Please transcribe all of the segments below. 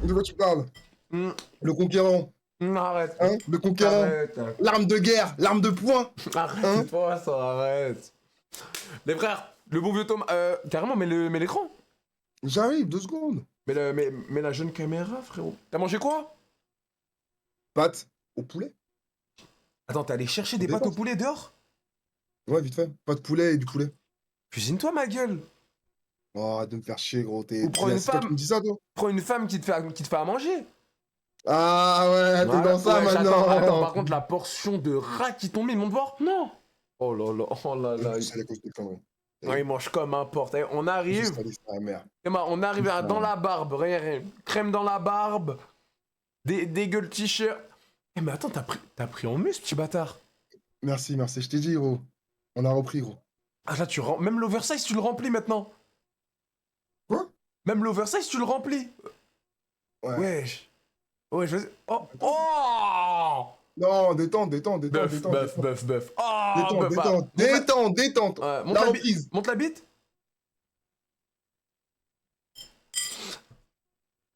De quoi tu parles? Hmm, Le conquérant, arrête. hein? Le conquérant. Arrête. L'arme de guerre, l'arme de poing, Arrête, hein? c'est pas ça, arrête. Les frères, le bon vieux Thomas. Carrément, mets l'écran. J'arrive, 2 secondes. Mets la jeune caméra, frérot. T'as mangé quoi? Pâtes au poulet. Attends, t'es allé chercher des pâtes au Dépense. poulet dehors? Ouais, vite fait. Pas de poulet et du poulet. Cuisine-toi, ma gueule. Oh, arrête de me faire chier, gros. Ou prends une C'est toi qui femme. me dis ça, toi? Prends une femme qui te fait à manger. Ah ouais, t'es dans ça Ouais, maintenant. attends, par contre, la portion de rat qui t'ont mis, ils m'ont voir? Non. Oh là là. C'est la cause de conneries. Ouais, il mange comme un porte. Eh, on arrive. Juste aller sa mère. Emma, on arrive Putain. dans la barbe. Regarde, crème dans la barbe. Des gueules t-shirt. Eh, mais attends, t'as pris en muscle, petit bâtard. Merci, merci. Je t'ai dit, gros. On a repris, gros. Ah là, même l'oversize, tu le remplis maintenant. Quoi? Même l'oversize, tu le remplis. Ouais. Wesh. Ouais, je... Oh. Oh. Non, détente. Bœuf. Oh, bœuf. Détente. Ouais, La reprise. monte la bite.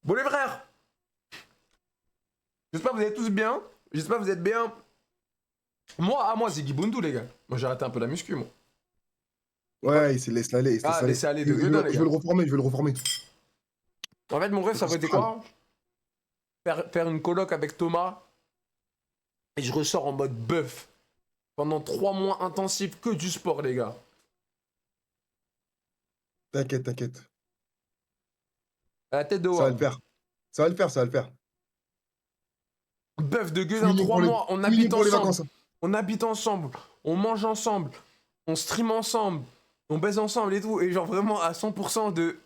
Bon, les frères. J'espère que vous êtes tous bien. J'espère que vous êtes bien. Moi, c'est Guibundu, les gars. Moi, j'ai arrêté un peu la muscu, moi. Ouais, il s'est laissé aller. Ah, laissez aller de Je gueudin, les vais gars. le reformer. En fait, mon rêve, ça aurait été quoi? Faire une coloc avec Thomas. Et je ressors en mode bœuf. Pendant 3 mois intensifs, que du sport, les gars. T'inquiète. À la tête de Ça va WAM. le faire. Ça va le faire. Bœuf de gueudin, 3 mois, on Fini habite pour les ensemble. vacances. On habite ensemble. On mange ensemble. On stream ensemble. On baise ensemble et tout. Et genre vraiment à 100% de...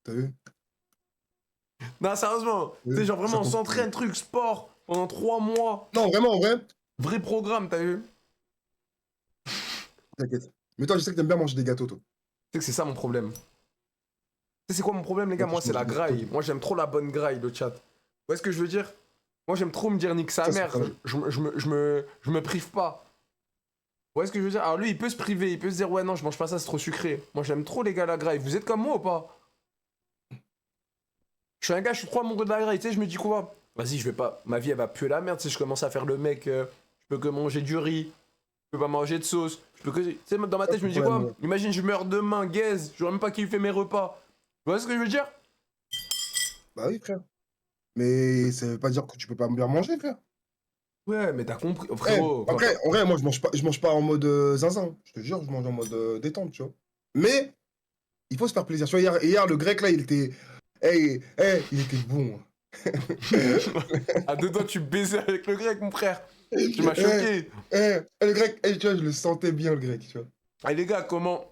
T'as vu? Non, sérieusement. Oui, Tu sais, genre vraiment, ça on compte. s'entraîne, truc, sport. Pendant 3 mois. Non, vraiment, en vrai, Vrai programme, t'as vu? t'inquiète. Mais toi, je sais que t'aimes bien manger des gâteaux, toi. Tu sais que c'est ça mon problème. Tu sais, c'est quoi mon problème, les gars? Ok, Moi, je c'est la mange des graille. gâteaux. Moi, j'aime trop la bonne graille, le chat. Vous voyez ce que je veux dire? Moi, j'aime trop me dire nique sa Ça, c'est mère. pas mal. Je me prive pas. Vous voyez ce que je veux dire? Alors, lui, il peut se priver. Il peut se dire, ouais, non, je mange pas ça, c'est trop sucré. Moi, j'aime trop, les gars, la graille. Vous êtes comme moi ou pas? Je suis un gars, je suis trop amoureux de la graille. Tu sais, je me dis quoi? Vas-y, je vais pas. Ma vie, elle va puer la merde. Tu sais, je commence à faire le mec. Je peux que manger du riz. Je peux pas manger de sauce. Je peux que. Tu sais, dans ma tête, je me dis quoi? problème, ouais. Imagine, je meurs demain, gaze. J'aurais même pas kiffé mes repas. Vous voyez ce que je veux dire? Bah oui, frère. Mais ça veut pas dire que tu peux pas bien manger, frère. Ouais, mais t'as compris. Eh, Frérot, quand après, en vrai, moi, je mange pas en mode zinzin. Je te jure, je mange en mode détente, tu vois. Mais, il faut se faire plaisir. Tu vois, hier, le grec, là, il était... il était bon. à deux doigts, tu baisais avec le grec, mon frère. Tu m'as choqué. Le grec, tu vois, je le sentais bien, le grec, tu vois. Ah, les gars, comment.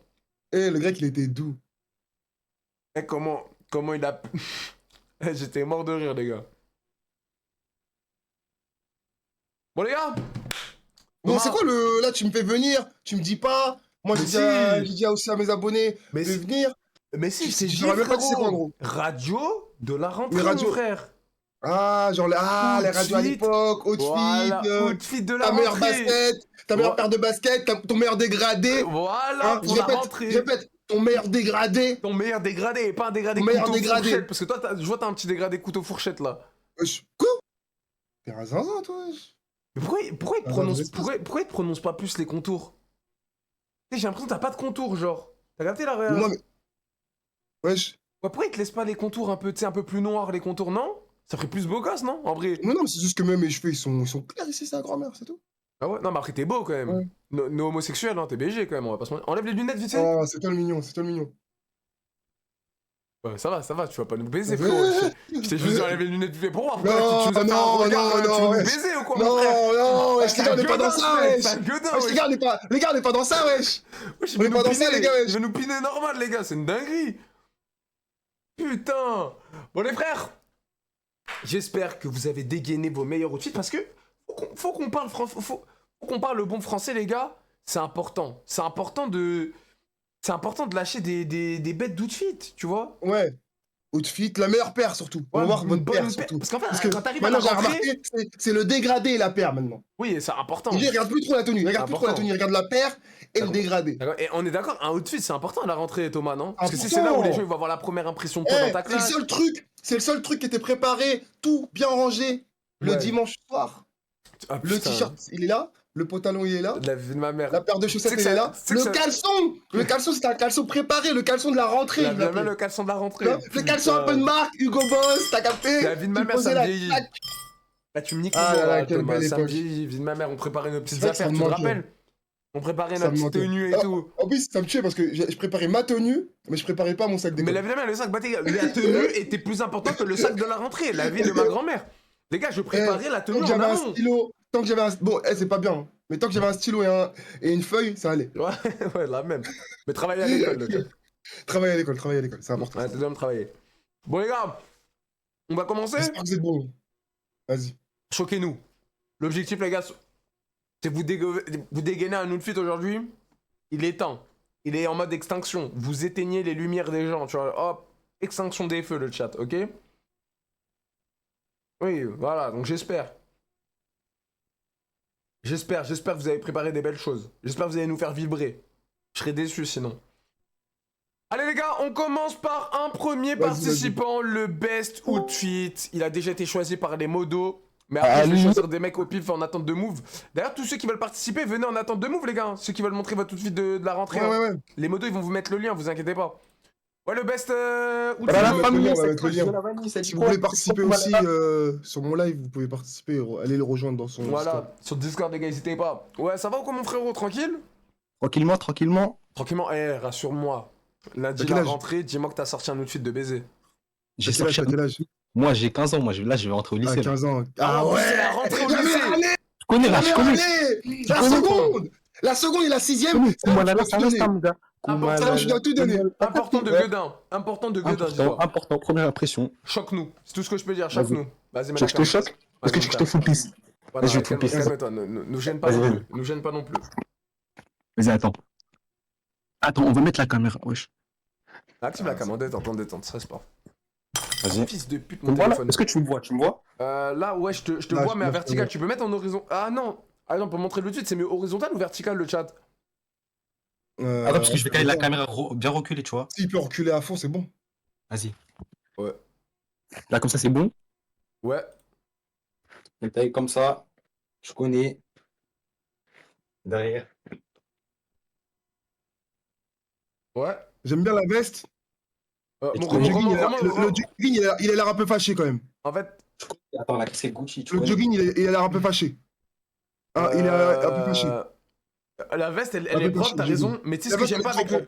Le grec, il était doux. Comment il a. J'étais mort de rire, les gars. Bon, les gars. Bon, Thomas. c'est quoi le... Là, tu me fais venir, tu me dis pas. Moi, Mais j'ai si. dit aussi à mes abonnés Mais de si. venir. Mais si, je t'ai dit, saurais même pas que c'est quoi, frérot. gros. Radio de la rentrée, Les radios. mon frère. Ah, genre, les radios à Outfit. l'époque, outfit, Voilà, outfit de la ta meilleure rentrée. basket, ta meilleure paire de baskets, ton meilleur dégradé. Voilà, Hein, pour la rentrée. je répète, ton meilleur dégradé. Ton meilleur dégradé, pas un dégradé Ton meilleur couteau dégradé. fourchette. Parce que toi, je vois, t'as un petit dégradé couteau fourchette là. Quoi? T'es un zinzin, toi, wesh. Mais pourquoi il te Ah, prononce, non, mais pourquoi il te prononce pas plus les contours? Tu sais, j'ai l'impression que t'as pas de contours, genre. T'as capté la Mais réa? moi, mais... Wesh. Ouais, pourquoi il te laisse pas les contours un peu, tu sais, un peu plus noirs, les contours, non? Ça ferait plus beau gosse, non? En vrai. Non, mais c'est juste que même mes cheveux, ils sont clairs ici, c'est la grand-mère, c'est tout. Ah ouais? Non, mais après, t'es beau quand même. Ouais. No homosexuel, hein, t'es BG quand même, on va pas se mentir. Enlève les lunettes vite fait. Oh, c'est toi le mignon, c'est toi le mignon. Ouais, ça va, tu vas pas nous baiser, Ouais. frérot. Je t'ai juste dit enlever les lunettes vite fait. Pourquoi? Après, Non, tu nous as fait un non, regard, non, tu veux non, nous wesh. baiser ou quoi, mon frère? Non, wesh, C'est les gars, un on est pas dans gueudin, ça, mec, wesh. c'est un gueudin, Wesh, les gars, on est pas dans ça, wesh. Wesh, il On veut est nous pas dans ça, piner. les gars, wesh. Il veut nous piner normal, les gars, c'est une dinguerie. Putain. Bon, les frères, j'espère que vous avez dégainé vos meilleurs outfits parce que faut qu'on parle faut qu'on parle le bon français, les gars. C'est important. C'est important de lâcher des bêtes d'outfit, tu vois. Ouais. outfit, la meilleure paire surtout. On va Ouais, voir une votre bonne paire paire. surtout. Parce qu'en fait, Parce que quand t'arrives à la maintenant, j'ai rentrée, remarqué, c'est le dégradé et la paire maintenant. oui, c'est important. Les gens, ils regardent plus trop la tenue. Ils regardent plus trop la Important. tenue. Ils regardent la paire et le D'accord. dégradé. D'accord. Et on est d'accord, un outfit, c'est important à la rentrée, Thomas, non? Parce que c'est là où les gens ils vont avoir la première impression de toi dans ta C'est le classe. seul truc. C'est le seul truc qui était préparé, tout bien rangé le Ouais. dimanche soir. Ah, Le putain. t-shirt, il est là. Le pantalon, il est là. La vie de ma mère. La paire de chaussettes, Tu sais que elle est ça- là. tu sais que Le ça- caleçon. Le caleçon, c'était un caleçon préparé. Le caleçon de la rentrée. La je vie de ma mère, l'appelais. le caleçon de la rentrée. Le caleçon un peu de marque, Hugo Boss, t'as capté? La vie de ma Tu mère, posais ça me la vieillit. claque. Là, tu me niques Ah le là là, moral, quelle Thomas. belle Ça me époque. vieillit, vie de ma mère. On préparait nos petites C'est vrai que ça affaires, me tu te manquait. rappelles? On préparait Ça notre me petite manquait. tenue et Ah, tout. En plus, ça me tuait parce que je préparais ma tenue, mais je préparais pas mon sac Mais d'école. la vie de ma mère, le sac, bah, la tenue était plus importante que le sac de la rentrée. La vie de ma grand-mère. Les gars, je préparais la Tant tenue que en j'avais un amont. stylo, tant que j'avais un... Bon, c'est pas bien, hein, mais tant que j'avais un stylo et une feuille, ça allait. Ouais, ouais, la même. Mais travailler à l'école, le chat. Travailler à l'école, c'est important. Ouais, t'es d'homme travailler. Bon, les gars, on va commencer. J'espère que vous êtes bons. Vas-y. Choquez-nous. L'objectif, les gars, c'est vous dégainer un outfit aujourd'hui. Il est temps. Il est en mode extinction. Vous éteignez les lumières des gens, tu vois. Hop, extinction des feux, le chat, ok? Oui, voilà, donc j'espère. J'espère que vous avez préparé des belles choses. J'espère que vous allez nous faire vibrer. Je serais déçu sinon. Allez les gars, on commence par un premier participant, le best outfit. Il a déjà été choisi par les modos. Mais après, je vais choisir des mecs au pif en attente de move. D'ailleurs, tous ceux qui veulent participer, venez en attente de move, les gars. Ceux qui veulent montrer votre outfit de la rentrée. Ouais. Les modos, ils vont vous mettre le lien, vous inquiétez pas. Ouais, le best outfit. Voilà, la mode. famille, on va c'est mettre le lien. la vanille, ça dit Si vous quoi? voulez participer Voilà. aussi sur mon live, vous pouvez participer. Allez le rejoindre dans son Discord. Voilà, sur Discord, les gars, n'hésitez pas. Ouais, ça va ou quoi, mon frérot? Tranquille? Tranquillement, tranquillement. Tranquillement, rassure-moi. Lundi, T'as quel la âge rentrée, dis-moi que t'as sorti un outfit de baiser. J'ai T'as quel âge, sorti. t'as quel âge? Moi, j'ai 15 ans. Moi, là, je vais rentrer au lycée. Ah, là. 15 ans. Ah Ah ouais, ouais, c'est la rentrée au la lycée. meilleure année. Je connais là, La je meilleure connais. année. La connais. seconde. La seconde et la sixième. c'est là où Koumalala, je ça dois tout reste donner. un gars. Important, je dois tout donner. Important de gueudin. Important de gueudin, Important, dis-moi. important, première impression. Choque-nous. C'est tout ce que je peux dire, choque-nous. Vas-y, mets Tu la veux que je te cam. choque Est-ce que tu veux que je te full piece Voilà, Vas-y, je vais te full piece. calme-toi, nous gêne pas Vas-y, non vas-y. plus. Nous gêne pas non plus. Vas-y, attends. Attends, on va mettre la caméra. Wesh. Active la cam, en détente, stress pas. Vas-y. Fils de pute, Tu mon me vois là téléphone. Est-ce que tu me vois Tu me vois Là, ouais, je te Là, vois, je mais à te vertical. vois. Tu peux mettre en horizon. Ah non, pour montrer le tweet, c'est mieux horizontal ou vertical le chat? Attends, parce que je vais caler la caméra bien reculée, tu vois. S'il peut reculer à fond, c'est bon. Vas-y. Ouais. Là, comme ça, c'est bon. Ouais. Une taille comme ça. Je connais. Derrière. Ouais. J'aime bien la veste. Et Mon tu connais- Le jogging, Romain, le jogging, il a l'air un peu fâché quand même. en fait, Attends, là, c'est Gucci. Tu Le connais. jogging, il a l'air un peu fâché. Ah, il est un peu fâché. La veste, elle Un peu est propre, fâché, t'as j'ai raison, vu. mais tu sais La ce que veste, j'aime elle pas est avec propre.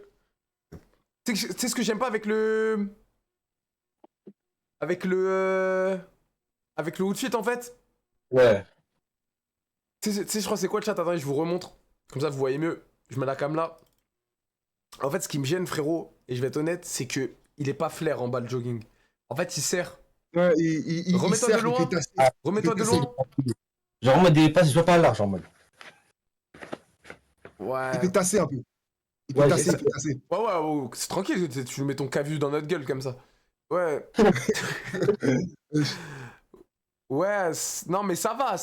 le. Tu sais ce que j'aime pas avec le. Avec le. Avec le outfit en fait. Ouais. Tu sais, je crois c'est quoi le chat? Attendez, je vous remontre. Comme ça vous voyez mieux. Je mets la cam là. En fait, ce qui me gêne, frérot, et je vais être honnête, c'est que il est pas flair en bas le jogging. En fait, il sert. Ouais, il Remets-toi sert, de loin. il fait tasser. Remets-toi de loin. Genre en mode des passes, je vois pas large en mode. Ouais. Il fait tasser un peu. Il fait Ouais, tasser, j'ai- il fait tasser. Ouais, c'est tranquille, tu mets ton cavu dans notre gueule comme ça. Ouais. Ouais, non mais ça va.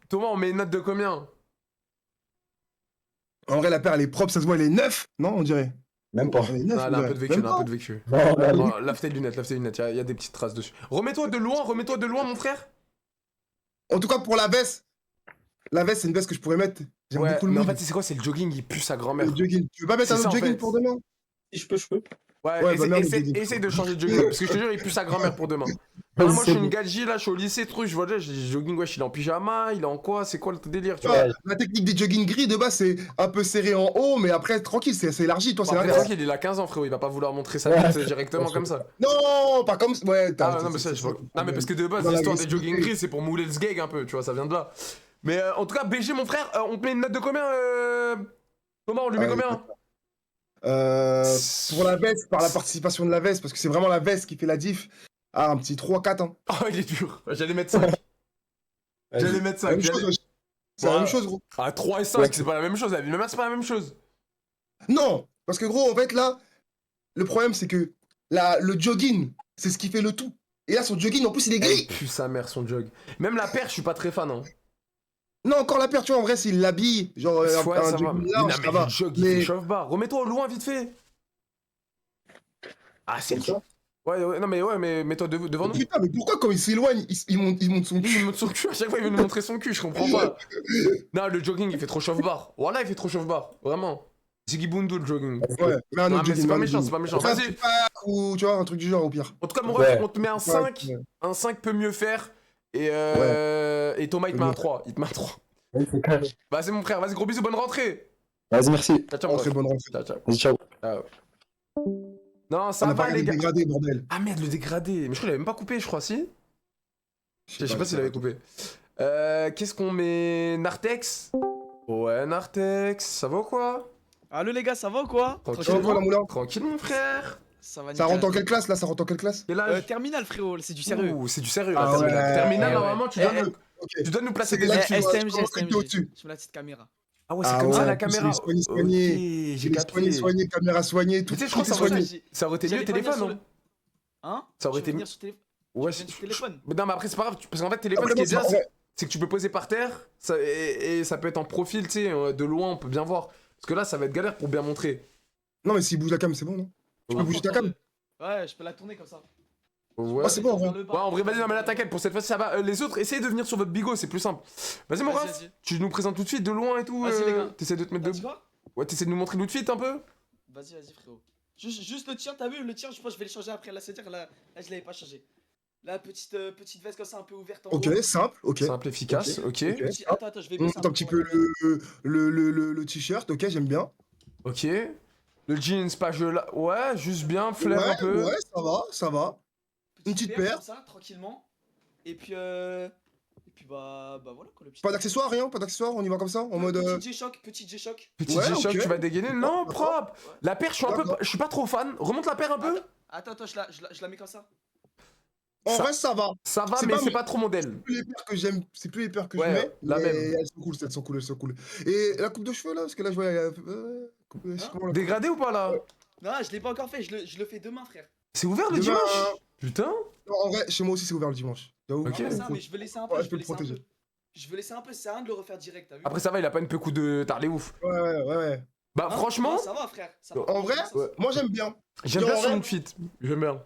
Thomas, on met une note de combien? En vrai, la paire, elle est propre, ça se voit, elle est neuve. Non, on dirait. Même pas. Elle est neuve, Ah, on elle a un dirait. peu de vécu, Même elle a un pas. peu de vécu. Non, là, Oh, lave tes lunettes, il y a des petites traces dessus. Remets-toi de loin, mon frère. En tout cas, pour la veste, c'est une veste que je pourrais mettre. J'aime Ouais, beaucoup le mais en mood. fait, c'est quoi? C'est le jogging, il pue sa grand-mère. Le jogging. Tu veux pas mettre C'est un ça, autre en jogging fait. pour demain? Si je peux, je peux. Ouais, Ouais, bah merde, le essaie jogging. de changer de jogging. Parce que je te jure, il pue sa grand-mère pour demain. Moi, je suis une gadji là, je suis au lycée, truc, je vois déjà, j'ai dit jogging, wesh, il est en pyjama, il est en quoi? C'est quoi le délire, tu vois? Ouais, la technique des jogging gris, de base, c'est un peu serré en haut, mais après, tranquille, c'est élargi. Toi, c'est Après, l'inverse. tranquille, il a 15 ans, frérot, il va pas vouloir montrer sa Ouais. bite directement comme ça. Non, pas comme. Ouais, Ah non mais ça, non mais parce que de base Dans l'histoire des l'agressivité. jogging gris c'est pour mouler le sgeg un peu, tu vois, ça vient de là. Mais en tout cas BG mon frère, on te met une note de combien Thomas, on lui met Ouais, combien? Pour la veste, par la participation de la veste, parce que c'est vraiment la veste qui fait la diff. Ah, un petit 3-4. Hein. Oh il est dur, j'allais mettre 5. J'allais mettre La 5. même chose, wesh. C'est la Ouais. même chose, gros. Ah 3 et 5 Ouais. c'est pas la même chose, la vie de ma mère c'est pas la même chose. Non, parce que gros, en fait, là, le problème, c'est que le jogging, c'est ce qui fait le tout. Et là, son jogging, en plus, il est Elle gris. pue sa mère, son jog. Même la paire, je suis pas très fan. Hein. Non, encore la paire, tu vois, en vrai, s'il l'habille, genre Ouais, un ça va. jogging Mais large, non, ça mais va. le jog, il Mais fait chauffe-bas. Remets-toi au loin, vite fait. Ah, c'est comme le ça. Ouais, non, mais mets-toi devant Mais nous. putain, mais pourquoi quand il s'éloigne, il monte son Lui, il cul? montre son cul, à chaque fois, il veut nous montrer son cul, je comprends pas. Non, le jogging, il fait trop chauffe-bar. Voilà, il fait trop chauffe-bar. Vraiment. Ziggy Bundu, le jogging. Ouais, mais un Non, autre mais jogging, c'est pas un autre méchant, c'est jogging. pas méchant. Enfin, Vas-y. ou tu vois, un truc du genre, au pire. En tout cas, mon ref, Ouais. on te met un 5. Ouais. Un 5 peut mieux faire. Et Thomas, il te met un 3. Il te met un 3. Ouais, c'est carré. Vas-y, mon frère, vas-y, gros bisous, bonne rentrée. Vas-y, merci. Ciao, ciao, mon Rentrée, ref. bonne rentrée. Ciao, ciao. Vas-y, ciao. Ciao. Non, On ça n'a pas va, regardé les gars. dégradé, bordel. Ah merde, le dégradé. Mais je crois qu'il avait même pas coupé, je crois, si. Je sais pas s'il avait coupé. Qu'est-ce qu'on met? Nartex? Ouais, Nartex. Ça va ou quoi? Allo les gars, ça va ou quoi? Tranquille. Ça va, quoi, la moula? Tranquille, mon frère. Ça va Ça rentre en nickel. quelle classe, là? Ça rentre en quelle classe? Quel âge? Terminal frérot, c'est du sérieux. Ouh, c'est du sérieux, Ah là, terminal. ouais. Terminal, Ouais. normalement, tu Ok. dois nous placer C'est des là que études. tu vois, STMG, je pense que t'es au-dessus. Je mets la petite caméra. Ah ouais, c'est Ah comme ça ouais, la en plus, caméra. il est soigné. Ok, j'ai capté. Soigné, caméra soignée, tout. Mais tu sais, je crois tout que est ça aurait soigné. été- ça aurait été mieux J'allais pas venir téléphone, sur non? le- Hein? Ça aurait Tu veux été venir sur téléphone? Ouais, Tu veux venir sur téléphone? Mais non, mais après, c'est pas grave, parce qu'en fait, téléphone, Après, ce qui est moi, bien, en vrai- c'est que tu peux poser par terre, et ça peut être en profil, tu sais, de loin, on peut bien voir. Parce que là, ça va être galère pour bien montrer. Non, mais s'il bouge la cam, c'est bon, non? Tu peux bouger ta cam? Ouais, je peux la tourner comme ça. Ouais. Ah, c'est bon, en vrai. Vers le bas. Ouais, en vrai, vas-y, non, mais là, t'inquiète, pour cette fois-ci, ça va. Les autres, essayez de venir sur votre bigot, c'est plus simple. Vas-y, mon Vas-y, ref, vas-y. tu nous présentes tout de suite, de loin et tout. Vas-y, les gars. T'essaies de te mettre Vas-y, debout. quoi? Ouais, t'essaies de nous montrer tout de suite un peu. Vas-y, frérot. Juste le tien, t'as vu? Le tien, je pense que je vais le changer après. Là, c'est-à-dire, là, je l'avais pas changé. La petite veste comme ça, un peu ouverte en haut. Ok, simple, ok. Simple, efficace, ok. Attends, je vais On baisser monte un petit peu le t-shirt, ok, j'aime bien. Ok. Le jeans, pas là. Ouais, juste bien, flair un peu. Ouais, ça va. Une petite paire. comme ça, tranquillement. Et puis bah voilà quoi, le petit. Pas d'accessoires, rien, pas d'accessoires, on y va comme ça, en mode. Petit G-Shock, petit G-Shock. Petit Ouais, G-Shock, ok. tu vas dégainer. Non, propre. La paire, D'accord. je suis pas trop fan. Remonte la paire un peu. Attends, je la mets comme ça. En Ça- vrai, ça va. Ça va, C'est mais pas c'est mon- pas trop modèle. C'est plus les paires que j'aime, c'est plus les paires que Ouais, je mets. la mais même. elles sont cool. Et la coupe de cheveux là, parce que là je vois. Comment la Dégradé ou pas là? Non, je l'ai pas encore fait, je le fais demain, frère. C'est ouvert le Demain, dimanche? Putain. Non, en vrai, chez moi aussi c'est ouvert le dimanche. J'avoue. Ok. Non, ça, mais je veux laisser un peu, Ouais, je je peux veux le laisser un protéger. peu. Je veux laisser un peu, c'est rien de le refaire direct, t'as vu? Après, ça va, il a pas une peu coup de tarlé ouf. Ouais. Bah, Hein? franchement, Non, ça va, frère. Ça va. En vrai, Ouais. moi j'aime bien. j'aime Genre, bien en son vrai- outfit. J'aime bien.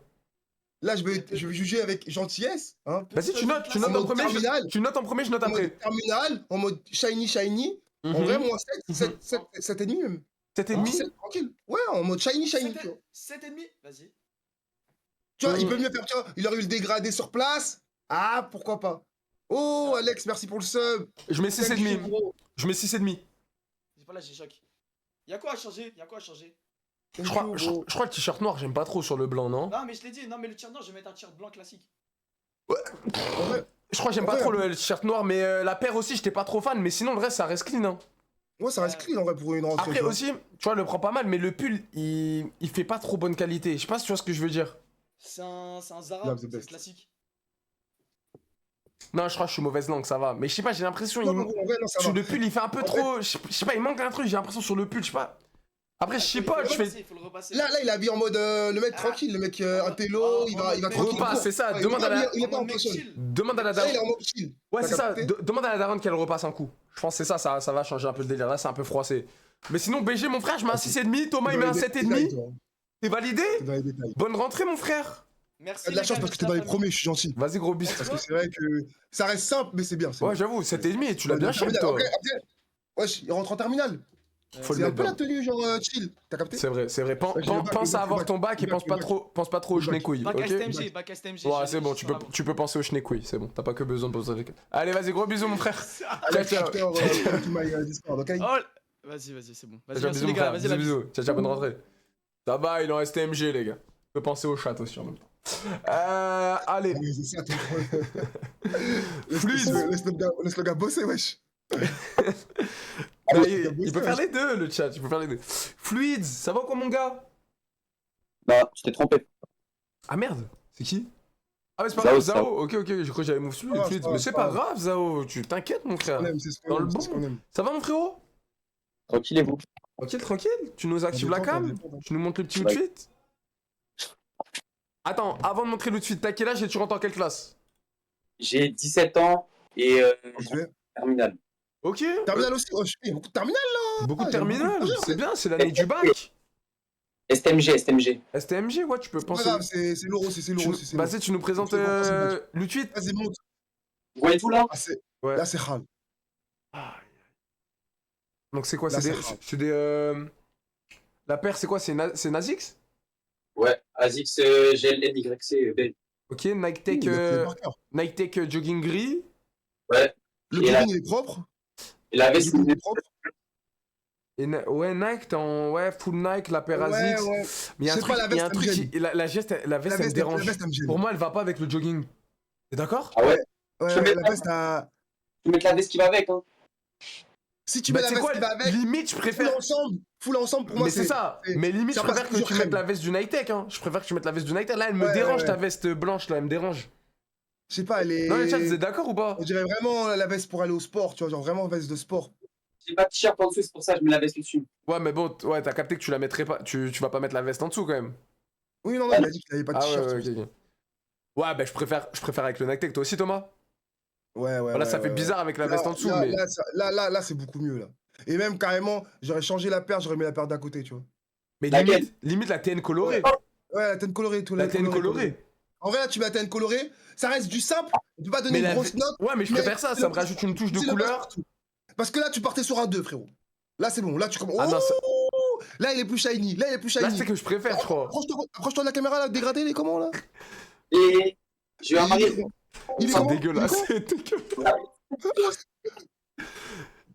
Là, je vais juger avec gentillesse. Hein. Vas-y, tu notes En en mode premier. terminal. Tu notes en premier, je note En après. mode terminal, en mode shiny. En Mhm. vrai, moi, Mhm. 7 et demi même. 7,5. 7, tranquille. Ouais, en mode shiny, tu vois. 7,5. Vas-y. Tu vois, il Euh. peut mieux faire, tu vois, il aurait eu le dégradé sur place. Ah, pourquoi pas. Oh, Alex, merci pour le sub. Je mets Thank 6,5. you, bro. Je mets 6,5. J'ai pas là, j'ai choc. Y'a quoi à changer? Je crois le t-shirt noir, j'aime pas trop sur le blanc, non? Non, mais je l'ai dit, non, mais le tir, non, je vais mettre un tir blanc classique. En vrai, Je crois que j'aime pas Ouais. trop le t-shirt noir, mais la paire aussi, j'étais pas trop fan, mais sinon le reste, ça reste clean, hein. ouais, ça reste clean en vrai pour une rentrée. Après tu vois. aussi, tu vois, le prend pas mal, mais le pull, il fait pas trop bonne qualité. Je sais pas si tu vois ce que je veux dire. C'est un Zara, Love the c'est best. classique. Non, je crois que je suis mauvaise langue, ça va. Mais je sais pas, j'ai l'impression, Non, en vrai, non, ça sur va. le pull, il fait un peu En trop. Je sais pas, il manque un truc, j'ai l'impression sur le pull, je sais pas. Après, je sais pas, je fais. Il faut le repasser. Là, il a habillé en mode le mec tranquille, le mec intello, il va tranquille. Repasse, c'est ça, Ouais, demande à la. Il est pas en mode mec pression. chill. Demande à la Là, il est daronne. en mode chill. Ouais, T'as c'est ça, capté demande à la daronne qu'elle repasse un coup. Je pense que c'est ça, ça va changer un peu le délire. Là, c'est un peu froissé. Mais sinon, BG, mon frère, je mets un 6,5, Thomas, il met un 7,5. T'es validé? C'est dans les détails. Bonne rentrée, mon frère. Merci. T'as de la les chance gars, parce que t'es merci dans les la famille. premiers, je suis gentil. Vas-y, gros bis. Parce que c'est vrai que ça reste simple, mais c'est bien. c'est Ouais, bien. j'avoue, 7,5, tu l'as bien shape, toi. Après, wesh, il rentre en terminal. Faut C'est le un mettre peu la bien. tenue genre chill. T'as capté? C'est vrai, c'est vrai. Pense, Ouais, j'ai le bac, pense le à bac, avoir le ton bac, bac et le pense bac, pas le trop, pense pas trop aux Le bac. chenecouilles, Bac ok? STMG, bac STMG. Ouais, c'est bon, tu peux penser aux chenecouilles, c'est bon. T'as pas que besoin de poser avec. Allez, vas-y, gros bisous, mon frère. Alex ciao. Shifter, qui m'a Discord, ok? Oh, vas-y, c'est bon. Vas-y, Ciao, merci bisous, les mon gars, frère. vas-y Bisous, la bise. bisous. Ciao, ciao, bonne rentrée. Ça va, il est en STMG, les gars. Tu peux penser au chat aussi en même temps. Allez. Oui, c'est ça, Fluide. Laisse le gars bosser, wesh. Bah, il peut faire les deux, le chat, il peut faire les deux. Fluids, ça va quoi, mon gars? Bah, tu t'es trompé. Ah merde, c'est qui? Ah, mais c'est pas Zao, grave, Zao. Zao. Ok, je crois que j'avais move Fluids, Ah, Fluids. ça va, Mais c'est ça pas va. grave, Zao. Tu t'inquiètes, mon frère. On aime, c'est ce Dans qu'on le aime, bon. c'est ce qu'on aime. Ça va, mon frérot? Tranquille et vous. Tranquille, tranquille. Tu nous actives la cam? Tu nous montres le petit Ouais. outfit? Attends, avant de montrer l'outfit, t'as quel âge et tu rentres en quelle classe? J'ai 17 ans et Ok. terminal. Ok. Terminal aussi. Oh, il y a beaucoup de terminal là. Beaucoup de J'aime beaucoup le terminales, projet, en c'est fait. bien, c'est l'année du bac. STMG, STMG. STMG, ouais, tu peux C'est pas penser. grave, c'est lourd aussi, c'est Tu lourd nous- aussi. C'est lourd. Vas-y, tu nous présentes Tu peux commencer le badge. l'outfit. Vas-y, monte. Vous voyez tout là? Ah, Ouais. là, c'est Khal. Donc c'est quoi? Là, C'est des. c'est rare. C'est des. La paire, c'est quoi? C'est Nasix? Ouais, ASICS GLNYC B. Ok, Nike Tech, Il a fait par cœur. Nike Tech jogging gris. Ouais. Le Et là- jogging, il est propre. Et la Le veste, jogging, il est propre. Et ouais, Nike, t'es en ouais, full Nike, la paire Ouais, ASICS. ouais. Mais il y a un Je sais truc, pas, la il y a un veste, elle truc me gêne. la veste, elle me dérange. La veste, elle me gêne. Pour moi, elle va pas avec le jogging. T'es d'accord? Ah ouais? Ouais, Je mets la pas- veste, Tu mets la veste qui va avec, hein. si tu Bah, mets la tu sais veste quoi, qui va avec, limite, je préfère. full ensemble, pour moi, Mais c'est ça. c'est- Mais limite, c'est je après, préfère c'est que toujours tu mettes crème. la veste du Nike Tech. Hein. Je préfère que tu mettes la veste du Nike Tech. Là, elle me Ouais, dérange, ouais. ta veste blanche, là, elle me dérange. Je sais pas, elle est. Non, les chats, vous êtes d'accord ou pas? On dirait vraiment la veste pour aller au sport, tu vois, genre vraiment veste de sport. J'ai pas de t-shirt en dessous, c'est pour ça que je mets la veste dessus. Ouais, mais bon, ouais, t'as capté que tu la mettrais pas. Tu vas pas mettre la veste en dessous quand même. Oui, non, il a dit qu'il avait pas de Ah ouais, t-shirt. ouais, ok, ok. Ouais, bah je préfère avec le Nike Tech. Toi aussi, Thomas? Ouais, ouais. Voilà, ouais, ça fait ouais. bizarre avec la veste en dessous, là, mais. là, c'est beaucoup mieux, là. Et même carrément, j'aurais changé la paire, j'aurais mis la paire d'à côté, tu vois. Mais Laquelle? limite la TN colorée. Ouais, la TN colorée et tout. La TN colorée. En vrai, là, tu mets la TN colorée, ça reste du simple, tu peux pas donner Mais une la grosse note. Ouais, mais je mais préfère ça, c'est ça le me rajoute une touche de c'est le couleur. passe-partout. Parce que là, tu partais sur un 2, frérot. Là, c'est bon, là, tu commences. Ah non, ça- Là, il est plus shiny, là, il est plus Là, shiny. c'est que je préfère, je crois. Approche-toi de la caméra, là, dégradé, il est comment, là? Et j'ai eu un mari. Il est C'est comment dégueulasse, c'est dégueulasse.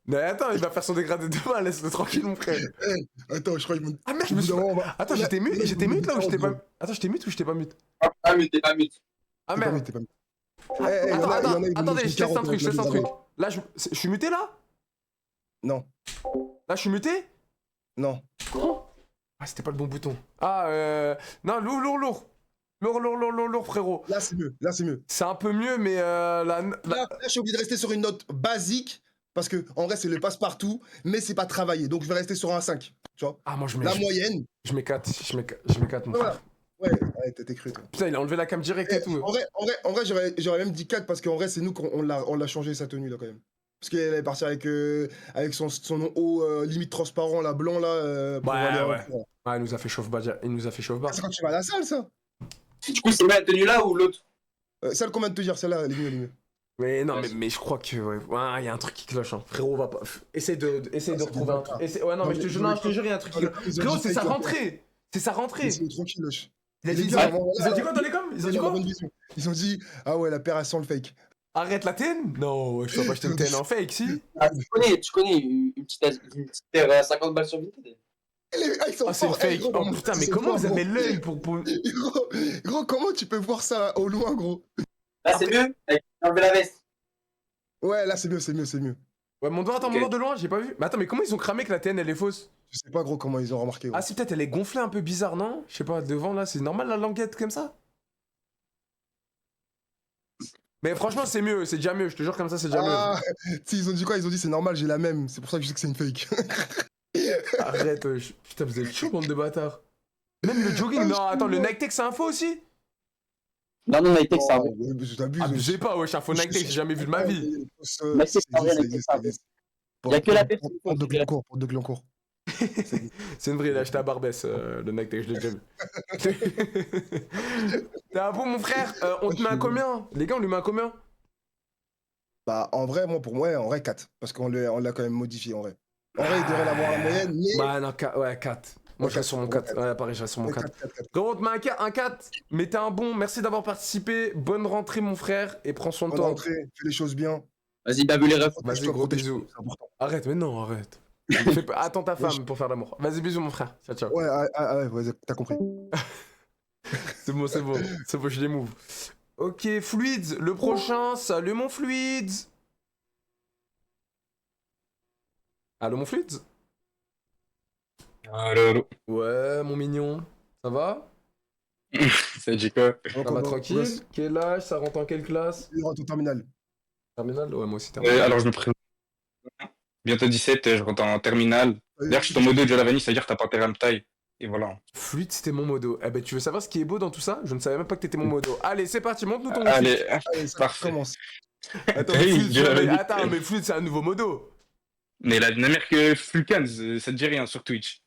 Mais attends, il va faire son dégradé demain, laisse-le tranquille, mon frère. Attends, je crois que je me. Ah merde, je me suis. Attends, j'étais mute là ou j'étais pas. Attends, j'étais mute ou j'étais pas mute? Ah, mais t'es pas mute. Ah T'es pas merde. mis, t'es pas mis. Attendez, je teste un truc. Là, je suis muté là? Non, Là, je suis muté? non. Ah, c'était pas le bon bouton. Ah, non, lourd. Lourd, frérot. Là, c'est mieux, là, c'est mieux. C'est un peu mieux, mais Là, je suis obligé de rester sur une note basique, parce que en vrai, c'est le passe-partout, mais c'est pas travaillé. Donc, je vais rester sur un 5, tu vois. Ah, moi, La moyenne, je m'éclate, mon voilà. frère. Ouais, t'es cru, toi. Putain, il a enlevé la cam direct et tout. En vrai, j'aurais même dit 4 parce qu'en vrai, c'est nous qu'on l'a changé sa tenue là quand même. Parce qu'elle est partie avec son haut limite transparent là, blanc là. Pour Ouais, aller en ouais. cours. Ah, il nous a fait chauffe-bas. C'est quand tu vas à la salle ça. Du coup, c'est la tenue là ou l'autre? Celle qu'on vient de te dire, celle-là, elle est mieux, elle est mieux. Mais non, mais je crois que ouais, il y a un truc qui cloche. Hein. Frérot, va pas. Essaye de retrouver un truc. Ouais, non, mais je te jure, il y a un truc qui cloche. Frérot, c'est sa rentrée. C'est sa rentrée. C'est tranquille, wesh. Il a dit, Les ils gars, ont dit quoi dans les coms? Ils ont dit quoi? Ils ont dit, ah ouais, la paire, elle sent le fake. Arrête la TN? Non, ouais, je dois pas acheter une TN en fake, si. Ah, tu connais une petite paire à 50 balles sur Vinted. Ils sont Ah, c'est une forts, fake. gros, Oh putain, mais ils sont comment forts, vous gros. avez l'œil pour. Gros, comment tu peux voir ça au loin, gros? Là, c'est mieux. Avec enlever la veste. Ouais, là, c'est mieux. Ouais, mon doigt, attends, Ok. mon doigt de loin, j'ai pas vu. Mais attends, mais comment ils ont cramé que la TN elle est fausse? Je sais pas, gros, comment ils ont remarqué. Gros. Ah, si, peut-être elle est gonflée un peu bizarre, non? Je sais pas, devant là, c'est normal la languette comme ça? Mais franchement, c'est mieux, c'est déjà mieux, je te jure, comme ça, c'est déjà mieux. Ah, si, ils ont dit quoi? Ils ont dit c'est normal, j'ai la même. C'est pour ça que je dis que c'est une fake. Arrête, putain, vous êtes chaud, bande de bâtards. Même le jogging, non, attends, le Nike Tech, c'est un faux aussi? Non, Nike Tech, ça. T'abuses. Abusez pas, wesh, un faux Nike Tech, j'ai jamais vu de ma vie. Nike Tech, c'est vrai, Nike Tech, ça. Il y a que la Pepsi. Porte de Glancourt. C'est une vraie, il a acheté à Barbès, le Nike Tech, je l'ai déjà vu. T'es un bon, mon frère, on te met un combien? Les gars, on lui met un combien? Bah, en vrai, moi, pour moi, en vrai, 4. Parce qu'on l'a quand même modifié, en vrai. En vrai, il devrait l'avoir la moyenne, mais. Bah, non, ouais, 4. Moi, je reste sur mon 4. Ouais, pareil, je reste sur mon 4. 4. Gros, on te met un 4, mais t'es un bon, merci d'avoir participé, bonne rentrée mon frère, et prends soin de Bonne toi. rentrée, fais les choses bien. Vas-y, babu les refs. Vas-y, Protège-toi, gros protège-toi, bisous. c'est important. Arrête, mais non, arrête. Attends ta femme pour faire l'amour. Vas-y, bisous mon frère. Ciao, ciao. Ouais, ouais, t'as compris. C'est bon, je les move. Ok, Fluids, le prochain, salut mon Fluids. Allô mon Fluids? Allô. Ouais, mon mignon. Ça va? Ça dit quoi? Ça va tranquille? Quel âge? Ça rentre en quelle classe? Il rentre au terminal. Terminale? Ouais, moi aussi terminale. Alors, je me présente. Bientôt 17, je rentre en terminale. D'ailleurs, je suis en mode 2 de la vanille, c'est-à-dire que t'as pas intérêt à me taille. Et voilà. Fluide, c'était mon modo. Eh ben, tu veux savoir ce qui est beau dans tout ça? Je ne savais même pas que t'étais mon modo. Allez, c'est parti, montre-nous ton Allez, Allez, ça parfait. commence. Attends, Oui, mais Fluide, je l'avais dit. attends, mais Fluide, c'est un nouveau modo. Mais la même mère que Fulcan, ça te dit rien sur Twitch.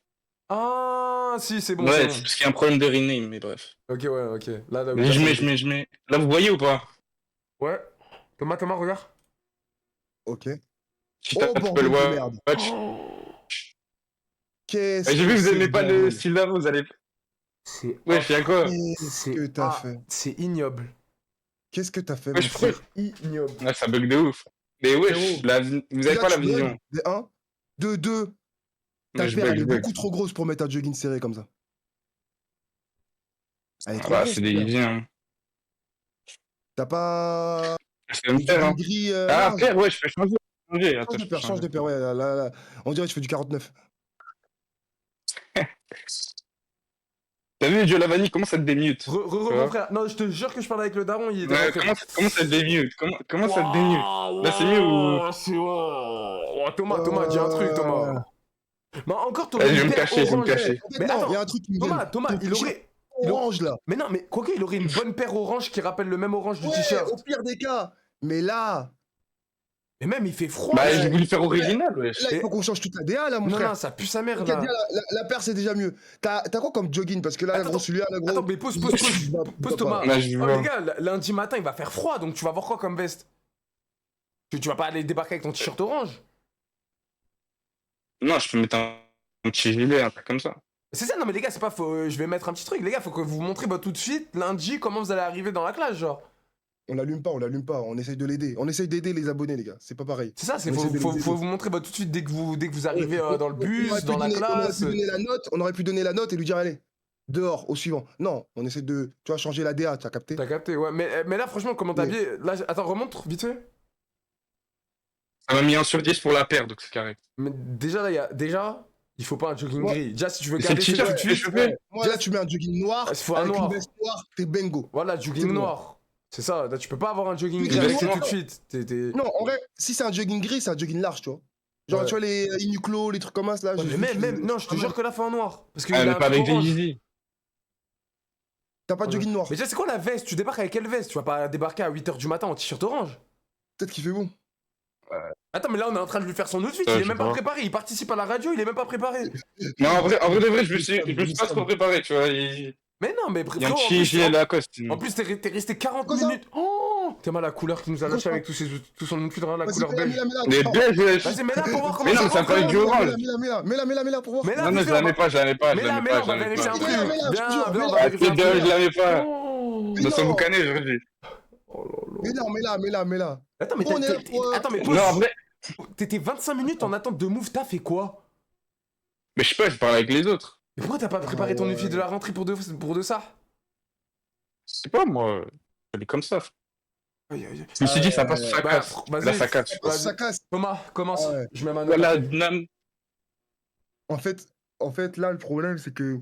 Ah, si, c'est bon, Ouais, c'est c'est bon. parce qu'il y a un problème de rename, mais bref. Ok, ouais, ok. Là, Mais je mets. Là, vous voyez ou pas? Ouais. Thomas, regarde. Ok. Si Oh, t'as bordel Apple de merde. Watch. Qu'est-ce J'ai vu que que vous c'est aimez pas le bordel. style d'avant, vous allez. C'est Ouais, je fais quoi? Qu'est-ce que t'as fait? c'est ignoble. Qu'est-ce que t'as fait, Ouais, mon je crois. frère? Ignoble. Ouais, ça bug de ouf. Mais wesh, Frérot, vous avez là, pas la tu vision. bugs, de 1. De 2, ta Ouais, je paire, bug, elle je est bug. beaucoup trop grosse pour mettre un jogging serré comme ça. Elle est trop Voilà, grosse, c'est des frère. visions. T'as pas Je peux me des faire, jogging hein. gris Ah, large? père, ouais, je peux changer. Change Attends, de je peux paire, change changer. de paire, ouais, là. On dirait que tu fais du 49. T'as vu, Joe Lavani, comment ça te démute? Mon frère. Non, je te jure que je parle avec le daron, il était Ouais, rentré. comment ça te démute? Comment ça te démute? Là, c'est mieux ou. C'est oh, Thomas, dis un truc, Thomas. Mais encore, Ouais, t'aurais je vais une me paire cacher, je vais me orange. cacher. En fait, Mais non, il y attends, a un truc qui me gêne. Thomas, Ton il t-shirt aurait. orange, là. Mais non, mais Coquet, il aurait une bonne paire orange qui rappelle le même orange du Ouais, t-shirt. au pire des cas. Mais là, Mais même, il fait froid. Bah, Ouais. j'ai voulu faire original, wesh. là, il Et- faut qu'on change toute la DA, là, mon Non, frère. non, ça pue sa mère, Ok, là. déjà, la paire, c'est déjà mieux. T'as quoi comme jogging? Parce que là, Attends, gros, celui-là, là, gros. Attends, mais pause, Thomas. Là, je Oh, vois. les gars, lundi matin, il va faire froid, donc tu vas voir quoi comme veste? Tu vas pas aller débarquer avec ton t-shirt orange? Non, je peux mettre un petit gilet, un truc comme ça. C'est ça, non mais les gars, c'est pas faux. Je vais mettre un petit truc, les gars, faut que vous montrez tout de suite, lundi, comment vous allez arriver dans la classe, genre. On l'allume pas. On essaye de l'aider. On essaye d'aider les abonnés, les gars. C'est pas pareil. C'est ça, On essaie de les faut aider. vous montrer tout de suite dès que vous arrivez dans le On bus, aurait pu dans la donner- classe. On aurait pu donner la note et lui dire, allez, dehors, au suivant. Non, on essaie de, tu vois, changer la DA, tu as capté? T'as capté, ouais. Mais là, franchement, comment t'as Oui. habillé là, attends, remonte vite fait. Ça m'a mis 1 sur 10 pour la paire, donc c'est carré. Mais déjà, là, il faut pas un jogging Ouais. gris. Déjà, si tu veux C'est le garder ça t-shirt tout de que je suite, fais. Moi, là, tu mets un jogging noir, il faut un avec noir. une veste noire, t'es bingo. Voilà, jogging C'est noir. C'est ça, là, tu peux pas avoir un jogging Oui, gris mais avec noir. tout de suite. Non, en vrai, si c'est un jogging gris, c'est un jogging large, tu vois. Genre, Ouais. tu vois, les Uniqlo, les trucs comme ça, là. Ouais, j'ai mais vu même, qu'ils- non, je te jure que là, faut un noir. Parce qu'il Ah, a mais un pas truc avec des orange. Yeezy. T'as pas de jogging noir. Mais déjà, c'est quoi la veste? Tu débarques avec quelle veste? Tu vas pas débarquer à 8h du matin en t-shirt orange? Peut-être qu'il fait bon. Attends, mais là, on est en train de lui faire son outfit. Ouais, Il est je même sais pas pas. préparé. Il participe à la radio, il est même pas préparé. Non, en vrai de vrai, je me suis pas trop préparé, tu vois. Il Mais non, mais y a un frérot, en petit plus, gilet Lacoste. en plus, t'es resté 40 Quoi ça minutes. Oh, t'es mal la couleur qu'il nous a lâché Quoi ça avec tout son outfit, la Vas-y, couleur mets-la, beige. mets-la, Les mets-la. beiges, wesh. Vas-y, mets là pour voir comment Mais non, ça mais ça rentre, fait avec du frérot. orange. Mets-la pour voir. Mais là, Non, non, vite je fait, la mets pas, je la mets pas. Mais là, on va vérifier un truc. Mets-la, mets-la, je te Viens, jure, on mets-la. va vérifier un Ah, je truc. la mets pas. Oh. Mais Dans son non. boucanet, aujourd'hui. Oh là là. Mais non, mets-la. Attends, mais On est là pour, attends, mais Non, en vrai. t'étais 25 minutes en attente de move, t'as fait quoi? Mais je sais pas, je parle avec les autres. Mais pourquoi t'as pas préparé ton ouais. outfit de la rentrée pour de ça? Je sais pas, moi. Elle est comme ça. Aïe, aïe, aïe. Je me suis dit, ça passe, ça Bah, casse. vas-y. Là, ça casse. Ça casse. Thomas, commence. Ah ouais. Je mets ma note. Voilà, Nam. En fait, là, le problème, c'est que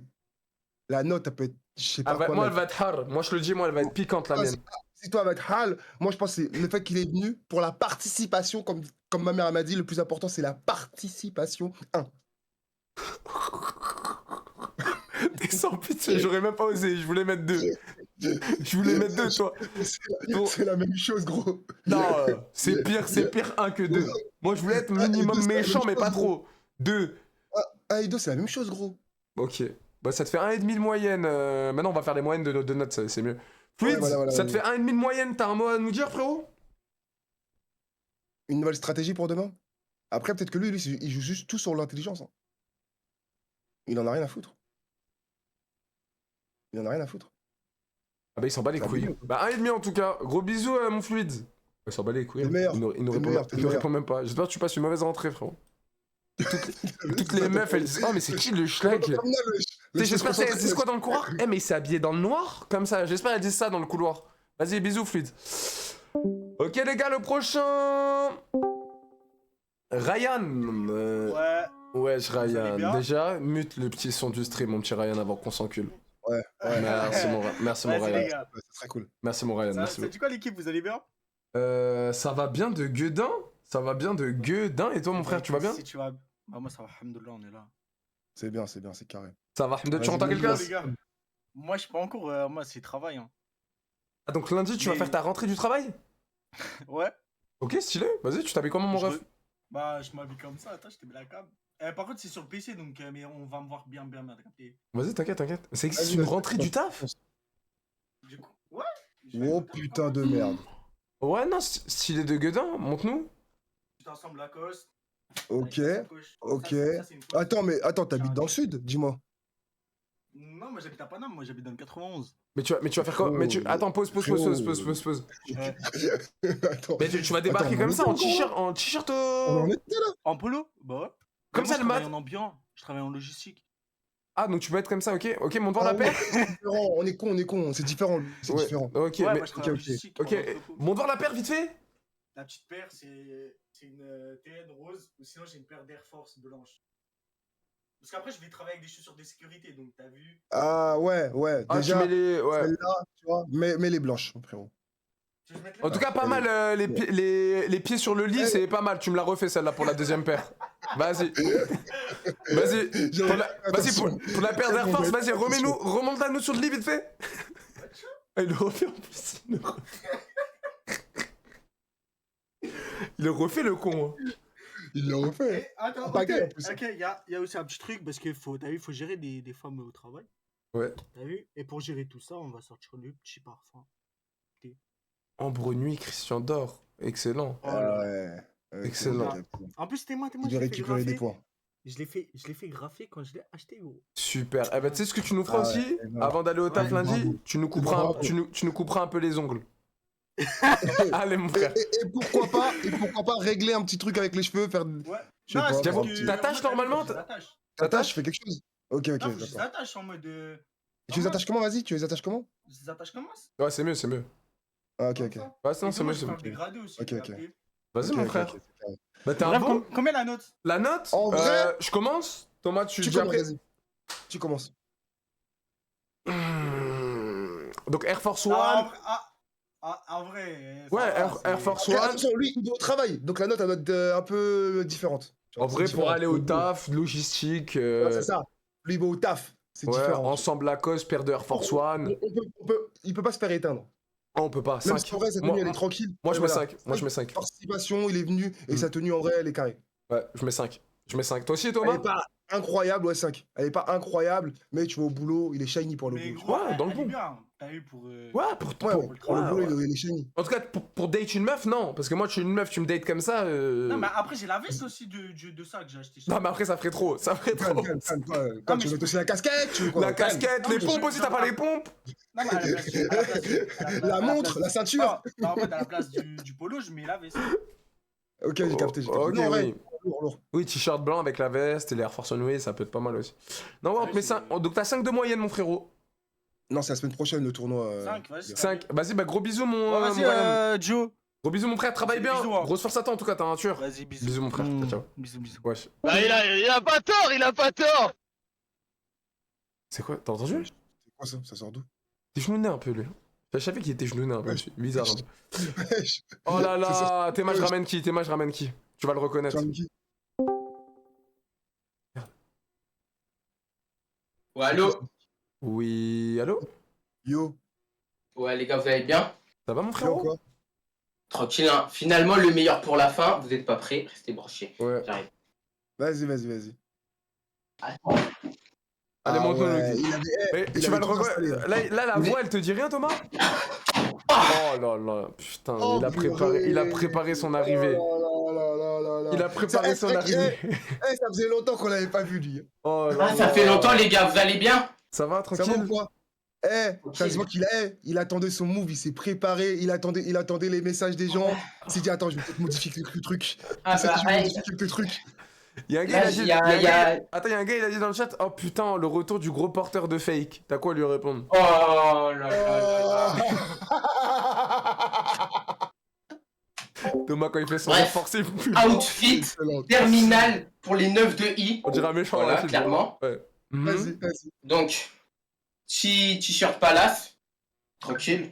la note, elle peut être, je sais pas quoi Moi, elle mettre. va être hard. Moi, je le dis, moi, elle va être piquante, la Ah, mienne. Si toi, avec Hal, moi, je pense que c'est le fait qu'il est venu pour la participation, comme ma mère elle m'a dit, le plus important, c'est la participation. T'es sans pitié, j'aurais même pas osé. Je voulais mettre 2. Je voulais mettre 2, toi. Bon. C'est la même chose, gros. Non, c'est pire 1 que 2. Moi, je voulais être minimum deux, c'est la méchant, même mais chose, pas gros. trop. 2. 1 et 2, c'est la même chose, gros. Ok. Bah, ça te fait 1,5 de moyenne. Maintenant, on va faire les moyennes de notes, c'est mieux. Fluide, voilà, ça te fait 1,5 de moyenne. T'as un mot à nous dire, frérot? Une nouvelle stratégie pour demain. Après, peut-être que lui, il joue juste tout sur l'intelligence. Hein. Il en a rien à foutre. Il en a rien à foutre. Ah bah, il s'en bat les Ça couilles. abuse. Bah, 1,5 en tout cas. Gros bisous, mon fluide. Il s'en bat les couilles. T'es le meilleur. Il nous T'es le répond, meilleur, t'es il le nous meilleur. répond même pas. J'espère que tu passes une mauvaise rentrée, frérot. Toutes les meufs, elles disent: oh, mais c'est qui le schlag? Tu sais, j'espère que c'est quoi dans le couloir? Eh, mais il s'est habillé dans le noir? Comme ça, j'espère qu'elles disent ça dans le couloir. Vas-y, bisous, fluide. Ok, les gars, le prochain. Ryan. Ouais, Wesh, Vous allez Ryan. bien Déjà, mute le petit son du stream, mon petit Ryan, avant qu'on s'encule. Ouais, Merci, mon vas-y Ryan. les gars. Ouais, c'est très cool. Merci, mon Ryan. Ça, Merci c'est du quoi l'équipe, vous allez bien? Ça va bien de Guedin? Ça va bien de Guedin. Et toi, mon frère, tu vas bien? Si tu vas... Bah moi ça va, alhamdoulilah, on est là. C'est bien, c'est carré. Ça va, Hamdou, tu Vas-y, rentres en quelle vas-y, classe? les gars. Moi, je suis pas en cours. Moi, c'est travail. Hein. Ah, donc lundi, tu vas Mais- faire ta rentrée du travail? Ouais. Ok, stylé. Vas-y, tu t'habilles comment, mon Je ref? re- Bah, je m'habille comme ça. Attends, je te mets la cam. Par contre, c'est sur le PC, donc mais on va me voir bien, t'as capté. Vas-y, t'inquiète. Ça existe Vas-y, une vas-y. rentrée du taf? Du coup, ouais. je vais aller Oh au taf, putain comment de merde. Ouais, non, stylé de gueudin, montre-nous. Tu t'ensemble Lacoste. Ok, avec la sacoche. ok. Ça, c'est une fausse. Attends, t'habites dans le sud? Dis-moi. Non, moi j'habite à Paname, moi j'habite dans le 91. Mais tu vas faire quoi? Mais tu... Attends, pause. Ouais. Attends. Mais tu vas débarquer Attends, comme ça on en en était t-shirt, en t-shirt. On en était là. En polo? Bah ouais. Comme Moi, ça, je le mat. travaille en ambiant, je travaille en logistique. Ah, donc tu peux être comme ça, ok? Ok, monte voir Ah la ouais, paire. c'est différent, on est con, c'est différent. C'est Ouais, différent. ok, Ouais, mais. moi je travaille en ok. logistique. Ok, en entrepôt. monte voir la paire vite fait. La petite paire, c'est une TN rose, ou sinon j'ai une paire d'Air Force blanche. Parce qu'après, je vais travailler avec des chaussures de sécurité, donc t'as vu. Ah ouais, Ah, déjà, tu mets les. Ouais. celle-là, tu vois, mets les blanches, frérot. Tu veux que je mette les En tout paires cas, pas mal les pieds sur le lit, c'est pas mal. Tu me l'as refait celle-là pour la deuxième paire. Vas-y. Vas-y. Pour la paire d'Air Force, vas-y, remonte-la nous sur le lit vite fait. Ah, il le refait en plus. Il le refait le con. Hein. Il l'a refait. Et attends, Pas ok, gay, en plus. ok, il y a aussi un petit truc parce que t'as vu, faut gérer des femmes au travail. Ouais. T'as vu? Et pour gérer tout ça, on va sortir le petit parfum. Ambre Nuit, Christian Dior. Excellent. Oh là là. Ouais. Ok, Excellent. ok. En plus, t'es moi, Il je doit l'ai fait récupérer des graffer. points. Je l'ai fait graffer quand je l'ai acheté, gros. Super. Eh ben, tu sais ce que tu nous feras Ah ouais, aussi eh ben, avant d'aller au taf ouais, lundi? bravo. Tu nous Eh ben, couperas, bravo. tu nous couperas un peu les ongles. Allez, mon frère. Et pourquoi pas régler un petit truc avec les cheveux, faire. Ouais. Je sais pas, c'est j'avoue, parce que, t'attaches en fait, normalement, je les attache. T'attaches, fais quelque chose. Ok, Non, faut que je les d'accord. attache en mode. Tu les attaches comment, vas-y? Tu les attaches comment? Je les attache comment? Ouais, c'est mieux. Ah, ok, Comme ok. ça. Ouais, Et non, c'est moi, mieux, je c'est peux mieux. me dégrader aussi. Ok, t'as ok. capté. Vas-y, Ok, mon ok, frère. ok, c'est carré. Bah, t'es un Bref, bon. combien la note? La note En vrai je commence. Thomas, tu Tu dis commences, après. vas-y. Tu commences. Donc Air Force Non, One. en vrai. Ouais, ça va, Air c'est- Force Après, One. attention, lui, il doit au travail. Donc la note, elle doit être un peu différente. Tu vois, En c'est vrai, pour différent. aller au taf, logistique. Ouais, c'est ça. Lui, il va au taf. C'est Ouais, différent. ensemble Lacoste, paire de Air Force One. Il peut pas se faire éteindre. Oh, on peut pas. Même 5. si en vrai, sa tenue, elle est tranquille. Moi, je Ouais, mets voilà. 5. Moi, je mets 5. Participation, il est venu et sa tenue, en vrai, elle est carrée. Ouais, je mets 5. Je mets 5. Toi aussi, Elle Thomas? est pas incroyable, ouais, 5. Elle est pas incroyable, mais tu vas au boulot, il est shiny pour le Mais boulot. gros, Ouais, dans le elle bon. est bien. T'as vu pour. Ouais, Ouais, pour le boulot, ouais. il est shiny. En tout cas, pour date une meuf, non. Parce que moi, tu es une meuf, tu me dates comme ça. Non, mais après, j'ai la veste aussi de ça que j'ai acheté. Non, mais après, ça ferait trop. Ça ferait trop. Calme, toi, mais tu je- veux aussi la casquette, tu veux quoi? La Calme. casquette, Non, les mais pompes je- aussi, t'as pas les pompes? Non, mais à la place La montre, la ceinture. Non, en fait, à la place du polo, je mets la veste. Ok, j'ai capté, j'ai capté. Ok, Non, en vrai, oui. lourd. Oui, t-shirt blanc avec la veste et les Air Force One, ça peut être pas mal aussi. Non, ouais, on te met 5. Donc, t'as 5 de moyenne, mon frérot. Non, c'est la semaine prochaine le tournoi. 5, vas-y. 5. Vas-y, bah, gros bisous, mon. Ouais, mon Ryan. vas-y, Joe. Gros bisous, mon frère, travaille bien. Bisous, hein. Grosse force à toi, en tout cas, t'as un tueur. Vas-y, bisous. Bisous, mon frère. Ciao. Bisous, bisous. Wesh. Bah, il a pas tort, il a pas tort. C'est quoi? T'as entendu? C'est quoi ça? Ça sort d'où? T'es genouné un peu, lui. Je savais qu'il était genouné un peu. Ouais. Bizarre. un peu. Wesh. Oh là C'est ça. là, Théma, je ramène qui? Théma, je ramène qui? Tu vas le reconnaître. Tu ramènes qui? Ouais, allô? Oui, allô? Yo, Ouais, les gars, vous allez bien? Ça va, mon yo frérot? quoi? Tranquille, hein. Finalement, le meilleur pour la fin. Vous êtes pas prêts? Restez branchés. Ouais. J'arrive. Vas-y. Attends. Allez, montre-nous ouais, le il avait- Mais il tu vas avait le tout installé, reconnaître. Là, la Mais- voix, elle te dit rien, Thomas? Oh là là, putain, Oh, il a préparé son arrivée. Oh là. Il a préparé son arrivée. Ça faisait longtemps qu'on l'avait pas vu, lui. Oh là Ah, ça là. fait longtemps, les gars. Vous allez bien? Ça va, Ça va ou tranquille? quoi? Ok. Quasiment il attendait son move, il s'est préparé, il attendait les messages des gens. Il s'est dit, attends, je vais peut-être modifier quelques trucs. Ah, Il s'est bah, dit, je vais allez. modifier quelques trucs. Il y a un gars, Là, il a dit. y a- il y y a un a- gars- Attends, il y a un gars, il a dit dans le chat. Oh putain, le retour du gros porteur de fake. T'as quoi à lui répondre? Oh là là là là. Thomas, quand il fait son Bref. renforcé, Outfit Excellent. terminal pour les 9 de I. on dirait un méchant. Voilà, là, c'est clairement. bon. Ouais. Mhm. Vas-y. Donc, t-shirt Palace. Tranquille.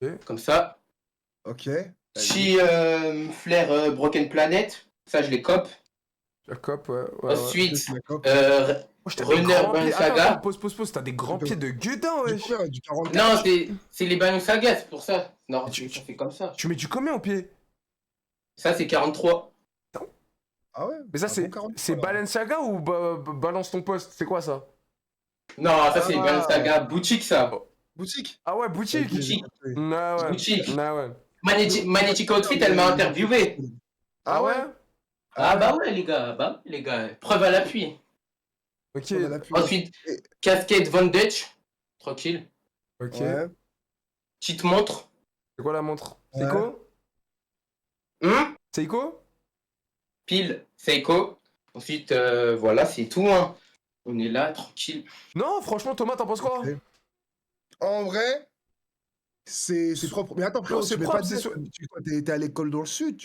Ok. Comme ça. Ok. Chi Flair Broken Planet. Ça, je les cope. La cop, ouais. Ensuite, D'accord. Wesh, t'as des Runner grands pieds. Balenciaga. Attends, pause. T'as des grands pieds de gueudin, Du wesh. combien? Du 44? Non, c'est les Balenciaga, c'est pour ça. Non, Tu- ça fait comme ça. Tu mets du combien au pied? Ça, c'est 43. Ah ouais? Mais ça, Un c'est bon 43, c'est là. Balenciaga ou balance ton poste? C'est quoi ça? Non, ça, c'est les Ah. Balenciaga boutique, ça. Boutique? Ah ouais, boutique. Ok, j'ai Boutique. capté. Ah ouais. Boutique. Ah ouais. Magnetic Outfit, elle m'a interviewé. Ah ouais? Ah bah ouais, les gars. Bah ouais, les gars. Preuve à l'appui. Ok. On a l'appui. Ensuite, Et- casquette Von Dutch. Tranquille. Ok. Ouais. Petite montre. C'est quoi la montre? Ouais. Seiko? Seiko? Pile Seiko. Ensuite, voilà, c'est tout. Hein. On est là, tranquille. Non, franchement, Thomas, t'en penses quoi? Ok. En vrai, c'est propre. Mais attends, frérot, c'est tu mets propre, pas de c'est veste. sûr. T'es à l'école dans le sud,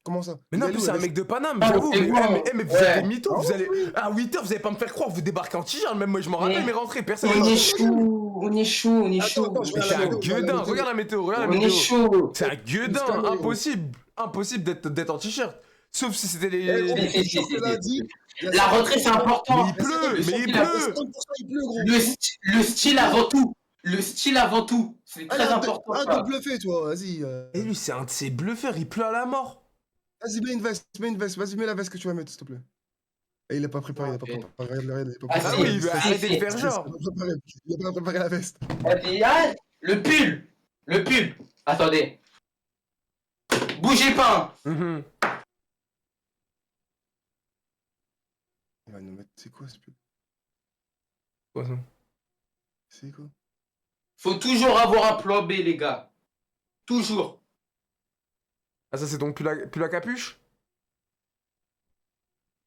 comment ça? Mais non, Il est plus où, c'est la un mec veste? de Paname, Ah, j'avoue. c'est Mais, bon. mais vous Ouais. êtes des mythos, Ah vous ouais, allez. À 8h, vous allez pas me faire croire, vous débarquez en t-shirt, même moi je m'en rappelle, mais rentrez, personne On n'est est rentré. chaud. On est chaud. On est Attends, chaud. attends, je Mais vais c'est à la un météo, gueudin, regarde la météo, regarde la On est météo. chaud. C'est un gueudin, Jusqu'à minuit. impossible d'être en t-shirt. Sauf si c'était Eh, les. gros, Si, si, je suis sûr si, que si, lundi, il y a La rentrée, c'est 50%. important. Mais il pleut, Il y a mais il 50%, pleut. 50%, il pleut, gros. Le style avant tout. Le style avant tout. C'est très Allez, important. un ça. de bluffé, toi, vas-y. Et lui, c'est un de ces bluffeurs, il pleut à la mort. Vas-y, mets une veste, vas-y, mets la veste que tu vas mettre, s'il te plaît. Et il est pas préparé, il est pas Ok. préparé. Regarde, il est pas Ah, préparé. Ah si, oui, Il est bah, stressé, arrêtez de il est faire stressé, genre. il a pas préparé la veste. Vas-y, ah, le pull. Le pull. Attendez. Bougez pas. Mhm. Il va nous mettre. C'est quoi ce pub? Quoi, ça? C'est quoi? Faut toujours avoir un plan B, les gars. Toujours. Ah, ça, c'est donc plus la capuche?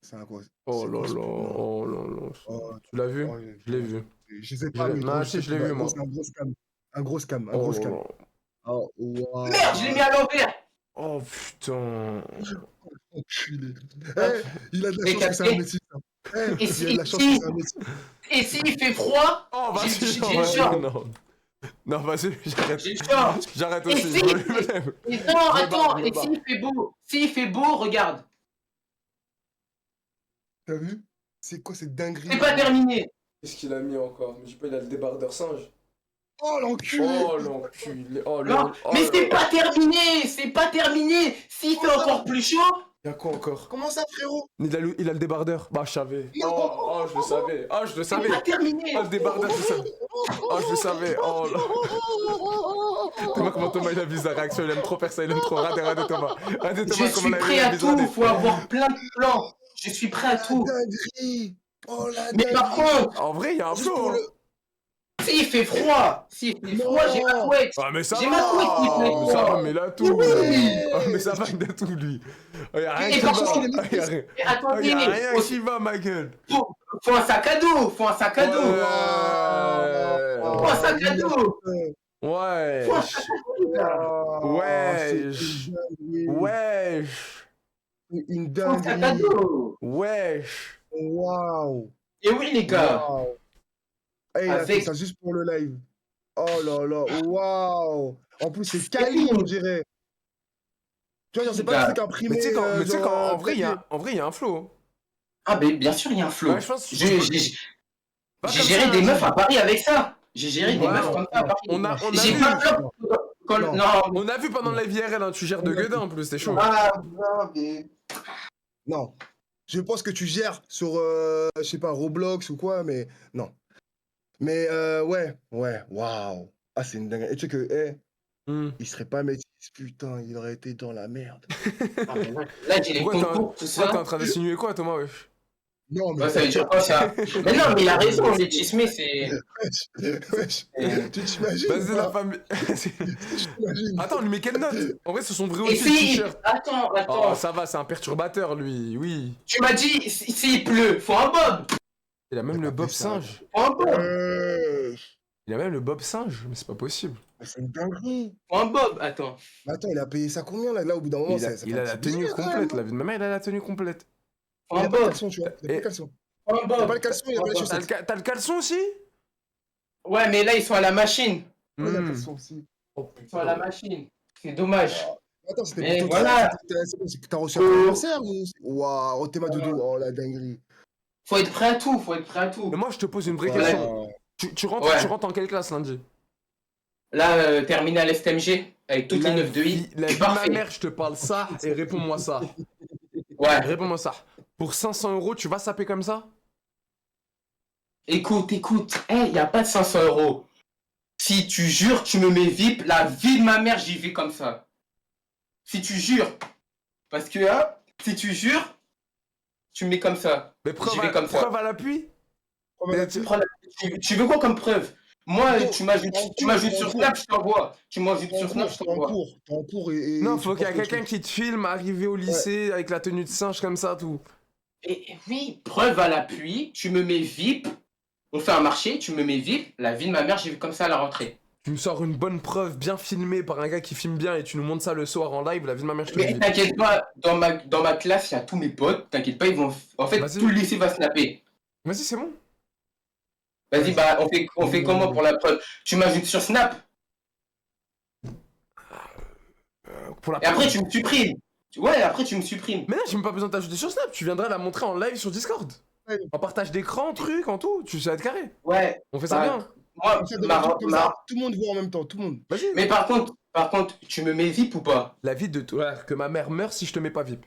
C'est un gros. Oh c'est là quoi ce là, pub, là? oh là là. Oh, Tu l'as vu? oh, Je l'ai vu. Je sais pas, mais Non, gros, si, je l'ai sais vu, pas, moi. C'est un gros scam. Un gros scam, un Oh gros là scam. là. Oh, waouh. Merde, je l'ai mis à l'envers. Oh putain. Enculé. Eh, il a de la Mais chance que c'est un capté. métier, ça. Eh, Et il a si- de la chance si- que c'est un métier. Et s'il fait froid, Oh, vas-y, J'ai non, le vas-y, short. non. Non, vas-y, j'arrête. j'ai le short. J'arrête Et aussi. si- je me lève. Et non, Je me attends, barre, je me et barre. s'il fait beau, regarde. T'as vu? C'est quoi cette dinguerie? C'est pas terminé. Qu'est-ce qu'il a mis encore? Mais je sais pas, il a le débardeur singe. Oh, l'enculé! Oh l'enculé. Oh Non, oh mais c'est là. pas terminé. C'est pas terminé. S'il fait encore plus chaud, Il y a quoi encore? Comment ça, frérot? Il a le débardeur. Bah, je savais. Non. Oh, je le savais. Oh, je le c'est savais. pas terminé. Oh, le débardeur, je le savais. Oh, je le savais. Oh là. Thomas, comment Thomas il a vu sa réaction? Il aime trop faire ça. Il aime trop. Regardez Thomas. Regardez Je Thomas suis comment prêt il a à vu tout. ça. Faut avoir plein de plans. Je suis prêt à La tout. dinguerie! Oh, la Mais par dinguerie! contre, En vrai, il y a un Juste pour flow. le- s'il fait froid, j'ai ma Non. couette. Ah, mais ça J'ai va. ma couette qui fait Mais ça va, froid. mais il a tout. Oui. Ah, mais ça va, il a tout, lui. Oh, y a rien Et qui par va. contre, Ah, y a rien. Mais Oh, y attendez, a rien aussi, qui va, ma gueule. faut un sac à dos. Faut un sac à dos. Faut un sac à dos. Ouais. Faut un sac à dos, gars. Wesh. Wesh. Une Faut un sac à dinguerie! dos. Wesh. Waouh! Et oui, les gars. Waouh! Eh, il a fait Avec- ça juste pour le live. Oh là là, waouh! En plus, c'est quali, on dirait. Tu vois, genre, c'est pas un truc imprimé. Mais tu sais genre, qu'en vrai, papier. il y a un flow. Ah, mais bien sûr, il y a un flow. Ouais, je pense que J'ai Pas j'ai comme géré ça, des hein. meufs à Paris avec ça. J'ai géré des Ouais, meufs comme ça à Paris. On a J'ai vu. pas de quand... Non. Non, mais- On a vu pendant la IRL, hein, tu gères de gueudin en plus, c'est chaud. Ah, non, mais... Non. Je pense que tu gères sur, je sais pas, Roblox ou quoi, mais non. Mais ouais, waouh. Ah, c'est une dingue. Et tu sais que, il serait pas métis, putain, il aurait été dans la merde. Ah, mais là, j'ai les Pourquoi concours, tout t'es en ça. train d'insinuer quoi, Thomas, wesh? Non, mais. Ouais, ça veut dire quoi, ça? Mais non, mais il a raison, les chismés, c'est... Wesh, tu t'imagines? Vas-y, ou la pas? famille. Tu t'imagines? Attends, on lui met quelle note? En vrai, ce sont vrais Et aussi, le si... t-shirt. Attends, Oh, attends. ça va, c'est un perturbateur, lui, oui. Tu m'as dit, s'il pleut, faut un bob. Il a même Mais le pas bob fait ça. singe. Faut un bob. Il a même le bob singe, mais c'est pas possible. Mais c'est une dinguerie. Faut un bob. Attends. Mais attends, il a payé ça combien là? Là, au bout d'un moment, Il a, ça il fait a un la petit tenue billet, quand complète, même. la vie de ma mère, il a la tenue complète. Faut Il un a pas de bob. caleçon, tu vois. Il a pas Et- de caleçon. Faut un Il a pas bob. le caleçon, il a pas les T'as chaussettes. t'as le caleçon aussi? Ouais, mais là, ils sont à la machine. Ouais, il a le Hmm. caleçon aussi. Oh, Ils sont à la machine. C'est dommage. Attends, c'était Mais pour ton voilà. c'est que t'as reçu un anniversaire ou... Waouh, oh, t'es ma doudou. Oh, la dinguerie. Faut être prêt à tout, faut être prêt à tout. Mais moi, je te pose une vraie Ouais, question. Tu rentres, Ouais. tu rentres en quelle classe lundi? Là, terminal STMG, avec toutes les 9 de I. La vie de ma mère, je te parle ça et réponds-moi ça. Ouais. Réponds-moi ça. Pour 500 €, tu vas saper comme ça? Écoute, y a pas de 500 €. Si tu jures, tu me mets VIP, la vie de ma mère, j'y vais comme ça. Si tu jures. Parce que, hein, si tu jures, tu me mets comme ça. Mais J'y vais comme ça. preuve à l'appui? Tu veux quoi comme preuve? Moi, Non, tu m'ajoutes sur Snap, je t'envoie. Tu m'ajoutes sur Snap, je T'es en t'envoie. cours. T'es en cours et Non, tu faut qu'il y ait portes le quelqu'un truc. qui te filme arriver au lycée avec la tenue de singe comme ça, tout. Et oui, preuve à l'appui, tu me mets VIP. On fait un marché, tu me mets VIP. La vie de ma mère, j'y vais comme ça à la rentrée. Tu me sors une bonne preuve bien filmée par un gars qui filme bien et tu nous montres ça le soir en live, la vie de ma mère, je te le Mais dis. t'inquiète pas, dans ma classe, il y a tous mes potes. T'inquiète pas, ils vont. En fait, Vas-y. tout le lycée va snapper. Vas-y, c'est bon. Vas-y, bah, on fait comment pour la preuve? Tu m'ajoutes sur Snap. Pour la Et après, preuve. tu me supprimes. Ouais, après, tu me supprimes. Mais non, j'ai même pas besoin de t'ajouter sur Snap, tu viendras la montrer en live sur Discord. Ouais. En partage d'écran, truc, en tout, tu sais être carré. Ouais. On fait ça Bah, bien. Moi, Comme ça, dans le truc comme ça, tout le monde voit en même temps, tout le monde. Vas-y. Mais par contre, tu me mets VIP ou pas? La vie de toi, que ma mère meurt si je te mets pas VIP.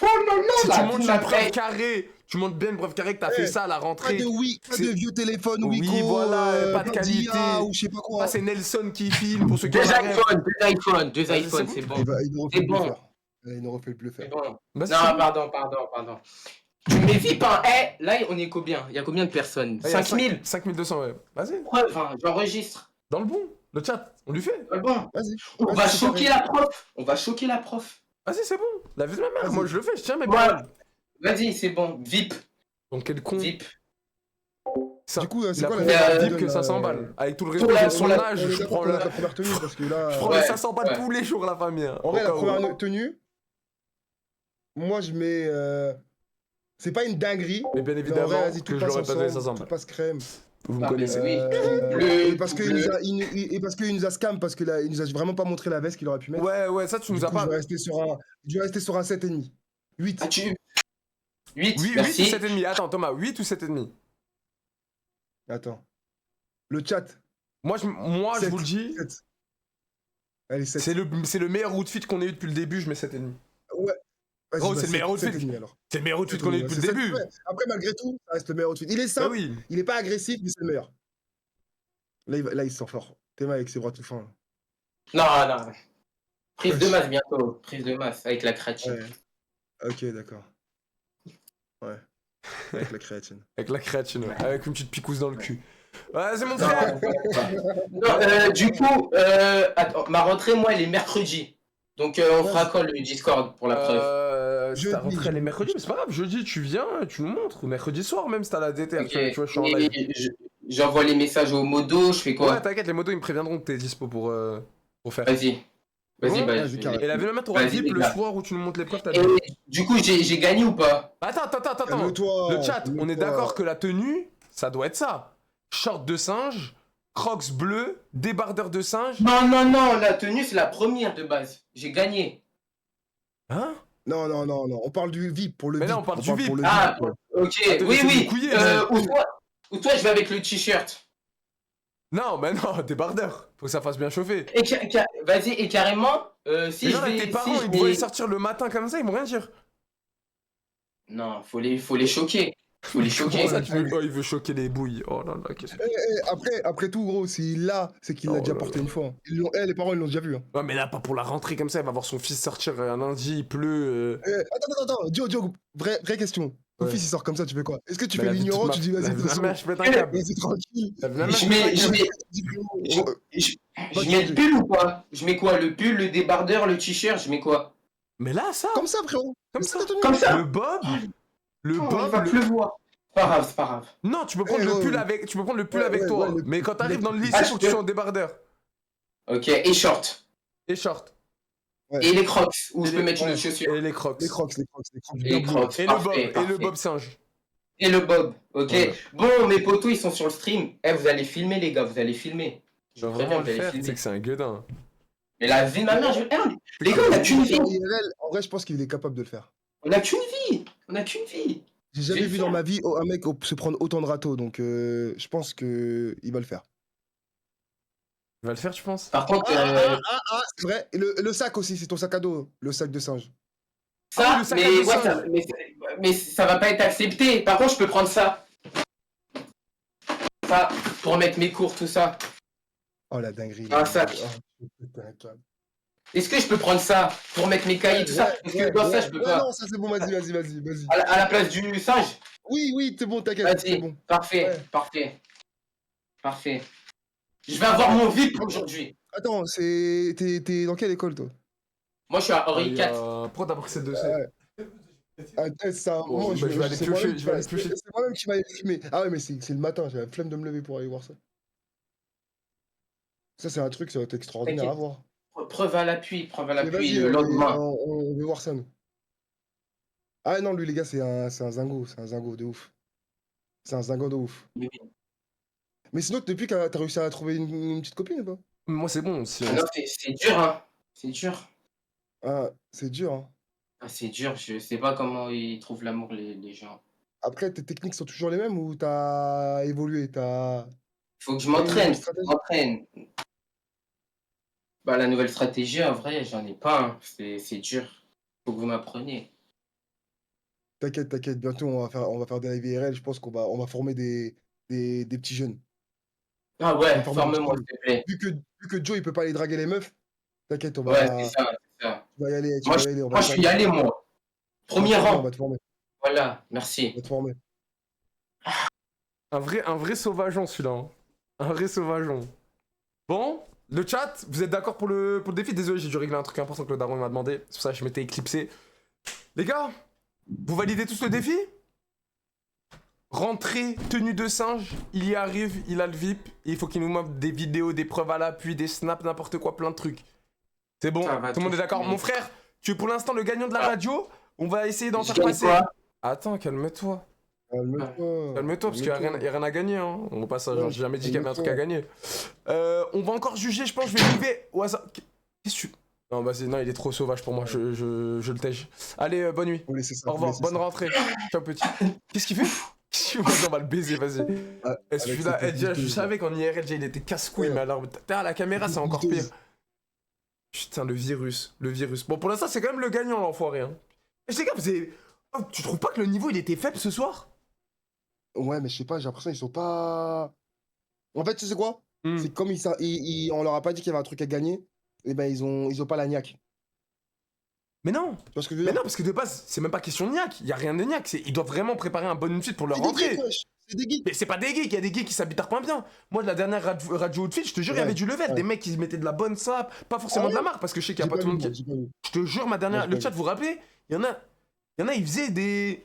Oh non, non, Si la tu vie montres de une ma preuve mère. carrée, tu montres bien une preuve carrée que t'as fait ça à la Pas rentrée. pas de C'est- vieux téléphones Oui, Wiko, voilà, pas de qualité. d'IA ou je sais pas quoi. Ah, c'est Nelson qui filme pour ceux qui Deux ont la rêve. iPhones, deux Vas-y, iPhones, c'est c'est bon. bon. Il nous refait C'est le bon. bluffer. Il nous refait le bluffer. C'est bon. Vas-y, Non, c'est bon. pardon. Tu me mets VIP, hein. Eh, là, on est combien? Il y a combien de personnes? Ah, il y a 5000? 5200, ouais. Vas-y, Preuve, hein, j'enregistre. dans le bon. Le chat, on lui fait. Bon. Vas-y. On Vas-y, va c'est choquer carré. la prof. On va choquer la prof. Vas-y, c'est bon. La vie de ma mère, Vas-y. moi je le fais, je tiens mes Ouais. paroles. Vas-y, c'est bon. VIP. Donc quel con. VIP. Ça, Du coup, c'est il a quoi pris la la note VIP que que tu 500 donnes, balles. Avec tout le pour respect la- de son pour la- âge, On est je d'accord prends pour le. la première tenue parce que là. Je prends Ouais, les 500 balles ouais. tous les jours, la famille. Hein, En vrai, au la cas où. première tenue, moi je mets. C'est pas une dinguerie. Mais bien Mais en évidemment vrai, vas-y, que tout je passe l'aurais pas donné ensemble, 500 tout balles. passe crème. Vous me Ah, mais connaissez. oui. Et parce qu'il nous a, et parce qu'il nous a scam, parce qu'il nous a vraiment pas montré la veste qu'il aurait pu mettre. Ouais, ça tu Du nous as coup, pas. je vais rester sur un 7,5. 8. Ah, 8, Oui, 8 ou merci. 7,5. Attends, Thomas, 8 ou 7,5? Attends. Le chat. Moi, je Sept. vous le dis, 7. Allez, 7. c'est le meilleur outfit qu'on ait eu depuis le début, je mets 7,5. Ouais. Vas-y, Gros, bah, c'est le meilleur outfit. 7,5 alors. C'est le meilleur outfit qu'on ait eu depuis le 7,5, début. ouais. Après, malgré tout, ça reste le meilleur outfit. Il est Bah simple, oui. il est pas agressif, mais c'est le meilleur. Là, il se sent fort. Théma avec ses bras tout fins. là. Non. Prise de masse bientôt. Prise de masse avec la créatine. Ouais. Ok, d'accord. Ouais. Avec la créatine. Avec la créatine, ouais. Avec une petite picouse dans le cul. Ouais, c'est mon Non, frère. non, du coup, attends, ma rentrée, moi, elle est mercredi. Donc, on fera quand le Discord pour la preuve? Si t'as Jeudi. rentré les mercredis, mais c'est pas grave. Jeudi, tu viens, tu nous montres. Ou mercredi soir, même si t'as la DT. Ok. Tu vois, je suis en Et live. j'envoie les messages au modo, je fais quoi? Ouais, t'inquiète, les motos, ils me préviendront que t'es dispo pour faire. Vas-y. Vas-y, Bon, bah, vas-y, je vais- carré. Et la vie de ma mère, t'auras Vas-y, VIP les le gars. soir où tu nous montres les preuves, t'as Et dit. du coup, j'ai gagné ou pas? Attends. Calme-toi, Le chat, on est calme-toi. d'accord que la tenue, ça doit être ça. Short de singe, crocs bleus, débardeur de singe. Non, la tenue, c'est la première de base. J'ai gagné. Hein? Non, on parle du VIP pour le Mais VIP. là, on parle du VIP. pour le Ah, ouais. ok, Attends, oui, c'est oui. du couillé, Ou toi, je vais avec le t-shirt. Non, mais non, débardeur. Faut que ça fasse bien chauffer. Et vas-y, et carrément, si Les je gens, là, vais... tes si parents, je ils vais- vont les sortir le matin comme ça, ils vont rien dire. Non, faut les choquer. Faut les choquer. Comment ça, tu veux... Oh, il veut choquer les bouilles. Oh là là, qu'est-ce que... Après tout, gros, s'il l'a, c'est qu'il l'a Oh déjà là porté là. une fois. Les parents, ils l'ont déjà vu. Hein. Ouais, mais là, pas pour la rentrée comme ça, il va voir son fils sortir un lundi, il pleut. Attends, Joe, vraie question. Ton Ouais. fils, il sort comme ça, tu fais quoi? Est-ce que tu Mais fais la vie de l'ignorant, toute tu dis ma- vas-y, la de vie toute de façon, ma mère, je pète un câble. vas-y, tranquille. La vie de ma mère, Je mets le pull ou pas? Je mets quoi? Le pull, le débardeur, le t-shirt, je mets quoi? Mais là, ça, Comme ça, frérot. comme C'est ça. ta tenue. Comme ça. Le bob, le Oh, il bob, va le... pleuvoir. C'est pas grave. Non, tu peux prendre Eh, le ouais, pull ouais. avec, tu peux prendre le pull Ouais, avec ouais, toi. ouais, le- Mais quand t'arrives dans le lycée, Ah, faut que tu sois en débardeur. Ok, et short. Et short. Ouais. Et les crocs, où Et je peux les- mettre ouais. une chaussure. Et les crocs. Les crocs. Et les bien bleus. crocs. Et le bob. Parfait, Et le parfait. bob singe. Et le bob, ok. Ouais. Bon, mes potos, ils sont sur le stream. Eh, vous allez filmer, les gars, vous allez filmer. Je vais Préviens, vraiment vous le allez faire, filmer. c'est que c'est un gueudin. Mais la vie de ma mère, les gars, on a qu'une vie. En IRL, en vrai, je pense qu'il est capable de le faire. On a qu'une vie. On a qu'une vie. J'ai Je vais jamais le vu dans faire. ma vie un mec se prendre autant de râteaux, donc je pense que il va le faire. Tu vas le faire, tu penses? Par contre, C'est vrai. Et le sac aussi, c'est ton sac à dos, le sac de singe. Ah oui, ça, le sac à mais, dos ouais, singe. mais ça va pas être accepté. Par contre, je peux prendre ça. Ça, pour mettre mes cours, tout ça. Oh la dinguerie. Un sac. Oh, Est-ce que je peux prendre ça pour mettre mes cahiers, tout ça? Parce que dans ça, je peux pas. non, ça c'est bon, vas-y. À la place du singe? Oui, c'est bon, t'inquiète, c'est Vas-y, bon. parfait, Ouais. parfait. Parfait. Je vais avoir mon VIP aujourd'hui. Attends, t'es dans quelle école, toi? Moi, je suis à Ah, Henri il y IV. a- Pourquoi t'as pris ces deux C? C'est un Bon, moment, bah, je vais aller c'est piocher, moi-même je vais aller piocher. c'est moi-même qui va aller filmer. Ah ouais, mais c'est le matin, j'ai la flemme de me lever pour aller voir ça. Ça, c'est un truc, ça va être extraordinaire à T'inquiète. voir. Preuve à l'appui, Mais vas-y, le lendemain. on veut voir ça, nous. Ah non, lui, les gars, c'est un zingo de ouf. C'est un zingo de ouf. Oui. Mais sinon, depuis que t'as réussi à trouver une petite copine ou pas? Moi, c'est bon. Si on... Non, c'est dur, hein. C'est dur. Ah, c'est dur, hein. Ah, c'est dur, je sais pas comment ils trouvent l'amour, les gens. Après, tes techniques sont toujours les mêmes ou t'as évolué? Faut que je T'as eu une m'entraîne, nouvelle faut que je stratégie? m'entraîne. Bah, la nouvelle stratégie, en vrai, j'en ai pas, hein. C'est dur. Faut que vous m'appreniez. T'inquiète, bientôt on va faire des live IRL, je pense on va former des petits jeunes. Ah On va ouais, former des petits forme-moi, jeunes. s'il te plaît. Vu que Joe il peut pas aller draguer les meufs, t'inquiète, Ouais, c'est ça, c'est ça. tu vas y aller, Moi, on va moi, te je suis former. y allé, moi. On va Premier te former, on rang. va te former, Voilà, on merci. va te former. Un vrai sauvageon, celui-là. Hein. Un vrai sauvageon. Bon, le chat, vous êtes d'accord pour le défi? Désolé, j'ai dû régler un truc important que le daron m'a demandé. C'est pour ça que je m'étais éclipsé. Les gars, vous validez tous le défi? Rentrée, tenue de singe, il y arrive, il a le VIP, et il faut qu'il nous montre des vidéos, des preuves à l'appui, des snaps, n'importe quoi, plein de trucs. C'est bon, Ça va tout le monde est tous d'accord. finir. Mon frère, tu es pour l'instant le gagnant de la radio, on va essayer d'en Je faire gagne passer. quoi? Attends, calme-toi. Calme-toi. Calme-toi, parce qu'il n'y a rien à gagner. Hein. Au passage, Ouais, j'ai jamais dit qu'il y avait un truc à calme-toi. gagner. On va encore juger, je pense, je vais lever au hasard. Qu'est-ce que tu... Non, vas-y, non, il est trop sauvage pour moi, je le tège. Allez, bonne nuit. Faut laisser ça, Au revoir, faut laisser bonne ça. rentrée. Ciao, petit. Qu'est-ce qu'il fait? Vas-y, on va le baiser, vas-y. Ah, Et avec celui-là, cette déjà, je petite savais qu'en IRL, déjà, il était casse-couille, Ouais. mais alors, à la caméra, c'est encore pire. douteuse. Putain, le virus. Bon, pour l'instant, c'est quand même le gagnant, l'enfoiré. Hein. Et les gars, vous avez... Oh, tu trouves pas que le niveau, il était faible ce soir? Ouais, mais je sais pas, j'ai l'impression qu'ils sont pas. En fait, tu sais quoi? Hmm. C'est comme on leur a pas dit qu'il y avait un truc à gagner, et ben ils ont pas la niaque. Mais non. Tu vois ce que je veux Mais dire? non, parce que de base, c'est même pas question de niaque. Y a rien de niaque. Ils doivent vraiment préparer un bon outfit pour leur C'est des rentrée. geeks, wesh. C'est des geeks. Mais c'est pas des geeks, il y a des geeks qui s'habitent point bien. Moi, de la dernière radio outfit, je te jure, il y Ouais, avait du level. ouais. Des mecs qui mettaient de la bonne sap, pas forcément Ah de la marque, parce que je sais qu'il y a J'ai pas pas tout le vu, monde moi, qui. j'ai pas vu. Je te jure, ma Moi, dernière. j'ai Le pas chat, vu. vous vous rappelez? Il y en a, ils faisaient des.